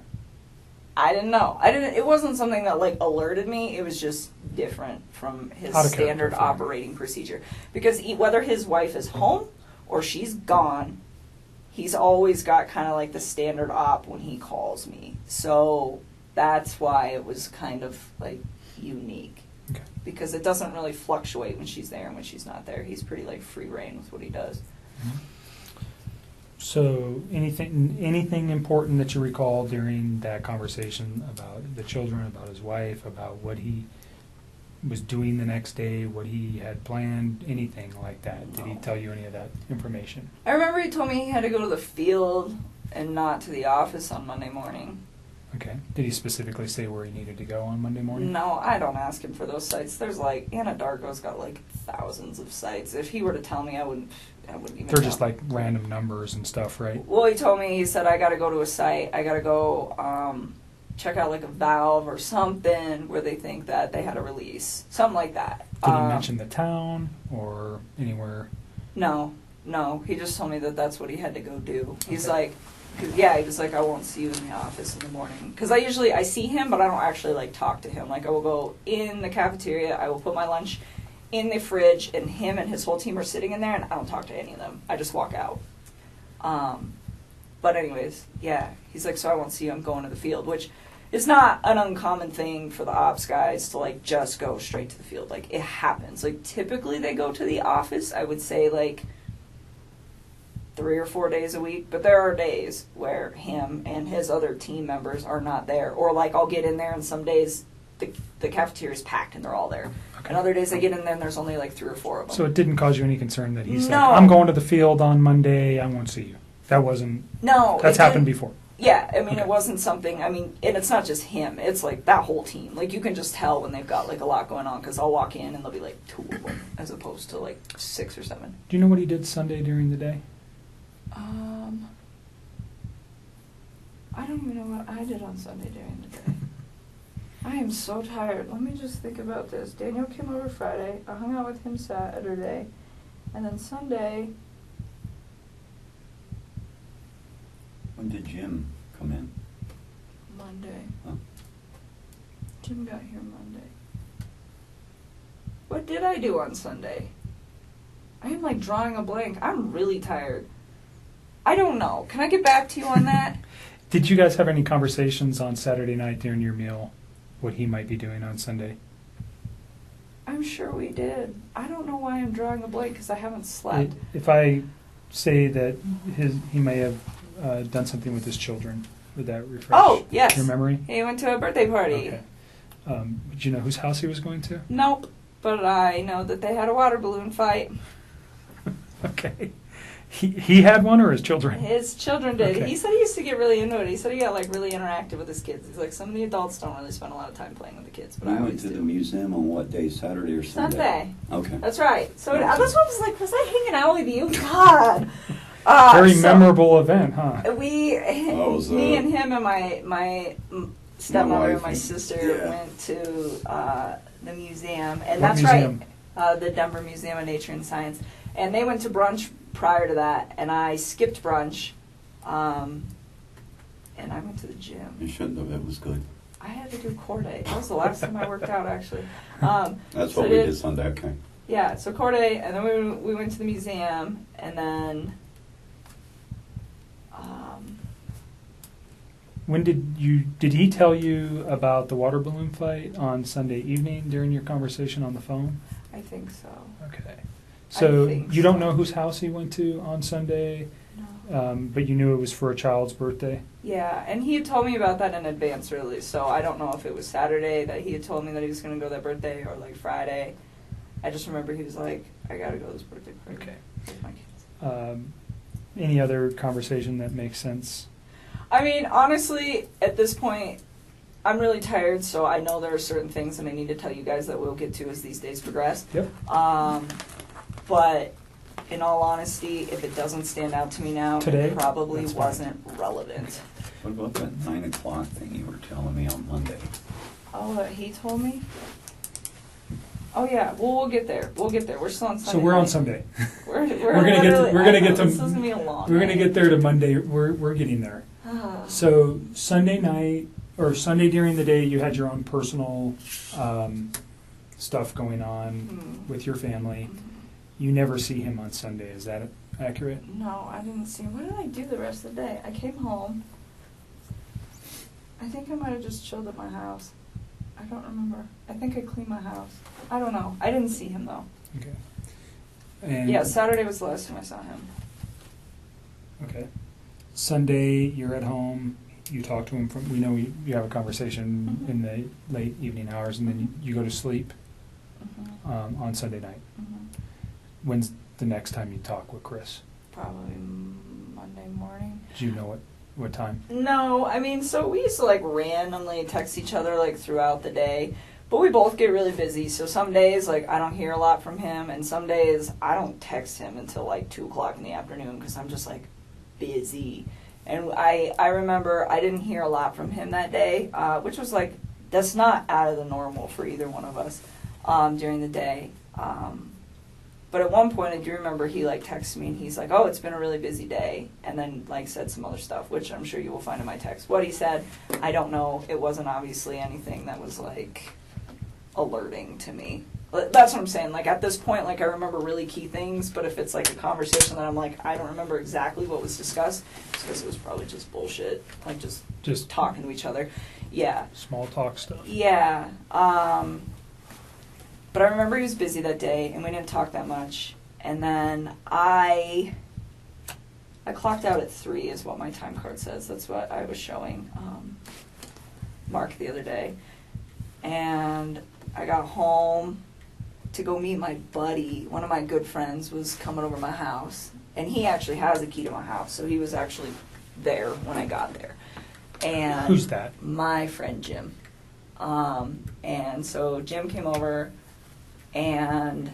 [SPEAKER 11] I didn't know. It wasn't something that like alerted me. It was just different from his
[SPEAKER 9] Out of
[SPEAKER 11] standard
[SPEAKER 9] character for him.
[SPEAKER 11] operating procedure. Because whether his wife is home or she's gone, he's always got kind of like the standard op when he calls me. So that's why it was kind of like unique.
[SPEAKER 9] Okay.
[SPEAKER 11] Because it doesn't really fluctuate when she's there and when she's not there. He's pretty like free reign with what he does.
[SPEAKER 9] So anything important that you recall during that conversation about the children, about his wife, about what he was doing the next day, what he had planned, anything like that? Did he tell you any of that information?
[SPEAKER 11] I remember he told me he had to go to the field and not to the office on Monday morning.
[SPEAKER 9] Okay. Did he specifically say where he needed to go on Monday morning?
[SPEAKER 11] No, I don't ask him for those sites. There's like, Anadarko's got like thousands of sites. If he were to tell me, I wouldn't even
[SPEAKER 9] They're
[SPEAKER 11] know.
[SPEAKER 9] just like random numbers and stuff, right?
[SPEAKER 11] Well, he told me, he said, I gotta go to a site, I gotta go check out like a valve or something where they think that they had a release. Something like that.
[SPEAKER 9] Did he mention the town or anywhere?
[SPEAKER 11] No, he just told me that that's what he had to go do. He's
[SPEAKER 9] Okay.
[SPEAKER 11] like, he was like, I won't see you in the office in the morning. Because I see him, but I don't actually like talk to him. Like I will go in the cafeteria, I will put my lunch in the fridge, and him and his whole team are sitting in there, and I don't talk to any of them. I just walk out. But anyways, yeah, he's like, so I won't see you, I'm going to the field, which is not an uncommon thing for the ops guys to like just go straight to the field. Like it happens. Like typically they go to the office, I would say like 3 or 4 days a week, but there are days where him and his other team members are not there. Or like I'll get in there and some days the cafeteria is packed and they're all there.
[SPEAKER 9] Okay.
[SPEAKER 11] And other days I get in there and there's only like 3 or 4 of them.
[SPEAKER 9] So it didn't cause you any concern that he said,
[SPEAKER 11] No.
[SPEAKER 9] I'm going to the field on Monday, I won't see you. That wasn't...
[SPEAKER 11] No.
[SPEAKER 9] That's
[SPEAKER 11] it
[SPEAKER 9] happened
[SPEAKER 11] didn't-
[SPEAKER 9] before.
[SPEAKER 11] Yeah, I mean,
[SPEAKER 9] Okay.
[SPEAKER 11] it wasn't something, and it's not just him, it's like that whole team. Like, you can just tell when they've got, like, a lot going on, because I'll walk in and there'll be, like, 2 of them, as opposed to, like, 6 or 7.
[SPEAKER 9] Do you know what he did Sunday during the day?
[SPEAKER 11] I don't even know what I did on Sunday during the day. I am so tired. Let me just think about this. Daniel came over Friday, I hung out with him Saturday, and then Sunday...
[SPEAKER 10] When did Jim come in?
[SPEAKER 11] Monday.
[SPEAKER 10] Huh?
[SPEAKER 11] Jim got here Monday. What did I do on Sunday? I am like drawing a blank. I'm really tired. I don't know. Can I get back to you on that?
[SPEAKER 9] Did you guys have any conversations on Saturday night during your meal, what he might be doing on Sunday?
[SPEAKER 11] I'm sure we did. I don't know why I'm drawing a blank because I haven't slept.
[SPEAKER 9] If I say that he may have done something with his children, would that refresh
[SPEAKER 11] Oh, yes.
[SPEAKER 9] your memory?
[SPEAKER 11] He went to a birthday party.
[SPEAKER 9] Okay. Did you know whose house he was going to?
[SPEAKER 11] Nope. But I know that they had a water balloon fight.
[SPEAKER 9] Okay. He had one, or his children?
[SPEAKER 11] His children did.
[SPEAKER 9] Okay.
[SPEAKER 11] He said he used to get really into it. He said he got like really interactive with his kids. He's like, some of the adults don't really spend a lot of time playing with the kids, but
[SPEAKER 10] You
[SPEAKER 11] I
[SPEAKER 10] went
[SPEAKER 11] always
[SPEAKER 10] to
[SPEAKER 11] do.
[SPEAKER 10] the museum on what day, Saturday or Sunday?
[SPEAKER 11] Sunday.
[SPEAKER 10] Okay.
[SPEAKER 11] That's right. So
[SPEAKER 10] Okay.
[SPEAKER 11] that's what I was like, was I hanging out with you? God.
[SPEAKER 9] Very
[SPEAKER 11] So
[SPEAKER 9] memorable event, huh?
[SPEAKER 11] We,
[SPEAKER 10] was,
[SPEAKER 11] me and him and my stepmother and my
[SPEAKER 10] wife.
[SPEAKER 11] sister
[SPEAKER 10] Yeah.
[SPEAKER 11] went to the museum. And
[SPEAKER 9] What
[SPEAKER 11] that's
[SPEAKER 9] museum?
[SPEAKER 11] right, the Denver Museum of Nature and Science. And they went to brunch prior to that, and I skipped brunch, and I went to the gym.
[SPEAKER 10] You shouldn't have. It was good.
[SPEAKER 11] I had to do core day. That was the last time I worked out, actually.
[SPEAKER 10] That's
[SPEAKER 11] so
[SPEAKER 10] what
[SPEAKER 11] I
[SPEAKER 10] we
[SPEAKER 11] did-
[SPEAKER 10] did Sunday. Okay.
[SPEAKER 11] Yeah, so core day, and then we went to the museum, and then
[SPEAKER 9] When did he tell you about the water balloon fight on Sunday evening during your conversation on the phone?
[SPEAKER 11] I think so.
[SPEAKER 9] Okay. So
[SPEAKER 11] think
[SPEAKER 9] you don't
[SPEAKER 11] so.
[SPEAKER 9] know whose house he went to on Sunday,
[SPEAKER 11] No.
[SPEAKER 9] but you knew it was for a child's birthday?
[SPEAKER 11] Yeah, and he had told me about that in advance, really. So I don't know if it was Saturday that he had told me that he was going to go that birthday, or like Friday. I just remember he was like, "I got to go to this birthday party
[SPEAKER 9] Okay.
[SPEAKER 11] with my kids."
[SPEAKER 9] Any other conversation that makes sense?
[SPEAKER 11] I mean, honestly, at this point, I'm really tired, so I know there are certain things that I need to tell you guys that we'll get to as these days progress.
[SPEAKER 9] Yep.
[SPEAKER 11] But in all honesty, if it doesn't stand out to me now,
[SPEAKER 9] Today?
[SPEAKER 11] it probably
[SPEAKER 9] That's fine.
[SPEAKER 11] wasn't relevant.
[SPEAKER 10] What about that 9 o'clock thing you were telling me on Monday?
[SPEAKER 11] Oh, that he told me? Oh yeah, well we'll get there. We'll get there. We're still on Sunday.
[SPEAKER 9] So we're on
[SPEAKER 11] night.
[SPEAKER 9] Sunday.
[SPEAKER 11] We're
[SPEAKER 9] gonna get
[SPEAKER 11] literally-
[SPEAKER 9] we're gonna
[SPEAKER 11] I
[SPEAKER 9] get
[SPEAKER 11] know,
[SPEAKER 9] to
[SPEAKER 11] this is gonna be a long
[SPEAKER 9] we're gonna
[SPEAKER 11] night.
[SPEAKER 9] get there to Monday. We're getting there. So Sunday night or Sunday during the day, you had your own personal stuff going on with your family. You never see him on Sunday. Is that accurate?
[SPEAKER 11] No, I didn't see him. What did I do the rest of the day? I came home. I think I might have just chilled at my house. I don't remember. I think I cleaned my house. I don't know. I didn't see him though.
[SPEAKER 9] Okay. And
[SPEAKER 11] Yeah, Saturday was the last time I saw him.
[SPEAKER 9] Okay. Sunday, you're at home. You talk to him we know you have a conversation in the late evening hours, and then you go to sleep on Sunday night. When's the next time you talk with Chris?
[SPEAKER 11] Probably Monday morning.
[SPEAKER 9] Do you know what time?
[SPEAKER 11] No, I mean, so we used to like randomly text each other like throughout the day, but we both get really busy. So some days like I don't hear a lot from him, and some days I don't text him until like 2:00 in the afternoon because I'm just like busy. And I remember I didn't hear a lot from him that day, which was like, that's not out of the normal for either one of us during the day. But at one point I do remember he like texted me and he's like, oh, it's been a really busy day. And then like said some other stuff, which I'm sure you will find in my text. What he said, I don't know. It wasn't obviously anything that was like alerting to me. That's what I'm saying. Like at this point, like I remember really key things, but if it's like a conversation that I'm like, I don't remember exactly what was discussed, it's because it was probably just bullshit, like just talking to each other. Yeah.
[SPEAKER 9] Small talk stuff.
[SPEAKER 11] Yeah. But I remember he was busy that day, and we didn't talk that much. And then I clocked out at 3 is what my time card says. That's what I was showing Mark the other day. And I got home to go meet my buddy. One of my good friends was coming over to my house, and he actually has a key to my house, so he was actually there when I got there. And
[SPEAKER 9] who's that?
[SPEAKER 11] My friend Jim. And so Jim came over, and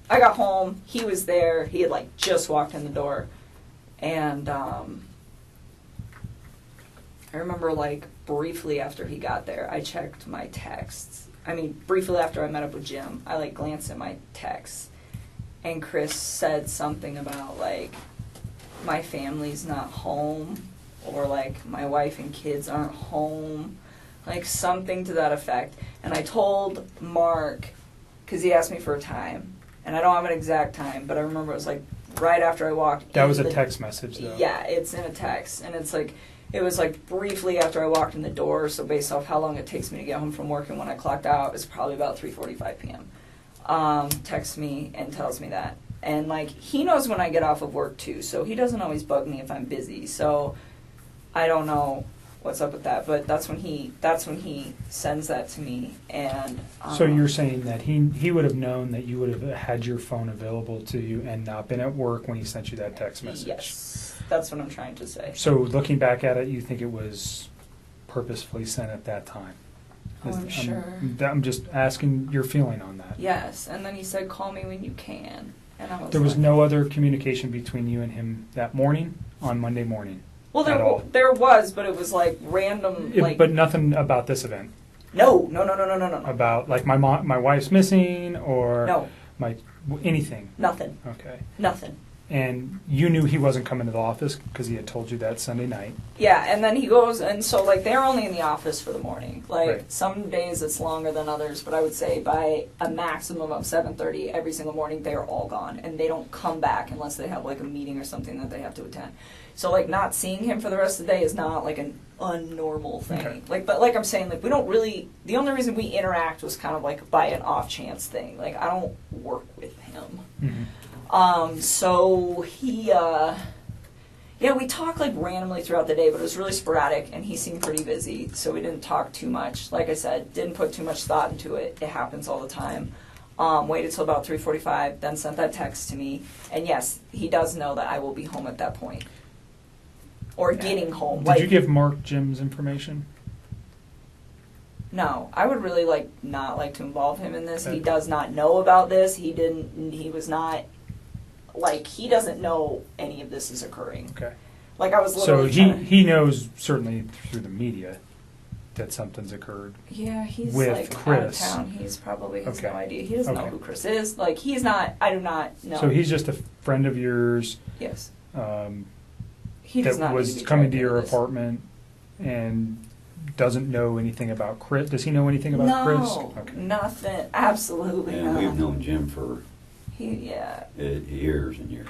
[SPEAKER 11] I got home. He was there. He had like just walked in the door, and I remember like briefly after he got there, I checked my texts. I mean, briefly after I met up with Jim, I like glanced at my texts, and Chris said something about like my family's not home, or like my wife and kids aren't home, like something to that effect. And I told Mark, because he asked me for a time, and I don't have an exact time, but I remember it was like right after I walked.
[SPEAKER 9] That was a text message though.
[SPEAKER 11] Yeah, it's in a text, and it's like, it was like briefly after I walked in the door, so based off how long it takes me to get home from work and when I clocked out, it's probably about 3:45 p.m. Texts me and tells me that. And like, he knows when I get off of work too, so he doesn't always bug me if I'm busy. So I don't know what's up with that, but that's when he sends that to me. And
[SPEAKER 9] so you're saying that he would have known that you would have had your phone available to you and not been at work when he sent you that text message?
[SPEAKER 11] Yes, that's what I'm trying to say.
[SPEAKER 9] So looking back at it, you think it was purposefully sent at that time?
[SPEAKER 11] Oh, I'm sure.
[SPEAKER 9] I'm just asking your feeling on that.
[SPEAKER 11] Yes, and then he said, call me when you can. And I was
[SPEAKER 9] there was
[SPEAKER 11] like,
[SPEAKER 9] no other communication between you and him that morning, on Monday morning?
[SPEAKER 11] well, there was, but it was like random.
[SPEAKER 9] But nothing about this event?
[SPEAKER 11] No.
[SPEAKER 9] About like my wife's missing, or
[SPEAKER 11] No.
[SPEAKER 9] anything?
[SPEAKER 11] Nothing.
[SPEAKER 9] Okay.
[SPEAKER 11] Nothing.
[SPEAKER 9] And you knew he wasn't coming to the office because he had told you that Sunday night.
[SPEAKER 11] Yeah, and then he goes, and so like they're only in the office for the morning. Like
[SPEAKER 9] Right.
[SPEAKER 11] some days it's longer than others, but I would say by a maximum of 7:30 every single morning they're all gone, and they don't come back unless they have like a meeting or something that they have to attend. So like not seeing him for the rest of the day is not like an unnormal thing.
[SPEAKER 9] Okay.
[SPEAKER 11] But like I'm saying, like we don't really. The only reason we interact was kind of like by an off chance thing. Like I don't work with him.
[SPEAKER 9] Mm-hmm.
[SPEAKER 11] So he, we talked like randomly throughout the day, but it was really sporadic, and he seemed pretty busy, so we didn't talk too much. Like I said, didn't put too much thought into it. It happens all the time. Waited till about 3:45, then sent that text to me, and yes, he does know that I will be home at that point. Or getting home.
[SPEAKER 9] Did you give Mark Jim's information?
[SPEAKER 11] No, I would really not like to involve him in this. He does not know about this. He doesn't know any of this is occurring.
[SPEAKER 9] Okay.
[SPEAKER 11] Like I was
[SPEAKER 9] So
[SPEAKER 11] literally
[SPEAKER 9] he knows certainly through the media that something's occurred.
[SPEAKER 11] Yeah, he's
[SPEAKER 9] with
[SPEAKER 11] like
[SPEAKER 9] Chris.
[SPEAKER 11] out of town. He's probably has
[SPEAKER 9] Okay.
[SPEAKER 11] no idea. He doesn't know
[SPEAKER 9] Okay.
[SPEAKER 11] who Chris is. Like he's not. I do not know.
[SPEAKER 9] So he's just a friend of yours.
[SPEAKER 11] Yes.
[SPEAKER 9] He
[SPEAKER 11] does
[SPEAKER 9] that
[SPEAKER 11] not need
[SPEAKER 9] was
[SPEAKER 11] to be
[SPEAKER 9] coming to
[SPEAKER 11] dragged
[SPEAKER 9] your
[SPEAKER 11] into this.
[SPEAKER 9] apartment and doesn't know anything about Chris. Does he know anything about
[SPEAKER 11] No,
[SPEAKER 9] Chris? Okay.
[SPEAKER 11] nothing. Absolutely
[SPEAKER 10] And
[SPEAKER 11] not.
[SPEAKER 10] we've known Jim for years and years.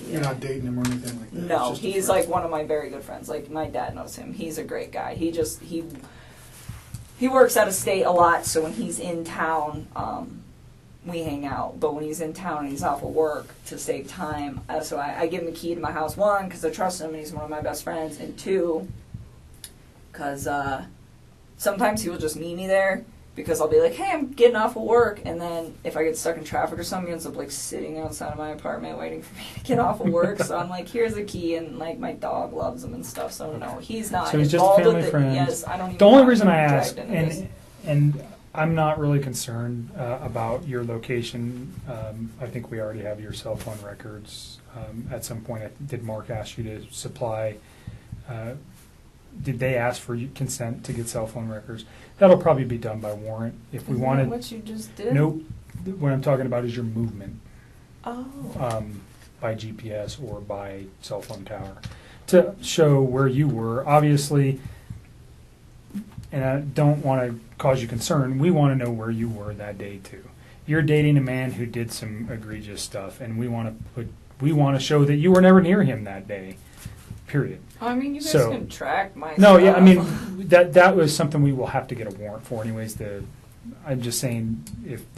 [SPEAKER 12] You're not dating him or anything like that?
[SPEAKER 11] No,
[SPEAKER 12] It's just a
[SPEAKER 11] he's
[SPEAKER 12] friend.
[SPEAKER 11] like one of my very good friends. Like my dad knows him. He's a great guy. He works out of state a lot, so when he's in town, we hang out. But when he's in town and he's off of work, to save time, so I give him the key to my house, one, because I trust him and he's one of my best friends, and two, because sometimes he will just meet me there, because I'll be like, hey, I'm getting off of work, and then if I get stuck in traffic or something, he ends up like sitting outside of my apartment waiting for me to get off of work. So I'm like, here's the key, and like my dog loves him and stuff. So no, he's not.
[SPEAKER 9] So he's just
[SPEAKER 11] involved
[SPEAKER 9] family
[SPEAKER 11] with
[SPEAKER 9] friend.
[SPEAKER 11] Yes, I don't even
[SPEAKER 9] The only
[SPEAKER 11] want
[SPEAKER 9] reason
[SPEAKER 11] him
[SPEAKER 9] I
[SPEAKER 11] dragged
[SPEAKER 9] ask,
[SPEAKER 11] into this.
[SPEAKER 9] and I'm not really concerned about your location. I think we already have your cell phone records. At some point, did Mark ask you to supply? Did they ask for consent to get cell phone records? That'll probably be done by warrant. If we
[SPEAKER 11] Isn't
[SPEAKER 9] wanted,
[SPEAKER 11] that what you just did?
[SPEAKER 9] nope. What I'm talking about is your movement
[SPEAKER 11] Oh.
[SPEAKER 9] by GPS or by cell phone tower to show where you were. Obviously, and I don't want to cause you concern, we want to know where you were that day too. You're dating a man who did some egregious stuff, and we want to show that you were never near him that day. Period.
[SPEAKER 11] I mean, you guys
[SPEAKER 9] So-
[SPEAKER 11] can track my
[SPEAKER 9] No, yeah, I
[SPEAKER 11] stuff.
[SPEAKER 9] mean that was something we will have to get a warrant for, anyways. I'm just saying,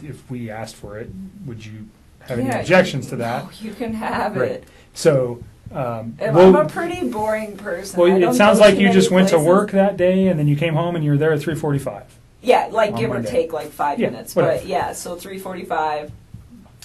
[SPEAKER 9] if we asked for it, would you have any
[SPEAKER 11] Yeah,
[SPEAKER 9] objections to that?
[SPEAKER 11] No, you can have
[SPEAKER 9] Right.
[SPEAKER 11] it.
[SPEAKER 9] So,
[SPEAKER 11] I'm a pretty boring person.
[SPEAKER 9] well,
[SPEAKER 11] I don't
[SPEAKER 9] it sounds
[SPEAKER 11] go
[SPEAKER 9] like
[SPEAKER 11] too
[SPEAKER 9] you
[SPEAKER 11] many
[SPEAKER 9] just went to
[SPEAKER 11] places.
[SPEAKER 9] work that day, and then you came home, and you were there at 3:45.
[SPEAKER 11] Yeah, like
[SPEAKER 9] on
[SPEAKER 11] give or
[SPEAKER 9] Monday.
[SPEAKER 11] take like 5
[SPEAKER 9] Yeah,
[SPEAKER 11] minutes.
[SPEAKER 9] whatever.
[SPEAKER 11] But yeah, so 3:45.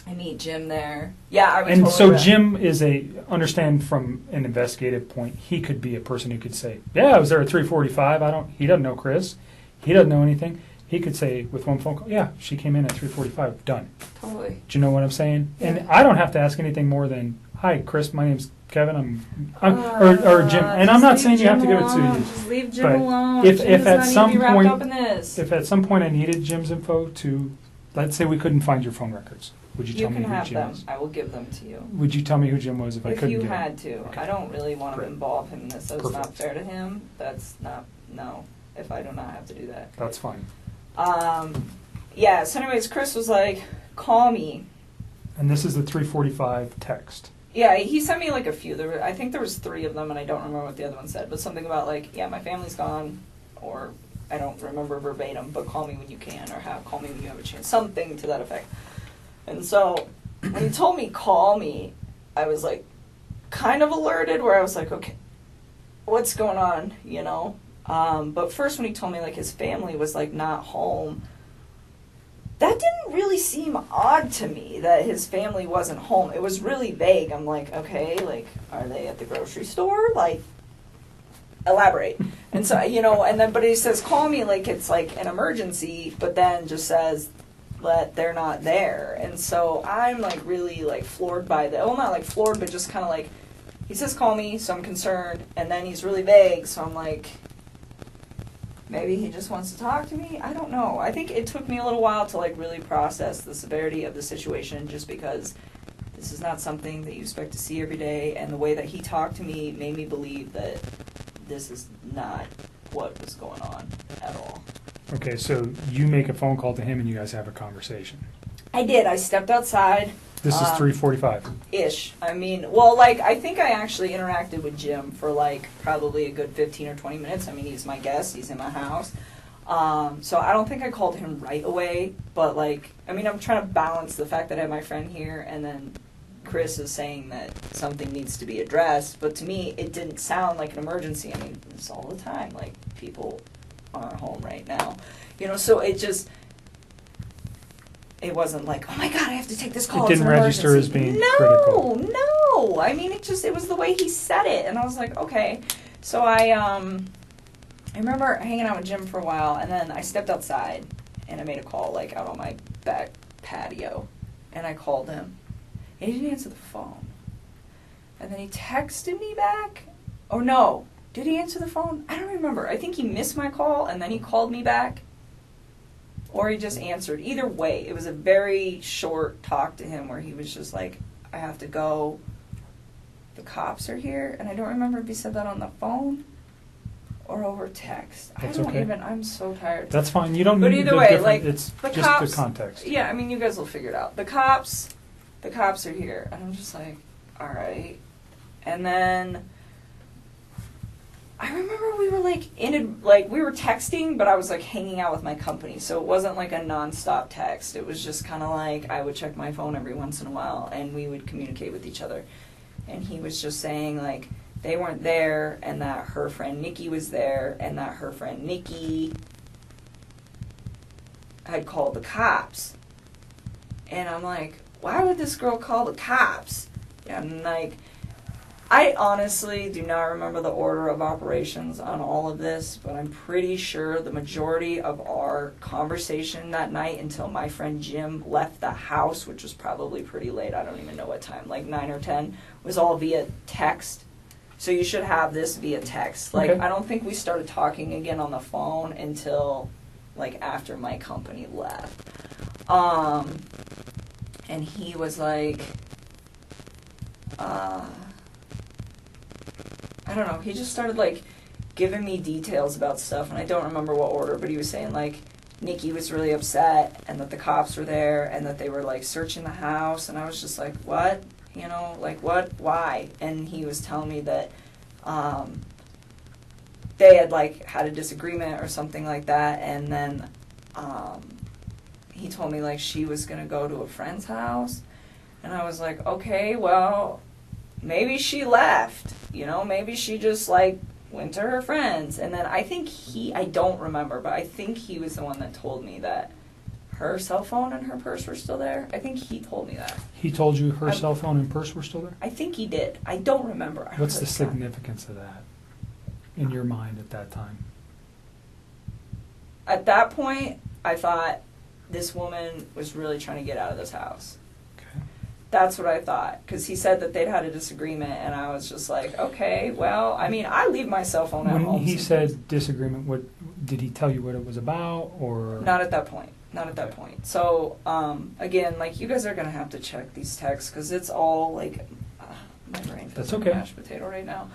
[SPEAKER 11] I meet Jim there. Yeah, I would
[SPEAKER 9] And
[SPEAKER 11] totally
[SPEAKER 9] so
[SPEAKER 11] re-
[SPEAKER 9] Jim is understand from an investigative point, he could be a person who could say, yeah, I was there at 3:45. He doesn't know Chris. He doesn't know anything. He could say with one phone call, yeah, she came in at 3:45, done.
[SPEAKER 11] Totally.
[SPEAKER 9] Do you know what I'm saying?
[SPEAKER 11] Yeah.
[SPEAKER 9] And I don't have to ask anything more than, hi, Chris, my name's Kevin, or Jim. And I'm not saying you have to give it to you.
[SPEAKER 11] Just leave Jim
[SPEAKER 9] But
[SPEAKER 11] alone.
[SPEAKER 9] if
[SPEAKER 11] Jim does
[SPEAKER 9] at
[SPEAKER 11] not
[SPEAKER 9] some
[SPEAKER 11] need to be wrapped
[SPEAKER 9] point-
[SPEAKER 11] up in this.
[SPEAKER 9] If at some point I needed Jim's info to, let's say we couldn't find your phone records, would you
[SPEAKER 11] You
[SPEAKER 9] tell me
[SPEAKER 11] can
[SPEAKER 9] who
[SPEAKER 11] have
[SPEAKER 9] Jim
[SPEAKER 11] them.
[SPEAKER 9] was?
[SPEAKER 11] I will give them to you.
[SPEAKER 9] Would you tell me who Jim was if I
[SPEAKER 11] If
[SPEAKER 9] couldn't
[SPEAKER 11] you
[SPEAKER 9] get him?
[SPEAKER 11] had to.
[SPEAKER 9] Okay.
[SPEAKER 11] I don't really want to
[SPEAKER 9] Great.
[SPEAKER 11] involve him in this. That's not
[SPEAKER 9] Perfect.
[SPEAKER 11] fair to him. That's not, no, if I do not have to do that.
[SPEAKER 9] That's fine.
[SPEAKER 11] Yeah, so anyways, Chris was like, call me.
[SPEAKER 9] And this is the 3:45 text.
[SPEAKER 11] Yeah, he sent me like a few. I think there was 3 of them, and I don't remember what the other one said, but something about like, yeah, my family's gone, or I don't remember verbatim, but call me when you can, or call me when you have a chance, something to that effect. And so when he told me call me, I was like kind of alerted, where I was like, okay, what's going on, you know? But first when he told me like his family was like not home, that didn't really seem odd to me that his family wasn't home. It was really vague. I'm like, okay, like, are they at the grocery store? Like, elaborate. And so, you know, and then, but he says, call me like it's like an emergency, but then just says that they're not there. And so I'm like really like floored by that. Well, not like floored, but just kind of like, he says, call me, so I'm concerned. And then he's really vague, so I'm like, maybe he just wants to talk to me? I don't know. I think it took me a little while to like really process the severity of the situation, just because this is not something that you expect to see every day, and the way that he talked to me made me believe that this is not what was going on at all.
[SPEAKER 9] Okay, so you make a phone call to him and you guys have a conversation.
[SPEAKER 11] I did. I stepped outside.
[SPEAKER 9] This is 3:45.
[SPEAKER 11] Ish. I mean, well, like, I think I actually interacted with Jim for, like, probably a good 15 or 20 minutes. I mean, he's my guest. He's in my house. So I don't think I called him right away. But, like, I mean, I'm trying to balance the fact that I have my friend here, and then Chris is saying that something needs to be addressed. But to me, it didn't sound like an emergency. I mean, it's all the time. Like, people aren't home right now. You know, so it just... It wasn't like, oh my God, I have to take this call.
[SPEAKER 9] It didn't register as being critical.
[SPEAKER 11] No. I mean, it was the way he said it. And I was like, okay. So I remember hanging out with Jim for a while, and then I stepped outside and I made a call, like, out on my back patio. And I called him. And he didn't answer the phone. And then he texted me back. Oh, no. Did he answer the phone? I don't remember. I think he missed my call, and then he called me back. Or he just answered. Either way, it was a very short talk to him where he was just like, I have to go. The cops are here. And I don't remember if he said that on the phone or over text.
[SPEAKER 9] That's
[SPEAKER 11] I don't
[SPEAKER 9] okay.
[SPEAKER 11] even, I'm so tired.
[SPEAKER 9] That's fine. You don't
[SPEAKER 11] But
[SPEAKER 9] need
[SPEAKER 11] either
[SPEAKER 9] the
[SPEAKER 11] way,
[SPEAKER 9] different,
[SPEAKER 11] like,
[SPEAKER 9] it's
[SPEAKER 11] the
[SPEAKER 9] just
[SPEAKER 11] cops,
[SPEAKER 9] the context.
[SPEAKER 11] Yeah, I mean, you guys will figure it out. The cops are here. And I'm just like, all right. And then I remember we were we were texting, but I was like hanging out with my company, so it wasn't like a nonstop text. It was just kind of like I would check my phone every once in a while, and we would communicate with each other. And he was just saying like they weren't there, and that her friend Nikki was there, and that her friend Nikki had called the cops. And I'm like, why would this girl call the cops? And like, I honestly do not remember the order of operations on all of this, but I'm pretty sure the majority of our conversation that night until my friend Jim left the house, which was probably pretty late, I don't even know what time, like 9 or 10, was all via text. So you should have this via text. Like,
[SPEAKER 9] Okay.
[SPEAKER 11] I don't think we started talking again on the phone until like after my company left. And he was like, I don't know, he just started like giving me details about stuff, and I don't remember what order, but he was saying like Nikki was really upset and that the cops were there and that they were like searching the house, and I was just like, what? You know, like what? Why? And he was telling me that they had like had a disagreement or something like that, and then he told me like she was gonna go to a friend's house, and I was like, okay, well, maybe she left, you know, maybe she just like went to her friends. And then I think I don't remember, but I think he was the one that told me that her cell phone and her purse were still there. I think he told me that.
[SPEAKER 9] He told you her cell phone and purse were still there?
[SPEAKER 11] I think he did. I don't remember.
[SPEAKER 9] What's the significance of that in your mind at that time?
[SPEAKER 11] At that point, I thought this woman was really trying to get out of this house.
[SPEAKER 9] Okay.
[SPEAKER 11] That's what I thought, because he said that they'd had a disagreement, and I was just like, okay, well, I mean, I leave my cell phone at home.
[SPEAKER 9] When he said disagreement, what did he tell you what it was about, or?
[SPEAKER 11] Not at that point. Not at that point. So, again, like, you guys are going to have to check these texts, because it's all, like, my brain feels
[SPEAKER 9] That's
[SPEAKER 11] like
[SPEAKER 9] okay.
[SPEAKER 11] a mashed potato right now.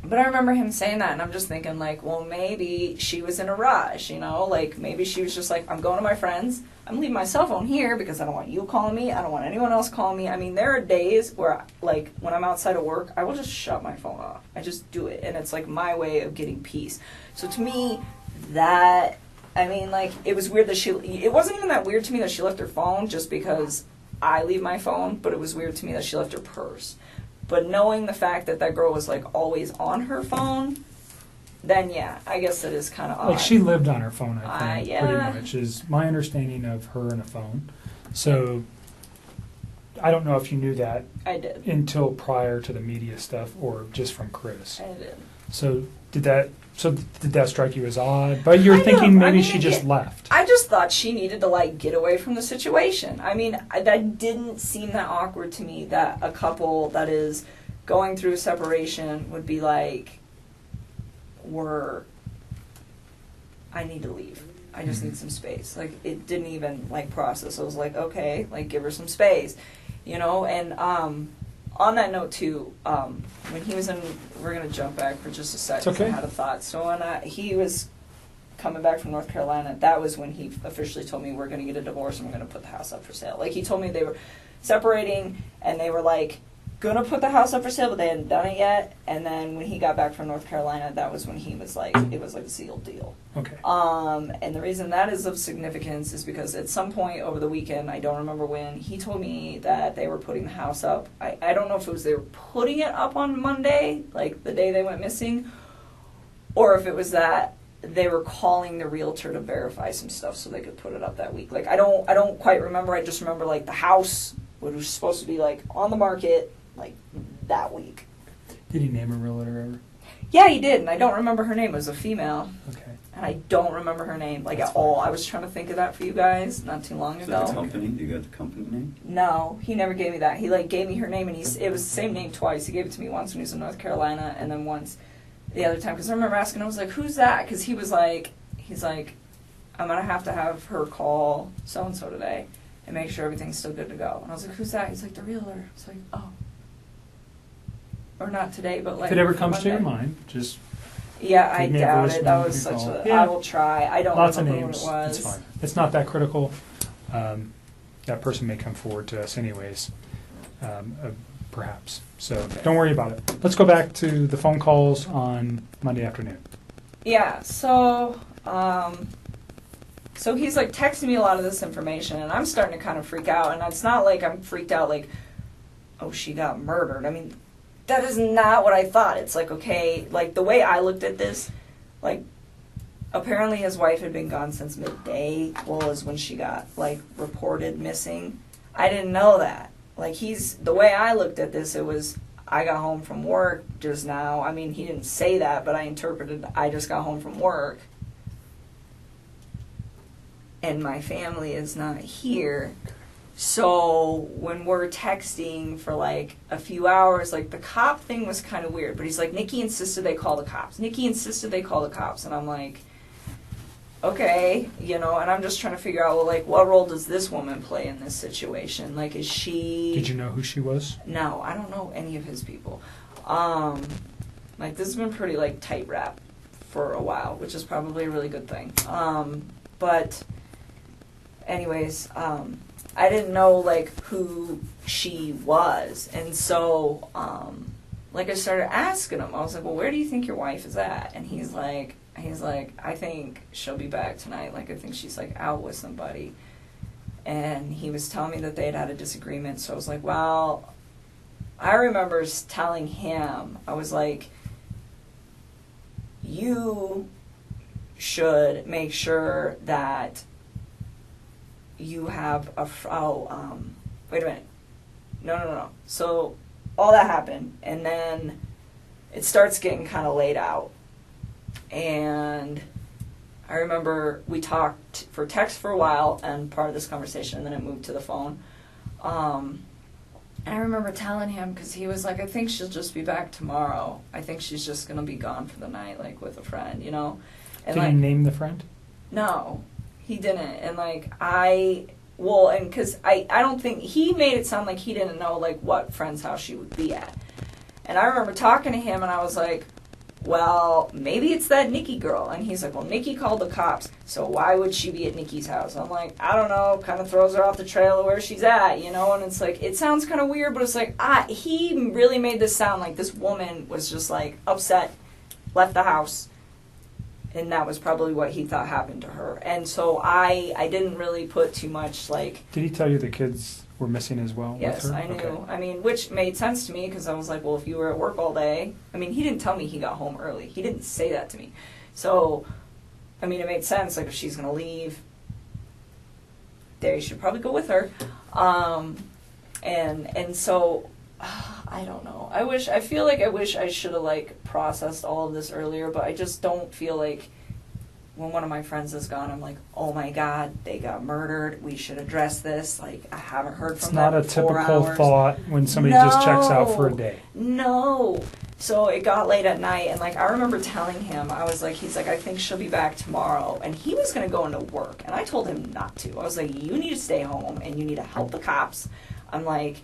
[SPEAKER 11] But I remember him saying that, and I'm just thinking, like, well, maybe she was in a rush, you know? Like, maybe she was just like, I'm going to my friends. I'm leaving my cell phone here because I don't want you calling me. I don't want anyone else calling me. I mean, there are days where, like, when I'm outside of work, I will just shut my phone off. I just do it, and it's, like, my way of getting peace. So to me, that, I mean, like, it was weird that it wasn't even that weird to me that she left her phone just because I leave my phone, but it was weird to me that she left her purse. But knowing the fact that that girl was, like, always on her phone, then, yeah, I guess it is kind of odd.
[SPEAKER 9] Like, she lived on her phone, I think,
[SPEAKER 11] yeah.
[SPEAKER 9] pretty much, is my understanding of her and a phone. So, I don't know if you knew that
[SPEAKER 11] I did.
[SPEAKER 9] until prior to the media stuff, or just from Chris.
[SPEAKER 11] I did.
[SPEAKER 9] So, did that strike you as odd? But you're thinking maybe she just left.
[SPEAKER 11] I just thought she needed to, like, get away from the situation. I mean, that didn't seem that awkward to me, that a couple that is going through separation would be like, I need to leave. I just need some space. Like, it didn't even, like, process. I was like, okay, like, give her some space, you know? And on that note, too, when he was in, we're going to jump back for just a second.
[SPEAKER 9] It's okay.
[SPEAKER 11] I had a thought. So when he was coming back from North Carolina, that was when he officially told me we're going to get a divorce and we're going to put the house up for sale. Like, he told me they were separating and they were, like, going to put the house up for sale, but they hadn't done it yet. And then when he got back from North Carolina, that was when he was like, it was like a sealed deal.
[SPEAKER 9] Okay.
[SPEAKER 11] And the reason that is of significance is because at some point over the weekend, I don't remember when, he told me that they were putting the house up. I don't know if it was they were putting it up on Monday, like the day they went missing, or if it was that they were calling the realtor to verify some stuff so they could put it up that week. Like, I don't quite remember. I just remember, like, the house was supposed to be, like, on the market, like, that week.
[SPEAKER 9] Did he name a realtor ever?
[SPEAKER 11] Yeah, he did, and I don't remember her name. It was a female.
[SPEAKER 9] Okay.
[SPEAKER 11] And I don't remember her name, like,
[SPEAKER 9] That's
[SPEAKER 11] at all. I was trying to think of that for you guys not too long
[SPEAKER 10] Is
[SPEAKER 11] ago.
[SPEAKER 10] that the company? You got the company name?
[SPEAKER 11] No, he never gave me that. He, like, gave me her name, and it was the same name twice. He gave it to me once when he was in North Carolina, and then once the other time. Because I remember asking, I was like, who's that? Because he's like, I'm going to have her call so-and-so today and make sure everything's still good to go. And I was like, who's that? He's like, the realtor. It's like, oh. Or not today, but, like,
[SPEAKER 9] If it ever comes to your
[SPEAKER 11] Monday.
[SPEAKER 9] mind, just
[SPEAKER 11] Yeah, I
[SPEAKER 9] give me a
[SPEAKER 11] doubt
[SPEAKER 9] voicemail,
[SPEAKER 11] it. That
[SPEAKER 9] you
[SPEAKER 11] was
[SPEAKER 9] can
[SPEAKER 11] such
[SPEAKER 9] call.
[SPEAKER 11] a...
[SPEAKER 9] Yeah.
[SPEAKER 11] I will try. I don't
[SPEAKER 9] lots of
[SPEAKER 11] remember
[SPEAKER 9] names.
[SPEAKER 11] what it was.
[SPEAKER 9] It's fine. It's not that critical. That person may come forward to us anyways. perhaps. So don't worry about it. Let's go back to the phone calls on Monday afternoon.
[SPEAKER 11] Yeah, so he's like texting me a lot of this information, and I'm starting to kind of freak out. And it's not like I'm freaked out like, oh, she got murdered. I mean, that is not what I thought. It's like, okay, like the way I looked at this, like apparently his wife had been gone since midday, was when she got like reported missing. I didn't know that. Like the way I looked at this, it was, I got home from work just now. I mean, he didn't say that, but I interpreted, I just got home from work. And my family is not here. So when we're texting for like a few hours, like the cop thing was kind of weird. But he's like, Nikki insisted they call the cops. Nikki insisted they call the cops. And I'm like, okay, you know, and I'm just trying to figure out, well, like, what role does this woman play in this situation? Like, is she...
[SPEAKER 9] Did you know who she was?
[SPEAKER 11] No, I don't know any of his people. Like, this has been pretty, like, tight wrap for a while, which is probably a really good thing. But anyways, I didn't know, like, who she was. And so, like, I started asking him. I was like, well, where do you think your wife is at? And he's like, I think she'll be back tonight. Like, I think she's, like, out with somebody. And he was telling me that they had a disagreement. So I was like, well, I remember telling him, I was like, you should make sure that you have a... wait a minute. No. So all that happened. And then it starts getting kind of laid out. And I remember we talked for text for a while and part of this conversation, and then it moved to the phone. And I remember telling him, because he was like, I think she'll just be back tomorrow. I think she's just going to be gone for the night, like with a friend, you know? And
[SPEAKER 9] Did he name the friend?
[SPEAKER 11] No, he didn't. And like, because I don't think, he made it sound like he didn't know like what friend's house she would be at. And I remember talking to him, and I was like, well, maybe it's that Nikki girl. And he's like, well, Nikki called the cops, so why would she be at Nikki's house? I'm like, I don't know, kind of throws her off the trail of where she's at, you know? And it's like, it sounds kind of weird, but it's like, he really made this sound like this woman was just like upset, left the house, and that was probably what he thought happened to her. And so I didn't really put too much like...
[SPEAKER 9] Did he tell you the kids were missing as well?
[SPEAKER 11] Yes,
[SPEAKER 9] with her?
[SPEAKER 11] I knew.
[SPEAKER 9] Okay.
[SPEAKER 11] I mean, which made sense to me, because I was like, well, if you were at work all day... I mean, he didn't tell me he got home early. He didn't say that to me. So, I mean, it made sense. Like, if she's going to leave, there, you should probably go with her. And so, I don't know. I feel like I wish I should have, like, processed all of this earlier, but I just don't feel like... When one of my friends is gone, I'm like, oh my God, they got murdered. We should address this. Like, I haven't heard from them
[SPEAKER 9] It's not
[SPEAKER 11] in 4
[SPEAKER 9] a typical
[SPEAKER 11] hours.
[SPEAKER 9] thought when somebody just checks out for a day.
[SPEAKER 11] No. So it got late at night, and like I remember telling him, I was like, he's like, I think she'll be back tomorrow. And he was going to go into work, and I told him not to. I was like, you need to stay home, and you need to help the cops. I'm like,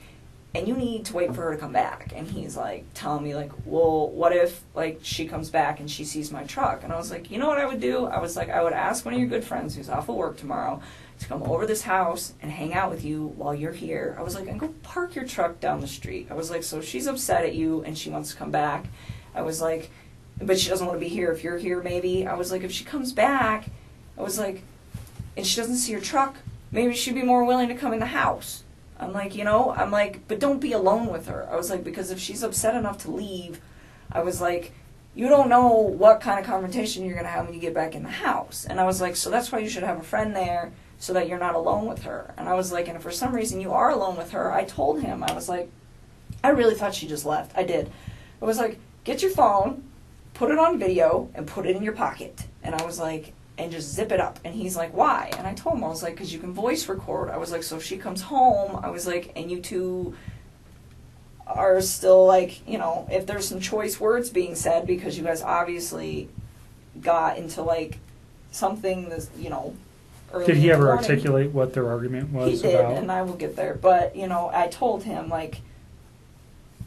[SPEAKER 11] and you need to wait for her to come back. And he's like telling me like, well, what if like she comes back and she sees my truck? And I was like, you know what I would do? I was like, I would ask one of your good friends who's off of work tomorrow to come over this house and hang out with you while you're here. I was like, and go park your truck down the street. I was like, so she's upset at you and she wants to come back. I was like, but she doesn't want to be here if you're here maybe. I was like, if she comes back, I was like, and she doesn't see your truck, maybe she'd be more willing to come in the house. I'm like, you know, I'm like, but don't be alone with her. I was like, because if she's upset enough to leave, I was like, you don't know what kind of confrontation you're going to have when you get back in the house. And I was like, so that's why you should have a friend there so that you're not alone with her. And I was like, and if for some reason you are alone with her, I told him, I was like, I really thought she just left. I did. I was like, get your phone, put it on video, and put it in your pocket. And I was like, and just zip it up. And he's like, why? And I told him, I was like, because you can voice record. I was like, so if she comes home, I was like, and you two are still like, you know, if there's some choice words being said, because you guys obviously got into like something that's, you know, early
[SPEAKER 9] Did he
[SPEAKER 11] in the
[SPEAKER 9] ever
[SPEAKER 11] morning.
[SPEAKER 9] articulate what their argument was
[SPEAKER 11] He did,
[SPEAKER 9] about?
[SPEAKER 11] and I will get there. But, you know, I told him, like,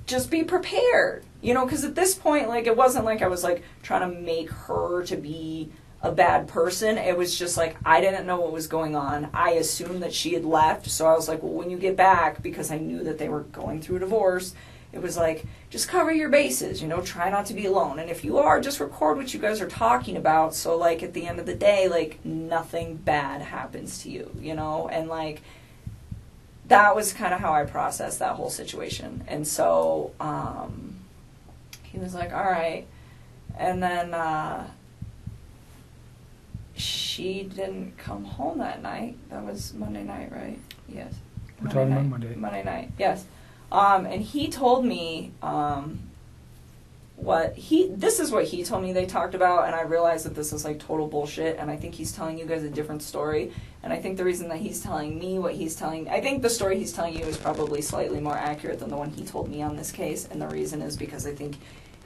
[SPEAKER 11] just be prepared. You know, because at this point, like, it wasn't like I was, like, trying to make her to be a bad person. It was just, like, I didn't know what was going on. I assumed that she had left. So I was like, well, when you get back, because I knew that they were going through a divorce, It was like, just cover your bases, you know, try not to be alone. And if you are, just record what you guys are talking about. So, like, at the end of the day, like, nothing bad happens to you, you know? And, like, that was kind of how I processed that whole situation. And so, he was like, all right. And then, she didn't come home that night. That was Monday night, right? Yes.
[SPEAKER 9] We're talking about Monday.
[SPEAKER 11] Monday night, yes. And he told me this is what he told me they talked about, and I realized that this is like total bullshit, and I think he's telling you guys a different story. And I think the reason that he's telling me I think the story he's telling you is probably slightly more accurate than the one he told me on this case, and the reason is because I think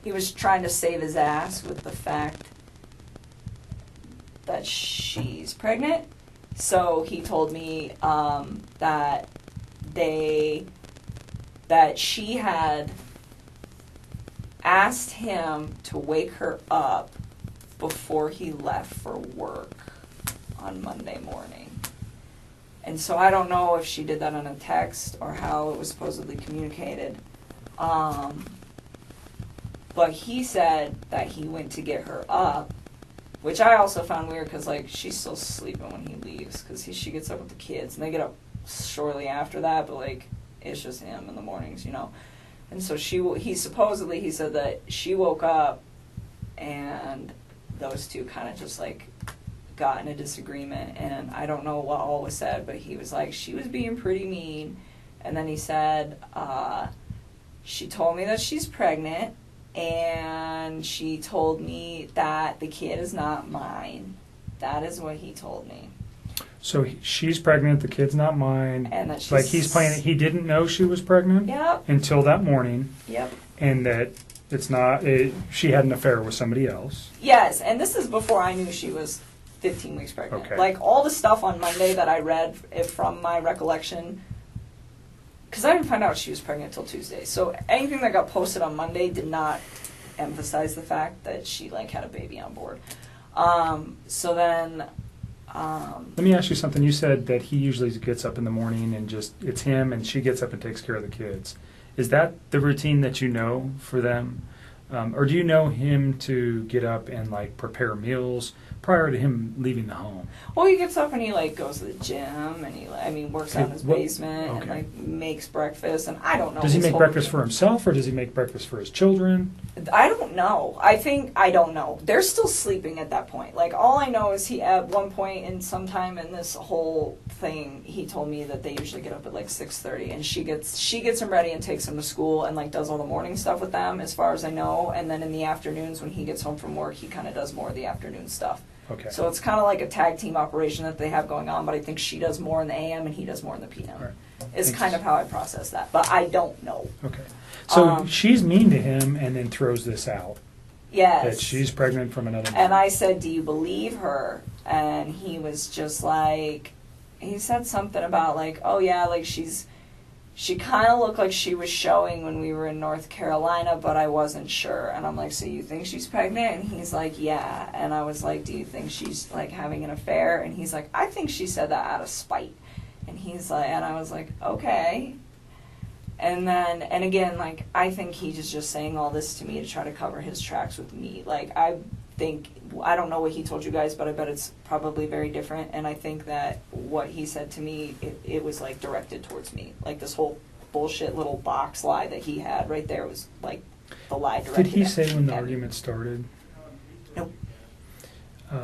[SPEAKER 11] he was trying to save his ass with the fact that she's pregnant. So he told me that she had asked him to wake her up before he left for work on Monday morning. And so I don't know if she did that on a text or how it was supposedly communicated. But he said that he went to get her up, which I also found weird because, like, she's still sleeping when he leaves because she gets up with the kids and they get up shortly after that, but, like, it's just him in the mornings, you know. And so he said that she woke up and those two kind of just, like, got in a disagreement, and I don't know what all was said, but he was like, she was being pretty mean. And then he said, she told me that she's pregnant, and she told me that the kid is not mine. That is what he told me.
[SPEAKER 9] So she's pregnant, the kid's not mine.
[SPEAKER 11] And that she's...
[SPEAKER 9] Like, he's playing it. He didn't know she was pregnant until that morning.
[SPEAKER 11] Yep.
[SPEAKER 9] And that she had an affair with somebody else.
[SPEAKER 11] Yes, and this is before I knew she was 15 weeks pregnant.
[SPEAKER 9] Okay.
[SPEAKER 11] Like, all the stuff on Monday that I read from my recollection, because I didn't find out she was pregnant until Tuesday. So anything that got posted on Monday did not emphasize the fact that she, like, had a baby on board. So then...
[SPEAKER 9] Let me ask you something. You said that he usually gets up in the morning and it's him, and she gets up and takes care of the kids. Is that the routine that you know for them? Or do you know him to get up and, like, prepare meals prior to him leaving the home?
[SPEAKER 11] Well, he gets up and he, like, goes to the gym, and he works out in his basement and, like, makes breakfast, and I don't know.
[SPEAKER 9] Does he make breakfast for himself, or does he make breakfast for his children?
[SPEAKER 11] I don't know. I don't know. They're still sleeping at that point. Like, all I know is he, at one point in sometime in this whole thing, he told me that they usually get up at, like, 6:30, and she gets him ready and takes him to school and, like, does all the morning stuff with them, as far as I know, and then in the afternoons when he gets home from work, he kind of does more of the afternoon stuff.
[SPEAKER 9] Okay.
[SPEAKER 11] So it's kind of like a tag team operation that they have going on, but I think she does more in the AM and he does more in the PM.
[SPEAKER 9] Right.
[SPEAKER 11] Is kind of how I process that, but I don't know.
[SPEAKER 9] Okay. So she's mean to him and then throws this out.
[SPEAKER 11] Yes.
[SPEAKER 9] That she's pregnant from another man.
[SPEAKER 11] And I said, do you believe her? And he was just like, he said something about, like, oh yeah, like she kind of looked like she was showing when we were in North Carolina, but I wasn't sure. And I'm like, so you think she's pregnant? And he's like, yeah. And I was like, do you think she's, like, having an affair? And he's like, I think she said that out of spite. And he's like, and I was like, okay. And then, and again, like, I think he's just saying all this to me to try to cover his tracks with me. Like, I don't know what he told you guys, but I bet it's probably very different. And I think that what he said to me, it was, like, directed towards me. Like, this whole bullshit little box lie that he had right there was, like, the lie directed
[SPEAKER 9] Did he
[SPEAKER 11] at
[SPEAKER 9] say when the
[SPEAKER 11] me.
[SPEAKER 9] argument started?
[SPEAKER 11] Nope.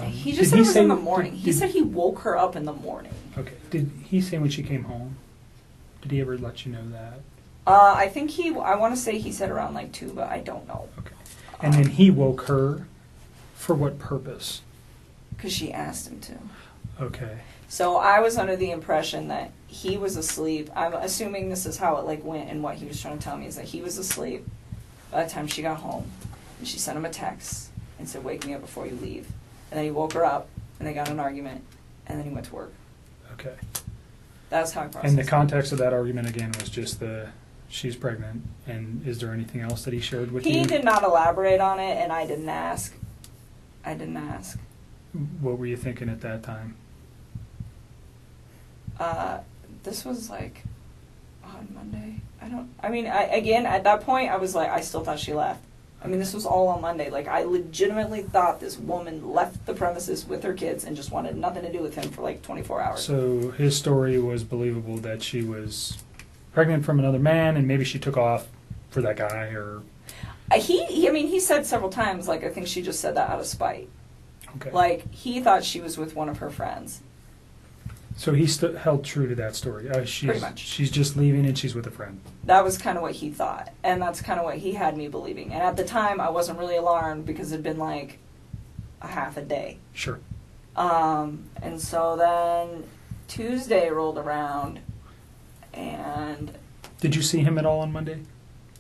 [SPEAKER 11] He just said it was in the morning. He said he woke her up in the morning.
[SPEAKER 9] Okay. Did he say when she came home? Did he ever let you know that?
[SPEAKER 11] I think I want to say he said around, like, 2, but I don't know.
[SPEAKER 9] Okay. And then he woke her for what purpose?
[SPEAKER 11] Because she asked him to.
[SPEAKER 9] Okay.
[SPEAKER 11] So I was under the impression that he was asleep. I'm assuming this is how it, like, went, and what he was trying to tell me is that he was asleep by the time she got home. And she sent him a text and said, wake me up before you leave. And then he woke her up, and they got in an argument, and then he went to work.
[SPEAKER 9] Okay.
[SPEAKER 11] That's how I processed
[SPEAKER 9] And the
[SPEAKER 11] it.
[SPEAKER 9] context of that argument, again, was just she's pregnant. And is there anything else that he shared with you?
[SPEAKER 11] He did not elaborate on it, and I didn't ask.
[SPEAKER 9] What were you thinking at that time?
[SPEAKER 11] This was, like, on Monday. Again, at that point, I was like, I still thought she left. I mean, this was all on Monday. Like, I legitimately thought this woman left the premises with her kids and just wanted nothing to do with him for like 24 hours.
[SPEAKER 9] So his story was believable that she was pregnant from another man and maybe she took off for that guy, or...
[SPEAKER 11] He said several times, like, I think she just said that out of spite.
[SPEAKER 9] Okay.
[SPEAKER 11] Like, he thought she was with one of her friends.
[SPEAKER 9] So he held true to that story.
[SPEAKER 11] Pretty much.
[SPEAKER 9] She's just leaving and she's with a friend.
[SPEAKER 11] That was kind of what he thought, and that's kind of what he had me believing. And at the time, I wasn't really alarmed because it had been like a half a day.
[SPEAKER 9] Sure.
[SPEAKER 11] And so then Tuesday rolled around, and...
[SPEAKER 9] Did you see him at all on Monday?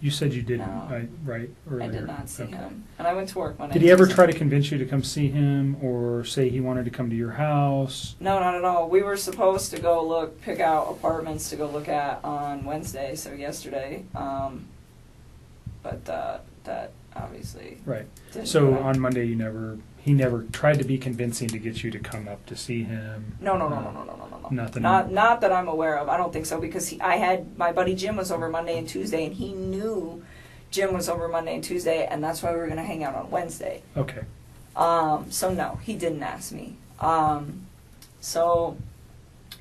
[SPEAKER 9] You said you didn't,
[SPEAKER 11] No.
[SPEAKER 9] right? Earlier.
[SPEAKER 11] I did not see him. And I went to work Monday.
[SPEAKER 9] Did he ever try to convince you to come see him or say he wanted to come to your house?
[SPEAKER 11] No, not at all. We were supposed to go pick out apartments to go look at on Wednesday, so yesterday. But that obviously...
[SPEAKER 9] Right.
[SPEAKER 11] didn't
[SPEAKER 9] So
[SPEAKER 11] happen.
[SPEAKER 9] on Monday he never tried to be convincing to get you to come up to see him?
[SPEAKER 11] No.
[SPEAKER 9] Nothing?
[SPEAKER 11] Not that I'm aware of. I don't think so, because I had my buddy Jim was over Monday and Tuesday, and he knew Jim was over Monday and Tuesday, and that's why we were going to hang out on Wednesday.
[SPEAKER 9] Okay.
[SPEAKER 11] So no, he didn't ask me. So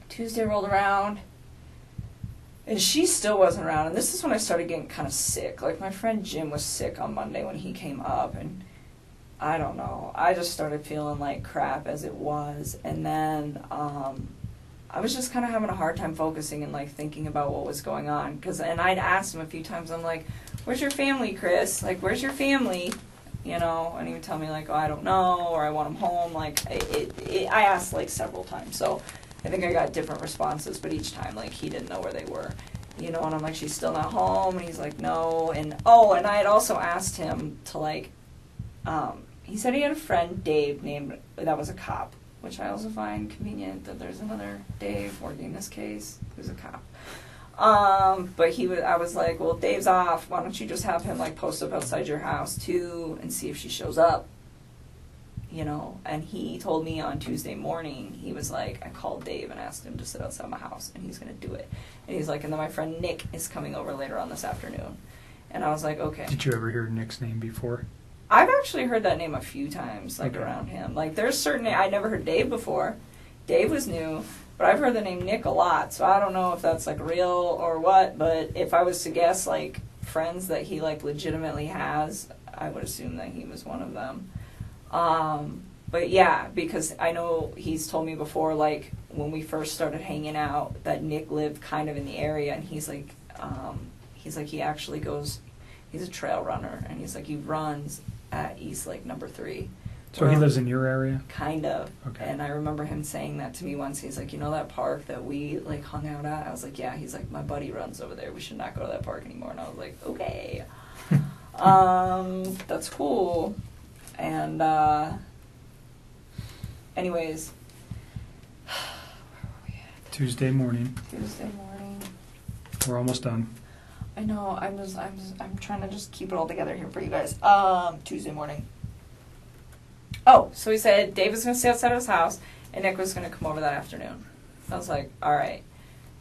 [SPEAKER 11] Tuesday rolled around, and she still wasn't around, and this is when I started getting kind of sick. Like, my friend Jim was sick on Monday when he came up, and I don't know. I just started feeling like crap as it was, and then I was just kind of having a hard time focusing and, like, thinking about what was going on. And I'd asked him a few times, I'm like, where's your family, Chris? Like, where's your family? You know, and he would tell me, like, oh, I don't know, or I want them home. Like, I asked, like, several times. So I think I got different responses, but each time, like, he didn't know where they were. You know, and I'm like, she's still not home? And he's like, no. And I had also asked him to, like, he said he had a friend, Dave, that was a cop, which I also find convenient that there's another Dave working this case who's a cop. But I was like, well, if Dave's off, why don't you just have him, like, post up outside your house too and see if she shows up, you know? And he told me on Tuesday morning, he was like, I called Dave and asked him to sit outside my house, and he's going to do it. And he's like, and then my friend Nick is coming over later on this afternoon. And I was like, okay.
[SPEAKER 9] Did you ever hear Nick's name before?
[SPEAKER 11] I've actually heard that name a few times, like, around him. Like, there's certain... I never heard Dave before. Dave was new, but I've heard the name Nick a lot, so I don't know if that's, like, real or what, but if I was to guess, like, friends that he, like, legitimately has, I would assume that he was one of them. But, yeah, because I know he's told me before, like, when we first started hanging out, that Nick lived kind of in the area, and he's like, he actually goes... He's a trail runner, and he's like, he runs at East Lake number 3.
[SPEAKER 9] So he lives in your area?
[SPEAKER 11] Kind of.
[SPEAKER 9] Okay.
[SPEAKER 11] And I remember him saying that to me once. He's like, you know that park that we, like, hung out at? I was like, yeah. He's like, my buddy runs over there. We should not go to that park anymore. And I was like, okay. That's cool. And, anyways. Where were we at?
[SPEAKER 9] Tuesday morning. We're almost done.
[SPEAKER 11] I know, I'm trying to just keep it all together here for you guys. Tuesday morning. Oh, so he said Dave was going to stay outside of his house, and Nick was going to come over that afternoon. I was like, all right.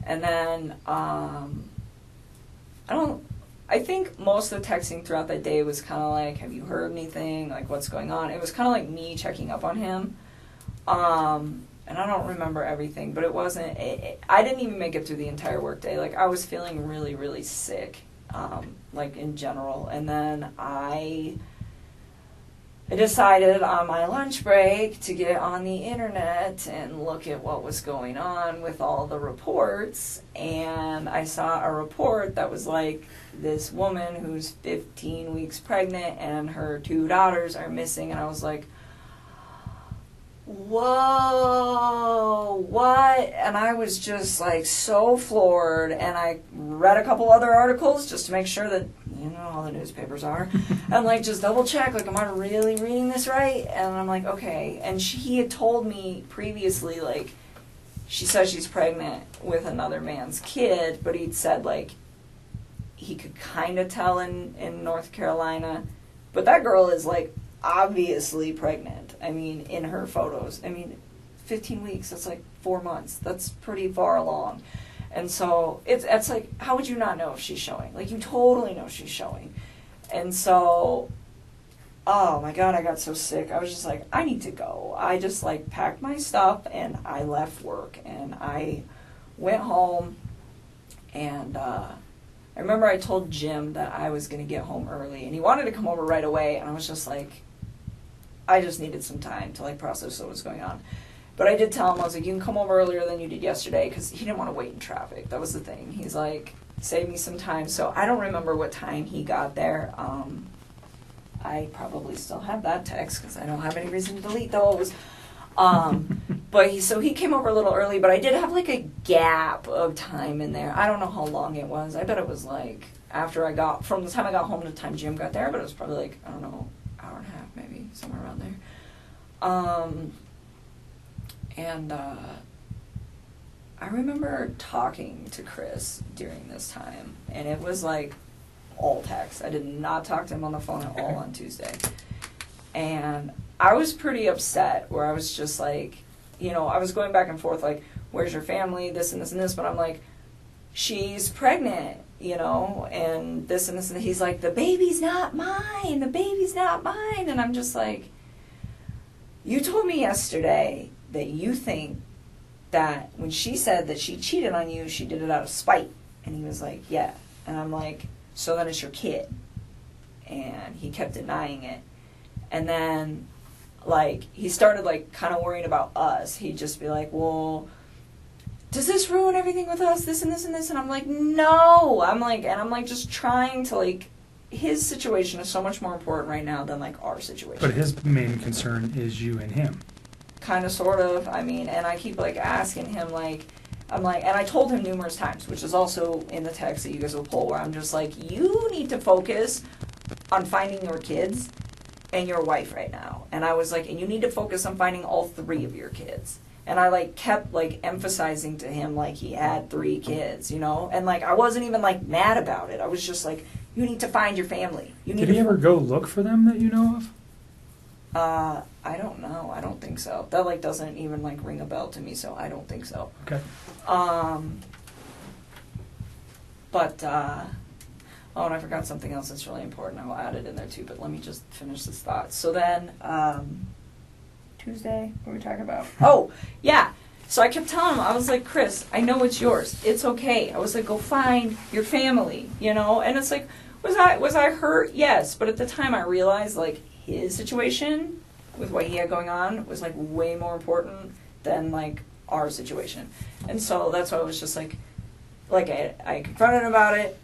[SPEAKER 11] And then, I think most of the texting throughout that day was kind of like, have you heard anything? Like, what's going on? It was kind of like me checking up on him. And I don't remember everything, but it wasn't... I didn't even make it through the entire workday. Like, I was feeling really, really sick, like, in general. And then I decided on my lunch break to get on the internet and look at what was going on with all the reports. And I saw a report that was like, this woman who's 15 weeks pregnant and her 2 daughters are missing. And I was like... whoa, what? And I was just, like, so floored, and I read a couple other articles just to make sure that, you know, all the newspapers are, and, like, just double check, like, am I really reading this right? And I'm like, okay. And he had told me previously, like, she says she's pregnant with another man's kid, but he'd said, like, he could kind of tell in North Carolina, but that girl is, like, obviously pregnant. I mean, in her photos. I mean, 15 weeks, that's like 4 months. That's pretty far along. And so it's like, how would you not know if she's showing? Like, you totally know she's showing. And so, oh my God, I got so sick. I was just like, I need to go. I just like packed my stuff and I left work and I went home, and I remember I told Jim that I was going to get home early, and he wanted to come over right away, and I was just like, I just needed some time to like process what was going on. But I did tell him, I was like, you can come over earlier than you did yesterday, because he didn't want to wait in traffic. That was the thing. He's like, save me some time. So I don't remember what time he got there. I probably still have that text, because I don't have any reason to delete those. But he came over a little early, but I did have like a gap of time in there. I don't know how long it was. I bet it was like from the time I got home to the time Jim got there, but it was probably like, I don't know, hour and a half maybe, somewhere around there. And I remember talking to Chris during this time, and it was like all text. I did not talk to him on the phone at all on Tuesday. And I was pretty upset, where I was just like, I was going back and forth, like, where's your family, this and this and this, but I'm like, she's pregnant, and this and this, and he's like, the baby's not mine, and I'm just like, you told me yesterday that you think that when she said that she cheated on you, she did it out of spite. And he was like, yeah. And I'm like, so then it's your kid. And he kept denying it. And then, like, he started, like, kind of worrying about us. He'd just be like, well, does this ruin everything with us, this and this and this? And I'm like, no. I'm like just trying to, like, his situation is so much more important right now than, like, our situation.
[SPEAKER 9] But his main concern is you and him.
[SPEAKER 11] Kind of, sort of. I mean, and I keep, like, asking him, like, I'm like, and I told him numerous times, which is also in the text that you guys will pull, where I'm just like, you need to focus on finding your kids and your wife right now. And I was like, and you need to focus on finding all 3 of your kids. And I, like, kept, like, emphasizing to him, like, he had 3 kids, And, like, I wasn't even, like, mad about it. I was just like, you need to find your family.
[SPEAKER 9] Did he ever go look for them that you know of?
[SPEAKER 11] I don't know. I don't think so. That, like, doesn't even, like, ring a bell to me, so I don't think so.
[SPEAKER 9] Okay.
[SPEAKER 11] But, oh, and I forgot something else that's really important. I will add it in there, too, but let me just finish this thought. So then, Tuesday, what were we talking about? Oh, yeah. So I kept telling him, I was like, Chris, I know it's yours. It's okay. I was like, go find your family, And it's like, was I hurt? Yes. But at the time I realized, like, his situation with what he had going on was, like, way more important than, like, our situation. And so that's why I was just like I confronted him about it,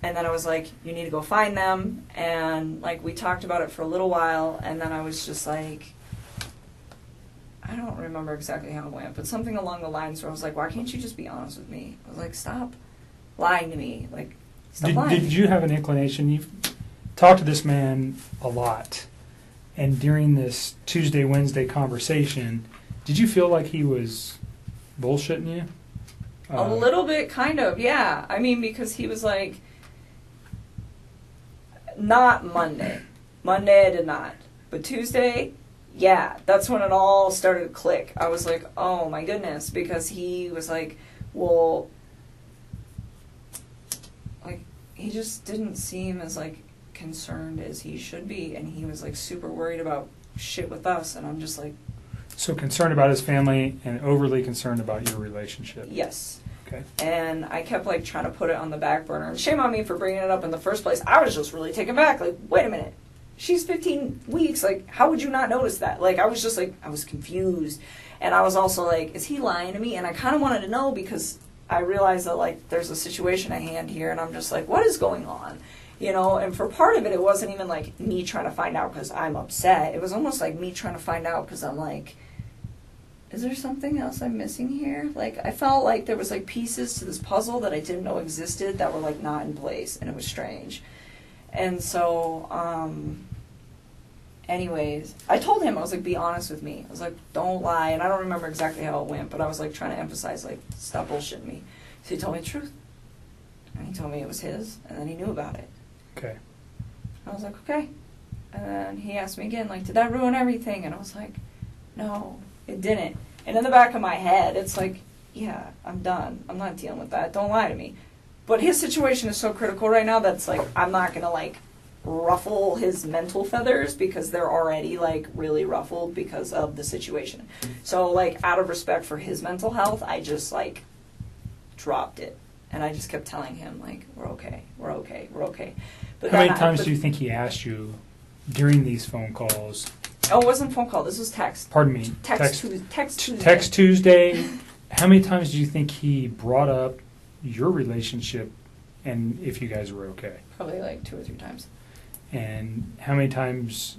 [SPEAKER 11] and then I was like, you need to go find them, and, like, we talked about it for a little while, and then I was just like, I don't remember exactly how it went, but something along the lines where I was like, why can't you just be honest with me? I was like, stop lying to me. Like, stop lying.
[SPEAKER 9] Did you have an inclination? You've talked to this man a lot, and during this Tuesday, Wednesday conversation, did you feel like he was bullshitting you?
[SPEAKER 11] A little bit, kind of, yeah. I mean, because he was like, not Monday. Monday I did not. But Tuesday, yeah, that's when it all started to click. I was like, oh my goodness, because he was like, well, like, he just didn't seem as, like, concerned as he should be, and he was, like, super worried about shit with us, and I'm just like...
[SPEAKER 9] So concerned about his family and overly concerned about your relationship.
[SPEAKER 11] Yes.
[SPEAKER 9] Okay.
[SPEAKER 11] And I kept, like, trying to put it on the back burner, and shame on me for bringing it up in the first place. I was just really taken back, like, wait a minute. She's 15 weeks, like, how would you not notice that? Like, I was just, like, I was confused. And I was also like, is he lying to me? And I kind of wanted to know, because I realized that, like, there's a situation at hand here, and I'm just like, what is going on? And for part of it, it wasn't even, like, me trying to find out because I'm upset. It was almost like me trying to find out because I'm like, is there something else I'm missing here? Like, I felt like there was, like, pieces to this puzzle that I didn't know existed that were, like, not in place, and it was strange. And so, anyways, I told him, I was like, be honest with me. I was like, don't lie. And I don't remember exactly how it went, but I was, like, trying to emphasize, like, stop bullshitting me. So he told me the truth. And he told me it was his, and then he knew about it.
[SPEAKER 9] Okay.
[SPEAKER 11] I was like, okay. And then he asked me again, like, did that ruin everything? And I was like, no, it didn't. And in the back of my head, it's like, yeah, I'm done. I'm not dealing with that. Don't lie to me. But his situation is so critical right now that's like, I'm not going to like ruffle his mental feathers because they're already like really ruffled because of the situation. So like out of respect for his mental health, I just like dropped it. And I just kept telling him like, we're okay, we're okay, we're okay. But
[SPEAKER 9] how many times do you think he asked you during these phone calls?
[SPEAKER 11] Oh, it wasn't phone call. This was text.
[SPEAKER 9] Pardon me.
[SPEAKER 11] Text Tuesday.
[SPEAKER 9] Text Tuesday. How many times do you think he brought up your relationship and if you guys were okay?
[SPEAKER 11] Probably like 2 or 3 times.
[SPEAKER 9] And how many times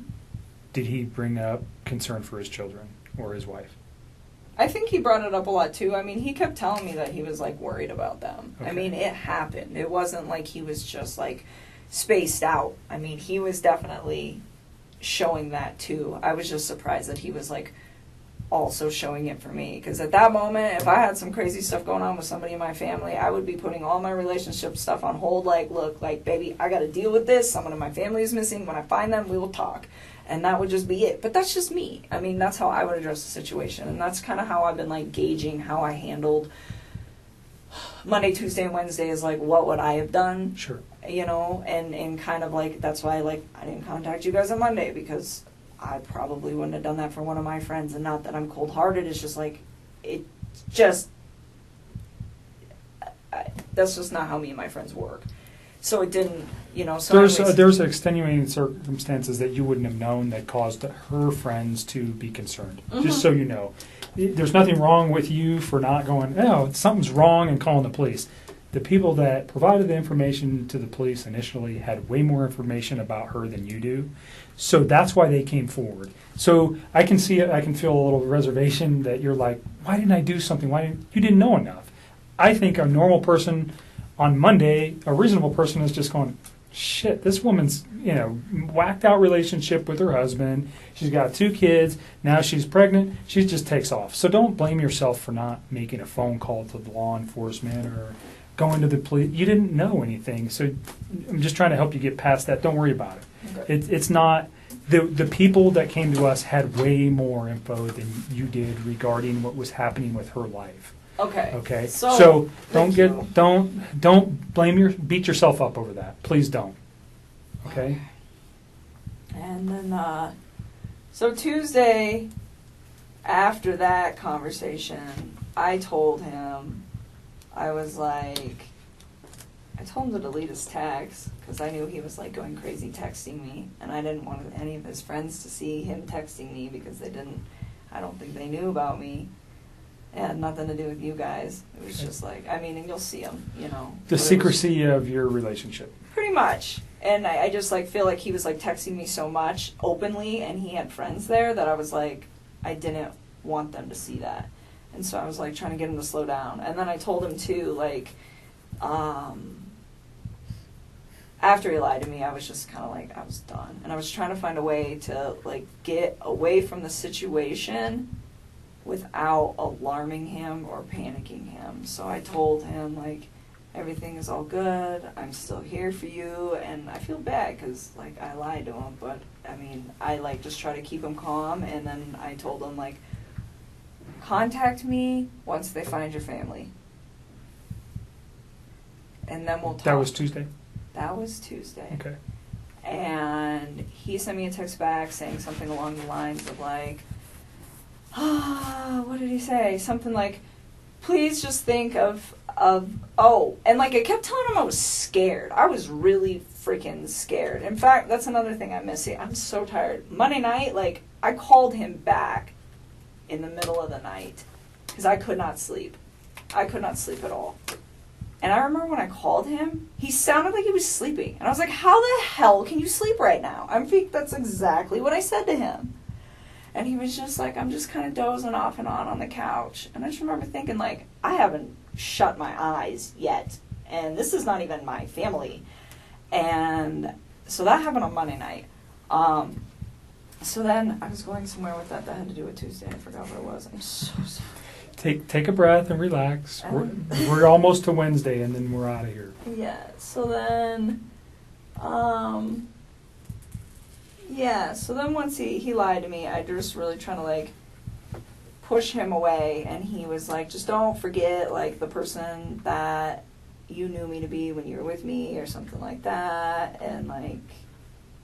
[SPEAKER 9] did he bring up concern for his children or his wife?
[SPEAKER 11] I think he brought it up a lot too. I mean, he kept telling me that he was like worried about them.
[SPEAKER 9] Okay.
[SPEAKER 11] I mean, it happened. It wasn't like he was just like spaced out. I mean, he was definitely showing that too. I was just surprised that he was like also showing it for me, because at that moment, if I had some crazy stuff going on with somebody in my family, I would be putting all my relationship stuff on hold. Like, look, like, baby, I got to deal with this. Someone in my family is missing. When I find them, we will talk. And that would just be it. But that's just me. I mean, that's how I would address the situation. And that's kind of how I've been like gauging how I handled Monday, Tuesday, and Wednesday is like, what would I have done?
[SPEAKER 9] Sure.
[SPEAKER 11] You know, and kind of like, that's why like I didn't contact you guys on Monday, because I probably wouldn't have done that for one of my friends. And not that I'm cold-hearted, it's just like, it just, that's just not how me and my friends work. So it didn't, you know, so
[SPEAKER 9] there's extenuating circumstances that you wouldn't have known that caused her friends to be concerned. Just so you know. There's nothing wrong with you for not going, oh, something's wrong, and calling the police. The people that provided the information to the police initially had way more information about her than you do. So that's why they came forward. So I can see it, I can feel a little reservation that you're like, why didn't I do something? You didn't know enough. I think a normal person on Monday, a reasonable person is just going, shit, this woman's, you know, whacked out relationship with her husband. She's got 2 kids. Now she's pregnant. She just takes off. So don't blame yourself for not making a phone call to law enforcement or going to the police. You didn't know anything. So I'm just trying to help you get past that. Don't worry about it. Okay. It's not, the people that came to us had way more info than you did regarding what was happening with her life.
[SPEAKER 11] Okay.
[SPEAKER 9] Okay.
[SPEAKER 11] So
[SPEAKER 9] don't beat yourself up over that. Please don't. Okay.
[SPEAKER 11] And then, so Tuesday, after that conversation, I told him, I was like, I told him to delete his text because I knew he was like going crazy texting me, and I didn't want any of his friends to see him texting me because I don't think they knew about me. It had nothing to do with you guys. It was just like, I mean, and you'll see him, you know.
[SPEAKER 9] The secrecy of your relationship.
[SPEAKER 11] Pretty much. And I just like feel like he was like texting me so much openly, and he had friends there that I was like, I didn't want them to see that. And so I was like trying to get him to slow down. And then I told him too, like, after he lied to me, I was just kind of like, I was done. And I was trying to find a way to like get away from the situation without alarming him or panicking him. So I told him, like, everything is all good, I'm still here for you, and I feel bad because, like, I lied to him, but, I mean, I, like, just try to keep him calm, and then I told him, like, contact me once they find your family. And then we'll talk.
[SPEAKER 9] That was Tuesday?
[SPEAKER 11] That was Tuesday.
[SPEAKER 9] Okay.
[SPEAKER 11] And he sent me a text back saying something along the lines of, like, what did he say? Something like, please just think of, and like I kept telling him I was scared. I was really freaking scared. In fact, that's another thing I miss. I'm so tired. Monday night, like, I called him back in the middle of the night because I could not sleep. I could not sleep at all. And I remember when I called him, he sounded like he was sleeping. And I was like, how the hell can you sleep right now? I think that's exactly what I said to him. And he was just like, I'm just kind of dozing off and on the couch. And I just remember thinking, like, I haven't shut my eyes yet. And this is not even my family. And so that happened on Monday night. So then I was going somewhere with that had to do with Tuesday. I forgot what it was. I'm so sorry.
[SPEAKER 9] Take a breath and relax. We're almost to Wednesday, and then we're out of here.
[SPEAKER 11] Yeah. So then, so then once he lied to me, I just really trying to like push him away, and he was like, just don't forget, like, the person that you knew me to be when you were with me, or something like that, and, like,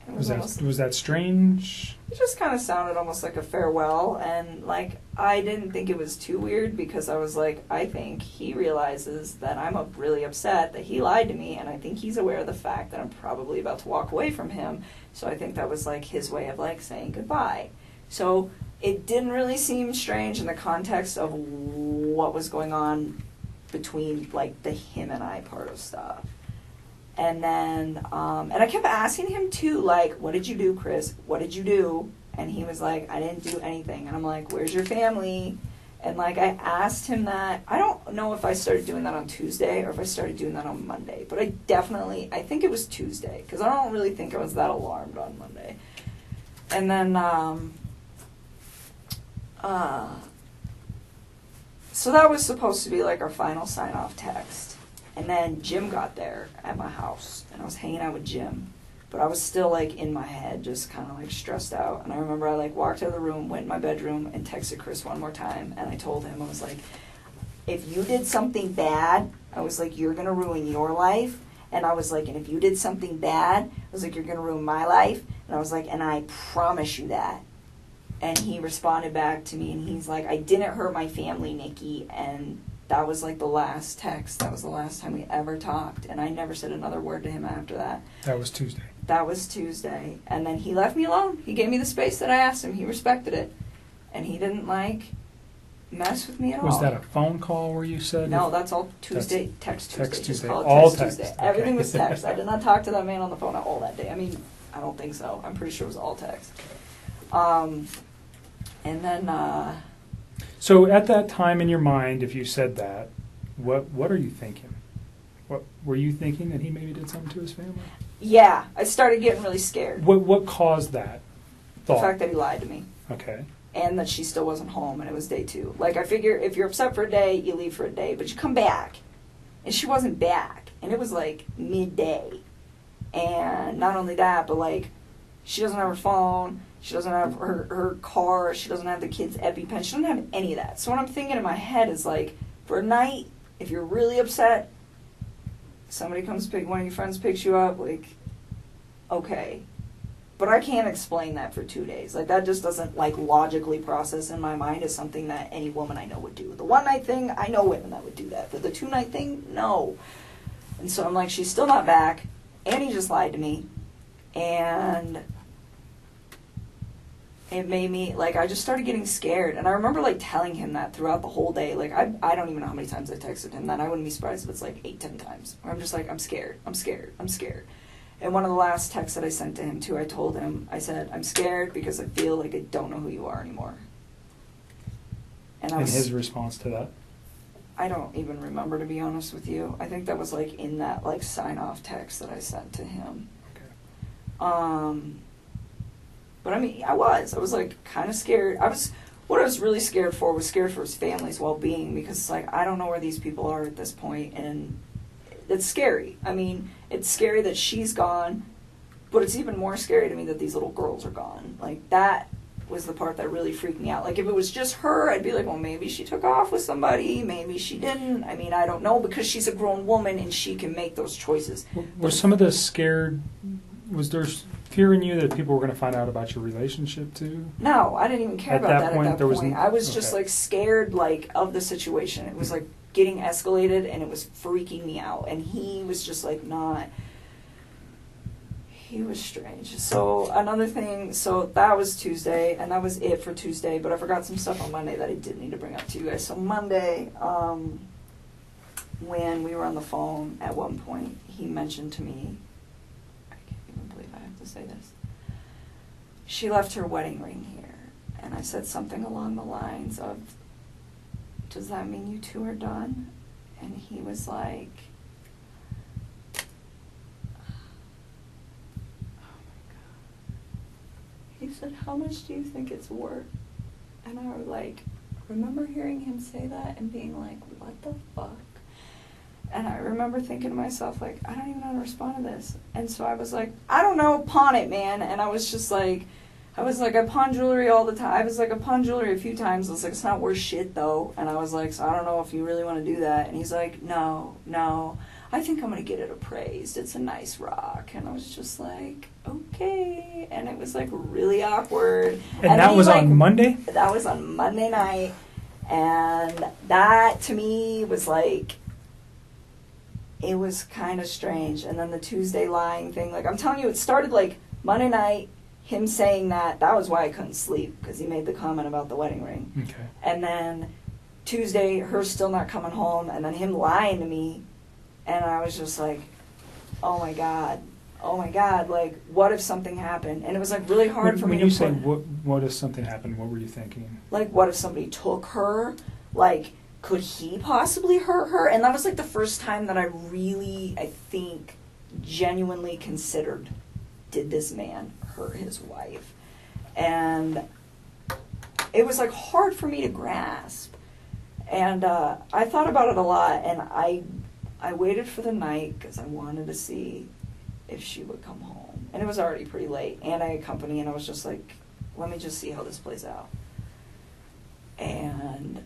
[SPEAKER 11] it
[SPEAKER 9] Was that strange?
[SPEAKER 11] it just kind of sounded almost like a farewell, and, like, I didn't think it was too weird, because I was like, I think he realizes that I'm really upset that he lied to me, and I think he's aware of the fact that I'm probably about to walk away from him, so I think that was, like, his way of, like, saying goodbye. So it didn't really seem strange in the context of what was going on between, like, the him and I part of stuff. And then, and I kept asking him too, like, what did you do, Chris? What did you do? And he was like, I didn't do anything. And I'm like, where's your family? And, like, I asked him that. I don't know if I started doing that on Tuesday or if I started doing that on Monday. But I think it was Tuesday, because I don't really think I was that alarmed on Monday. And then, so that was supposed to be, like, our final sign-off text. And then Jim got there at my house, and I was hanging out with Jim. But I was still, like, in my head, just kind of, like, stressed out. And I remember I, like, walked out of the room, went in my bedroom, and texted Chris one more time. And I told him, I was like, if you did something bad, I was like, you're going to ruin your life. And I was like, and if you did something bad, I was like, you're going to ruin my life. And I was like, and I promise you that. And he responded back to me, and he's like, I didn't hurt my family, Nikki. And that was, like, the last text. That was the last time we ever talked. And I never said another word to him after that.
[SPEAKER 9] That was Tuesday.
[SPEAKER 11] That was Tuesday. And then he left me alone. He gave me the space that I asked him. He respected it. And he didn't, like, mess with me at all.
[SPEAKER 9] Was that a phone call where you said?
[SPEAKER 11] No, that's all Tuesday. Text Tuesday.
[SPEAKER 9] Text Tuesday.
[SPEAKER 11] Call it
[SPEAKER 9] All
[SPEAKER 11] text Tuesday.
[SPEAKER 9] text. Okay.
[SPEAKER 11] Everything was text. I did not talk to that man on the phone at all that day. I mean, I don't think so. I'm pretty sure it was all text. And then,
[SPEAKER 9] So at that time in your mind, if you said that, what are you thinking? What were you thinking, that he maybe did something to his family?
[SPEAKER 11] yeah, I started getting really scared.
[SPEAKER 9] What caused that
[SPEAKER 11] The
[SPEAKER 9] thought?
[SPEAKER 11] fact that he lied to me.
[SPEAKER 9] Okay.
[SPEAKER 11] And that she still wasn't home, and it was day 2. Like, I figure if you're upset for a day, you leave for a day, but you come back. And she wasn't back. And it was, like, midday. And not only that, but, like, she doesn't have her phone. She doesn't have her car. She doesn't have the kids' EpiPen. She doesn't have any of that. So what I'm thinking in my head is, like, for a night, if you're really upset, somebody comes one of your friends picks you up, like, okay. But I can't explain that for 2 days. Like, that just doesn't, like, logically process in my mind as something that any woman I know would do. The one-night thing, I know women that would do that. But the 2-night thing, no. And so I'm like, she's still not back. And he just lied to me. And it made me, like, I just started getting scared. And I remember, like, telling him that throughout the whole day. Like, I don't even know how many times I texted him that. I wouldn't be surprised if it's, like, 8-10 times. Where I'm just like, I'm scared. I'm scared. I'm scared. And one of the last texts that I sent to him, too, I told him, I said, I'm scared because I feel like I don't know who you are anymore. And
[SPEAKER 9] his response to that?
[SPEAKER 11] I don't even remember, to be honest with you. I think that was, like, in that, like, sign-off text that I sent to him.
[SPEAKER 9] Okay.
[SPEAKER 11] But, I mean, I was, like, kind of scared. What I was really scared for was scared for his family's well-being, because it's like, I don't know where these people are at this point, and it's scary. I mean, it's scary that she's gone, but it's even more scary to me that these little girls are gone. Like, that was the part that really freaked me out. Like, if it was just her, I'd be like, well, maybe she took off with somebody, maybe she didn't. I mean, I don't know, because she's a grown woman and she can make those choices.
[SPEAKER 9] Was some of the scared, was there fear in you that people were going to find out about your relationship too?
[SPEAKER 11] No, I didn't even care
[SPEAKER 9] At
[SPEAKER 11] about
[SPEAKER 9] that
[SPEAKER 11] that
[SPEAKER 9] point,
[SPEAKER 11] at that
[SPEAKER 9] there was
[SPEAKER 11] point. I was just, like, scared, like, of the situation. It was, like, getting escalated, and it was freaking me out. And he was just, like, not... He was strange. So, another thing, so that was Tuesday, and that was it for Tuesday, but I forgot some stuff on Monday that I did need to bring up to you guys. So, Monday, when we were on the phone, at one point, he mentioned to me, I can't even believe I have to say this, she left her wedding ring here, and I said something along the lines of, does that mean you two are done? And he was like, he said, how much do you think it's worth? And I was like, remember hearing him say that and being like, what the fuck? And I remember thinking to myself, like, I don't even know how to respond to this. And so I was like, I don't know, pawn it, man. And I was just like, I was like, I pawn jewelry all the time. I was like, I pawn jewelry a few times. I was like, it's not worth shit though. And I was like, so I don't know if you really want to do that. And he's like, no, I think I'm going to get it appraised. It's a nice rock. And I was just like, okay. And it was like really awkward.
[SPEAKER 9] And that was on Monday?
[SPEAKER 11] That was on Monday night. And that to me was like, it was kind of strange. And then the Tuesday lying thing, like I'm telling you, it started like Monday night, him saying that was why I couldn't sleep, because he made the comment about the wedding ring.
[SPEAKER 9] Okay.
[SPEAKER 11] And then Tuesday, her still not coming home, and then him lying to me, and I was just like, oh my god, like what if something happened? And it was like really hard for me to
[SPEAKER 9] When you say what if something happened, what were you thinking?
[SPEAKER 11] Like what if somebody took her? Like could he possibly hurt her? And that was like the first time that I really, I think, genuinely considered, did this man hurt his wife? And it was like hard for me to grasp. And I thought about it a lot, and I waited for the night because I wanted to see if she would come home. And it was already pretty late, and I had company, and I was just like, let me just see how this plays out. And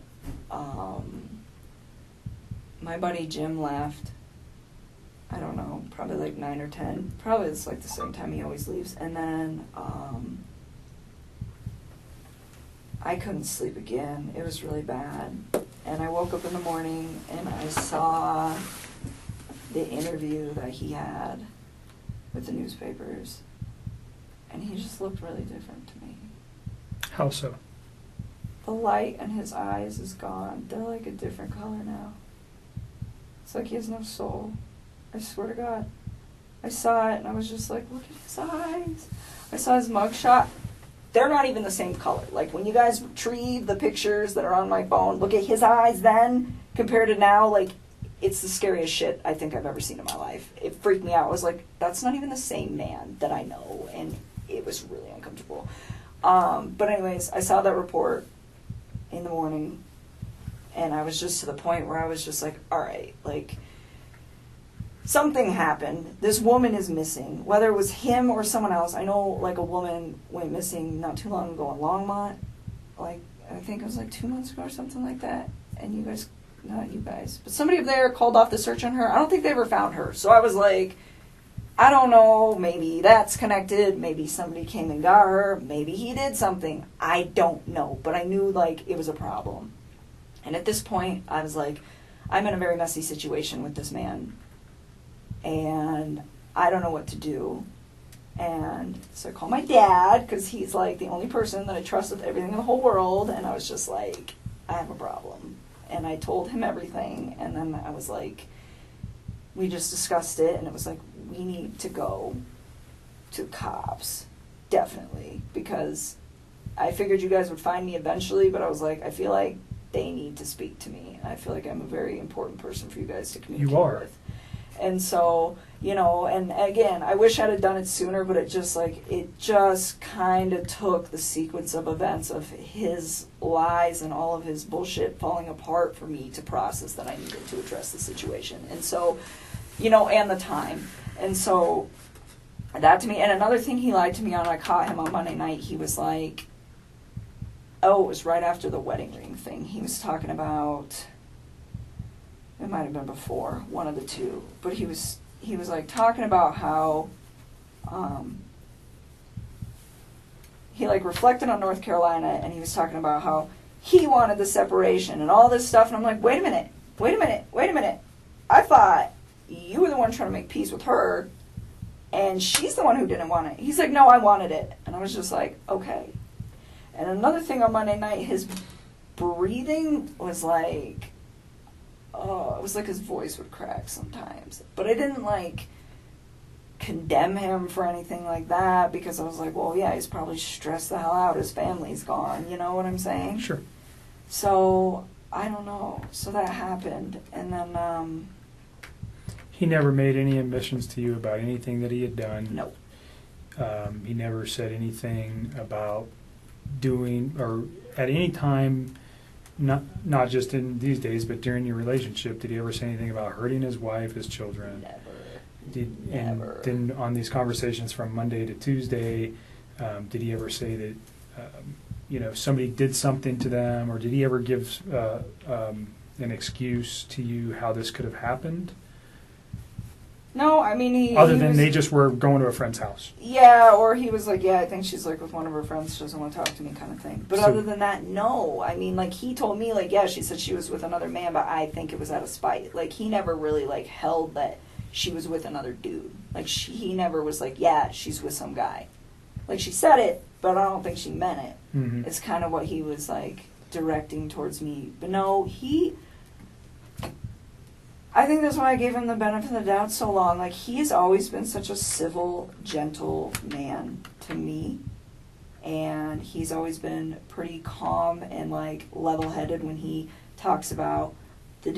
[SPEAKER 11] my buddy Jim left. I don't know, probably like 9 or 10. Probably it's like the same time he always leaves. And then I couldn't sleep again. It was really bad. And I woke up in the morning and I saw the interview that he had with the newspapers. And he just looked really different to me.
[SPEAKER 9] How so?
[SPEAKER 11] The light in his eyes is gone. They're like a different color now. It's like he has no soul. I swear to God. I saw it and I was just like, look at his eyes. I saw his mugshot. They're not even the same color. Like when you guys retrieve the pictures that are on my phone, look at his eyes then compared to now. Like it's the scariest shit I think I've ever seen in my life. It freaked me out. I was like, that's not even the same man that I know. And it was really uncomfortable. But anyways, I saw that report in the morning and I was just to the point where I was just like, all right, like something happened. This woman is missing. Whether it was him or someone else. I know like a woman went missing not too long ago in Longmont. Like I think it was like 2 months ago or something like that. And you guys, not you guys, but somebody up there called off the search on her. I don't think they ever found her. So I was like, I don't know, maybe that's connected, maybe somebody came and got her, maybe he did something. I don't know, but I knew like it was a problem. And at this point, I was like, I'm in a very messy situation with this man. And I don't know what to do. And so I called my dad, because he's like the only person that I trust with everything in the whole world. And I was just like, I have a problem. And I told him everything. And then I was like, we just discussed it. And it was like, we need to go to cops. Definitely. Because I figured you guys would find me eventually. But I was like, I feel like they need to speak to me. I feel like I'm a very important person for you guys to communicate with. And so, you know, and again, I wish I'd have done it sooner, but it just kind of took the sequence of events of his lies and all of his bullshit falling apart for me to process that I needed to address the situation. And so, you know, and the time. And so that to me, and another thing he lied to me on, I caught him on Monday night, he was like, oh, it was right after the wedding ring thing. He was talking about, it might have been before, one of the two, but he was like talking about how he like reflected on North Carolina, and he was talking about how he wanted the separation and all this stuff. And I'm like, wait a minute. I thought you were the one trying to make peace with her, and she's the one who didn't want it. He's like, no, I wanted it. And I was just like, okay. And another thing on Monday night, his breathing was like, oh, it was like his voice would crack sometimes. But I didn't like condemn him for anything like that, because I was like, well, yeah, he's probably stressed the hell out. His family's gone. You know what I'm saying?
[SPEAKER 9] Sure.
[SPEAKER 11] So, I don't know. So that happened. And then,
[SPEAKER 9] he never made any admissions to you about anything that he had done?
[SPEAKER 11] No.
[SPEAKER 9] He never said anything about doing, or at any time, not just in these days, but during your relationship, did he ever say anything about hurting his wife, his children?
[SPEAKER 11] Never.
[SPEAKER 9] And then on these conversations from Monday to Tuesday, Did he ever say that, somebody did something to them, or did he ever give an excuse to you how this could have happened?
[SPEAKER 11] No, I mean
[SPEAKER 9] Other than they just were going to a friend's house.
[SPEAKER 11] Yeah, or he was like, yeah, I think she's like with one of her friends, she doesn't want to talk to me kind of thing. But
[SPEAKER 9] So-
[SPEAKER 11] other than that, no. I mean, like, he told me, like, yeah, she said she was with another man, but I think it was out of spite. Like, he never really, like, held that she was with another dude. Like, he never was like, yeah, she's with some guy. Like, she said it, but I don't think she meant it.
[SPEAKER 9] Mm-hmm.
[SPEAKER 11] It's kind of what he was, like, directing towards me. But no, I think that's why I gave him the benefit of the doubt so long. Like, he's always been such a civil, gentle man to me. And he's always been pretty calm and, like, level-headed when he talks about the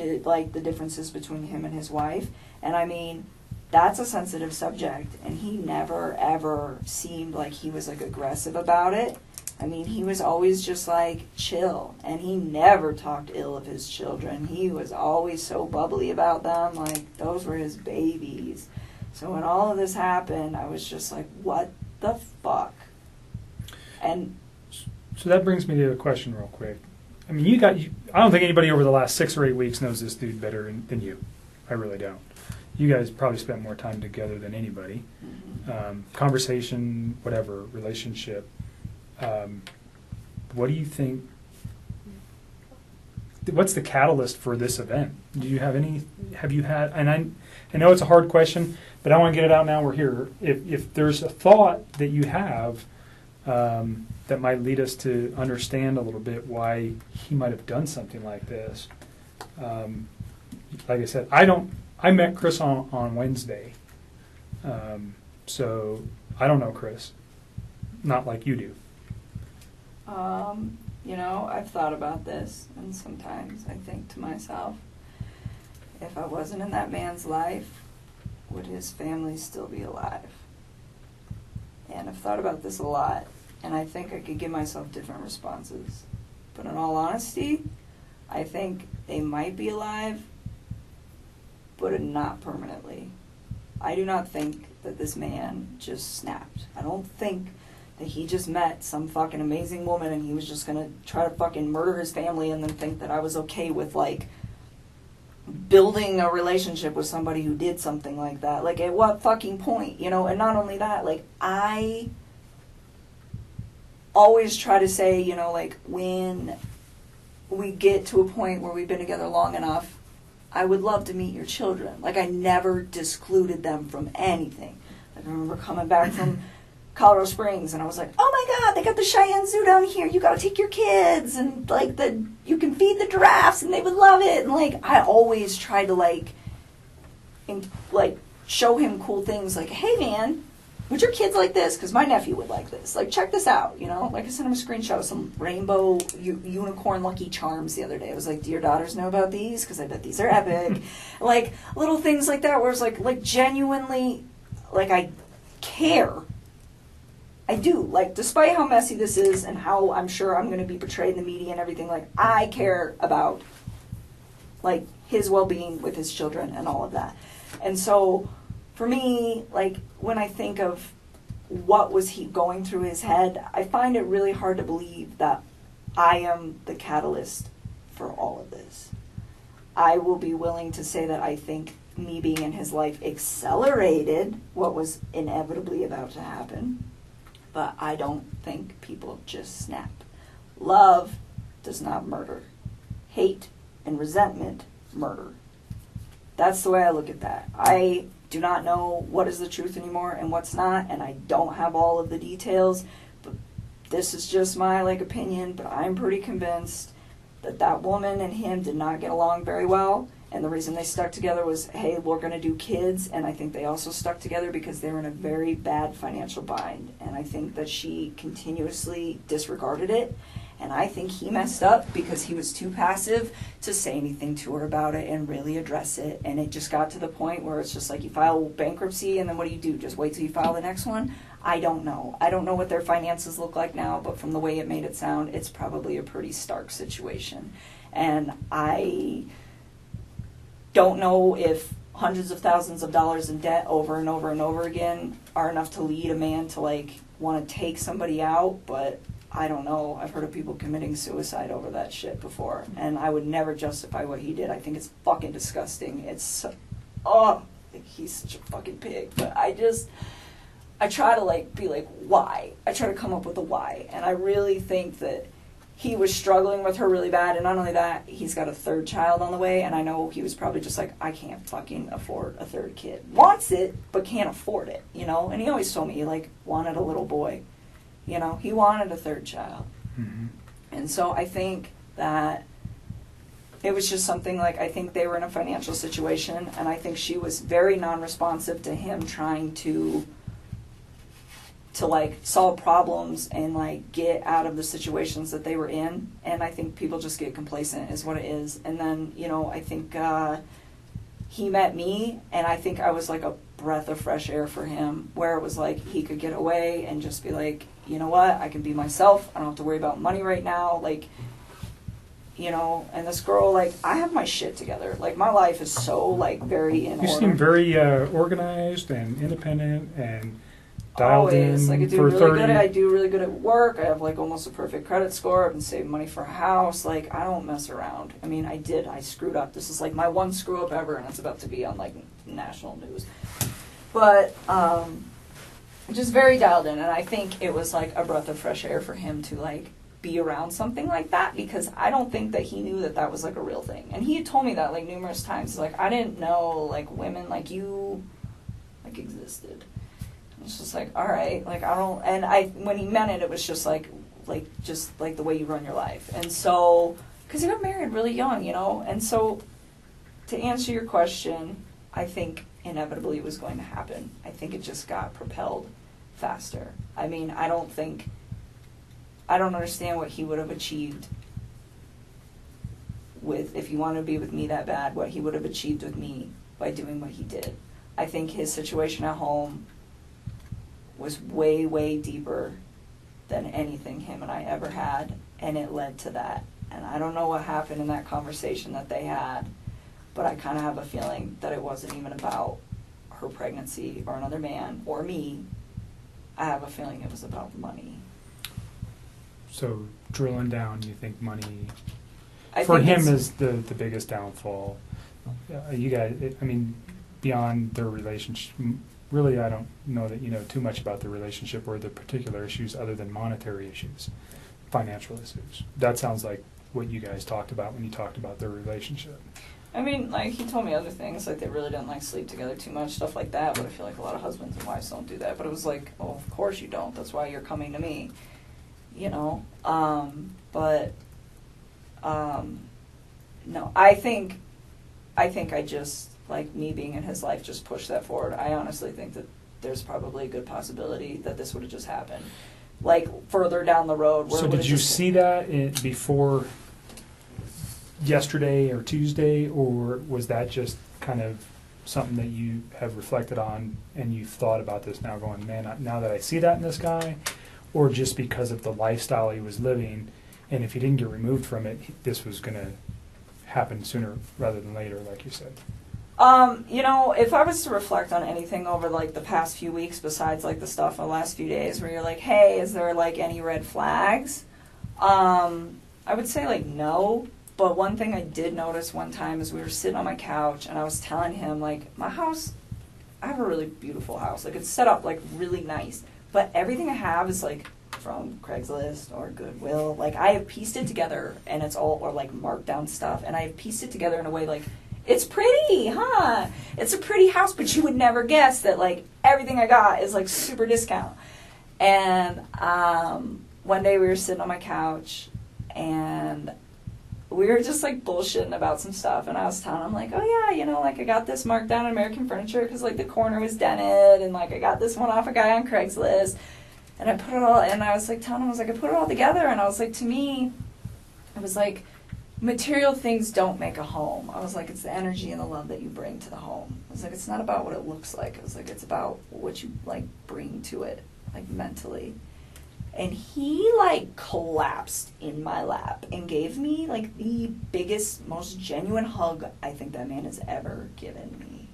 [SPEAKER 11] differences between him and his wife. And, I mean, that's a sensitive subject. And he never, ever seemed like he was, like, aggressive about it. I mean, he was always just, like, chill. And he never talked ill of his children. He was always so bubbly about them. Like, those were his babies. So when all of this happened, I was just like, what the fuck? And
[SPEAKER 9] So that brings me to a question real quick. I mean, I don't think anybody over the last 6 or 8 weeks knows this dude better than you. I really don't. You guys probably spent more time together than anybody. Conversation, whatever, relationship. What do you think? What's the catalyst for this event? Do you have any? Have you had? And I know it's a hard question, but I want to get it out now. We're here. If there's a thought that you have that might lead us to understand a little bit why he might have done something like this. Like I said, I met Chris on Wednesday, so I don't know Chris, not like you do.
[SPEAKER 11] I've thought about this, and sometimes I think to myself, if I wasn't in that man's life, would his family still be alive? And I've thought about this a lot, and I think I could give myself different responses. But in all honesty, I think they might be alive, but not permanently. I do not think that this man just snapped. I don't think that he just met some fucking amazing woman and he was just gonna try to fucking murder his family and then think that I was okay with, like, building a relationship with somebody who did something like that. Like, at what fucking point, And not only that, like, I always try to say, like, when we get to a point where we've been together long enough, I would love to meet your children. Like, I never discluded them from anything. Like, I remember coming back from Colorado Springs, and I was like, oh my God, they got the Cheyenne Zoo down here. You got to take your kids, and like you can feed the giraffes, and they would love it. And like, I always try to like show him cool things. Like, hey man, would your kids like this? Because my nephew would like this. Like, check this out. Like I sent him a screenshot of some rainbow unicorn Lucky Charms the other day. I was like, do your daughters know about these? Because I bet these are epic. Like little things like that, where it's like genuinely, like I care. I do. Like, despite how messy this is and how I'm sure I'm going to be portrayed in the media and everything, like, I care about, like, his well-being with his children and all of that. And so, for me, like, when I think of what was he going through his head, I find it really hard to believe that I am the catalyst for all of this. I will be willing to say that I think me being in his life accelerated what was inevitably about to happen. But I don't think people just snap. Love does not murder. Hate and resentment murder. That's the way I look at that. I do not know what is the truth anymore and what's not, and I don't have all of the details. But this is just my opinion, but I'm pretty convinced that woman and him did not get along very well. And the reason they stuck together was, hey, we're going to do kids. And I think they also stuck together because they were in a very bad financial bind. And I think that she continuously disregarded it. And I think he messed up because he was too passive to say anything to her about it and really address it. And it just got to the point where it's just like you file bankruptcy and then what do? Just wait till you file the next one? I don't know. I don't know what their finances look like now, but from the way it made it sound, it's probably a pretty stark situation. And I don't know if hundreds of thousands of dollars in debt over and over and over again are enough to lead a man to like want to take somebody out, but I don't know. I've heard of people committing suicide over that shit before, and I would never justify what he did. I think it's fucking disgusting. It's, he's such a fucking pig. But I try to like be like, why? I try to come up with a why, and I really think that he was struggling with her really bad, and not only that, he's got a third child on the way, and I know he was probably just like, I can't fucking afford a third kid. Wants it, but can't afford it, you know? And he always told me he, like, wanted a little boy. You know, he wanted a third child.
[SPEAKER 9] Mm-hmm.
[SPEAKER 11] And so I think that it was just something like, I think they were in a financial situation, and I think she was very non-responsive to him trying to like solve problems and like get out of the situations that they were in. And I think people just get complacent is what it is. And then, you know, I think he met me, and I think I was like a breath of fresh air for him, where it was like he could get away and just be like, you know what, I can be myself, I don't have to worry about money right now, like, you know. And this girl, like, I have my shit together, like my life is so like very in order.
[SPEAKER 9] You seem very organized and independent and dialed
[SPEAKER 11] always.
[SPEAKER 9] in
[SPEAKER 11] Like I do
[SPEAKER 9] for
[SPEAKER 11] really
[SPEAKER 9] 30.
[SPEAKER 11] good. I do really good at work. I have like almost a perfect credit score. I've been saving money for a house. Like I don't mess around. I mean, I screwed up. This is like my one screw up ever, and it's about to be on like national news. But just very dialed in, and I think it was like a breath of fresh air for him to like be around something like that, because I don't think that he knew that that was like a real thing. And he had told me that like numerous times. Like I didn't know like women like you like existed. It's just like, all right, like I don't, and when he meant it, it was just like the way you run your life. And so, because he got married really young, you know, and so to answer your question, I think inevitably it was going to happen. I think it just got propelled faster. I mean, I don't understand what he would have achieved with, if he wanted to be with me that bad, what he would have achieved with me by doing what he did. I think his situation at home was way, way deeper than anything him and I ever had, and it led to that. And I don't know what happened in that conversation that they had, but I kind of have a feeling that it wasn't even about her pregnancy or another man or me. I have a feeling it was about money.
[SPEAKER 9] So drilling down, you think money
[SPEAKER 11] I
[SPEAKER 9] for
[SPEAKER 11] think
[SPEAKER 9] him is the biggest downfall. You guys, I mean, beyond their relationship, really, I don't know that you know too much about the relationship or the particular issues other than monetary issues, financial issues. That sounds like what you guys talked about when you talked about their relationship.
[SPEAKER 11] I mean, like, he told me other things, like they really didn't like sleep together too much, stuff like that, but I feel like a lot of husbands and wives don't do that. But it was like, oh, of course you don't. That's why you're coming to me, you know? No, I think I just, like, me being in his life just pushed that forward. I honestly think that there's probably a good possibility that this would have just happened. Like, further down the road. Where
[SPEAKER 9] So did you see that before yesterday or Tuesday, or was that just kind of something that you have reflected on and you've thought about this now going, man, now that I see that in this guy, or just because of the lifestyle he was living, and if he didn't get removed from it, this was going to happen sooner rather than later, like you said?
[SPEAKER 11] You know, if I was to reflect on anything over, like, the past few weeks, besides, like, the stuff in the last few days where you're like, hey, is there, like, any red flags? I would say, like, no. But one thing I did notice one time is we were sitting on my couch, and I was telling him, like, my house, I have a really beautiful house. Like, it's set up, like, really nice. But everything I have is, like, from Craigslist or Goodwill. Like, I have pieced it together, and it's all, or, like, marked down stuff. And I have pieced it together in a way, like, it's pretty, huh? It's a pretty house, but you would never guess that, like, everything I got is, like, super discount. And one day we were sitting on my couch, and we were just, like, bullshitting about some stuff. And I was telling him, like, oh, yeah, you know, like, I got this marked down in American Furniture because, like, the corner was dented. And, like, I got this one off a guy on Craigslist. And I put it all, and I was, like, telling him, I was, like, I put it all together. And I was, like, to me, it was, like, material things don't make a home. I was like, it's the energy and the love that you bring to the home. I was like, it's not about what it looks like. I was like, it's about what you, like, bring to it, like, mentally. And he, like, collapsed in my lap and gave me, like, the biggest, most genuine hug I think that man has ever given me.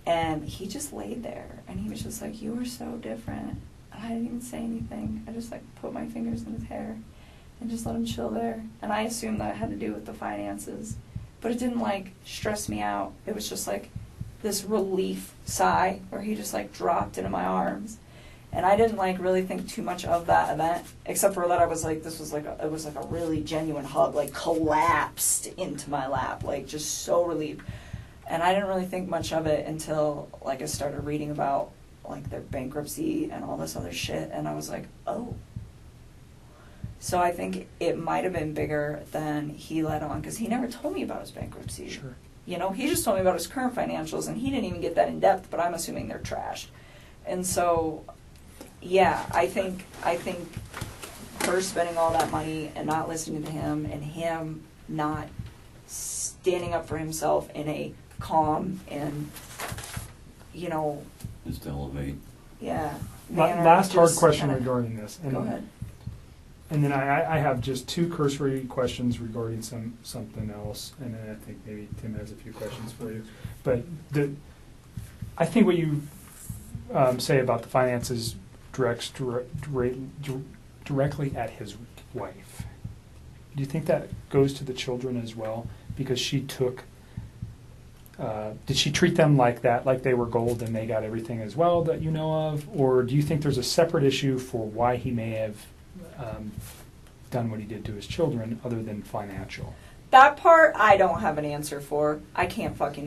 [SPEAKER 11] And he just laid there, and he was just like, you were so different. And I didn't even say anything. I just like put my fingers in his hair and just let him chill there. And I assumed that it had to do with the finances, but it didn't like stress me out. It was just like this relief sigh where he just like dropped into my arms. And I didn't like really think too much of that event, except for that I was like, this was like, it was like a really genuine hug, like collapsed into my lap, like just so relieved. And I didn't really think much of it until like I started reading about like their bankruptcy and all this other shit, and I was like, oh. So I think it might have been bigger than he let on, because he never told me about his bankruptcy.
[SPEAKER 9] Sure.
[SPEAKER 11] You know, he just told me about his current financials, and he didn't even get that in depth, but I'm assuming they're trashed. And so, yeah, I think her spending all that money and not listening to him, and him not standing up for himself in a calm and, you know,
[SPEAKER 10] Just elevate.
[SPEAKER 11] yeah.
[SPEAKER 9] Last hard
[SPEAKER 11] just
[SPEAKER 9] question
[SPEAKER 11] kinda-
[SPEAKER 9] regarding this. And,
[SPEAKER 11] Go ahead.
[SPEAKER 9] And then I have just two cursory questions regarding something else, and then I think maybe Tim has a few questions for you. But I think what you say about the finances directly at his wife. Do you think that goes to the children as well? Because she took, did she treat them like that, like they were gold and they got everything as well that you know of? Or do you think there's a separate issue for why he may have done what he did to his children other than financial?
[SPEAKER 11] That part I don't have an answer for. I can't fucking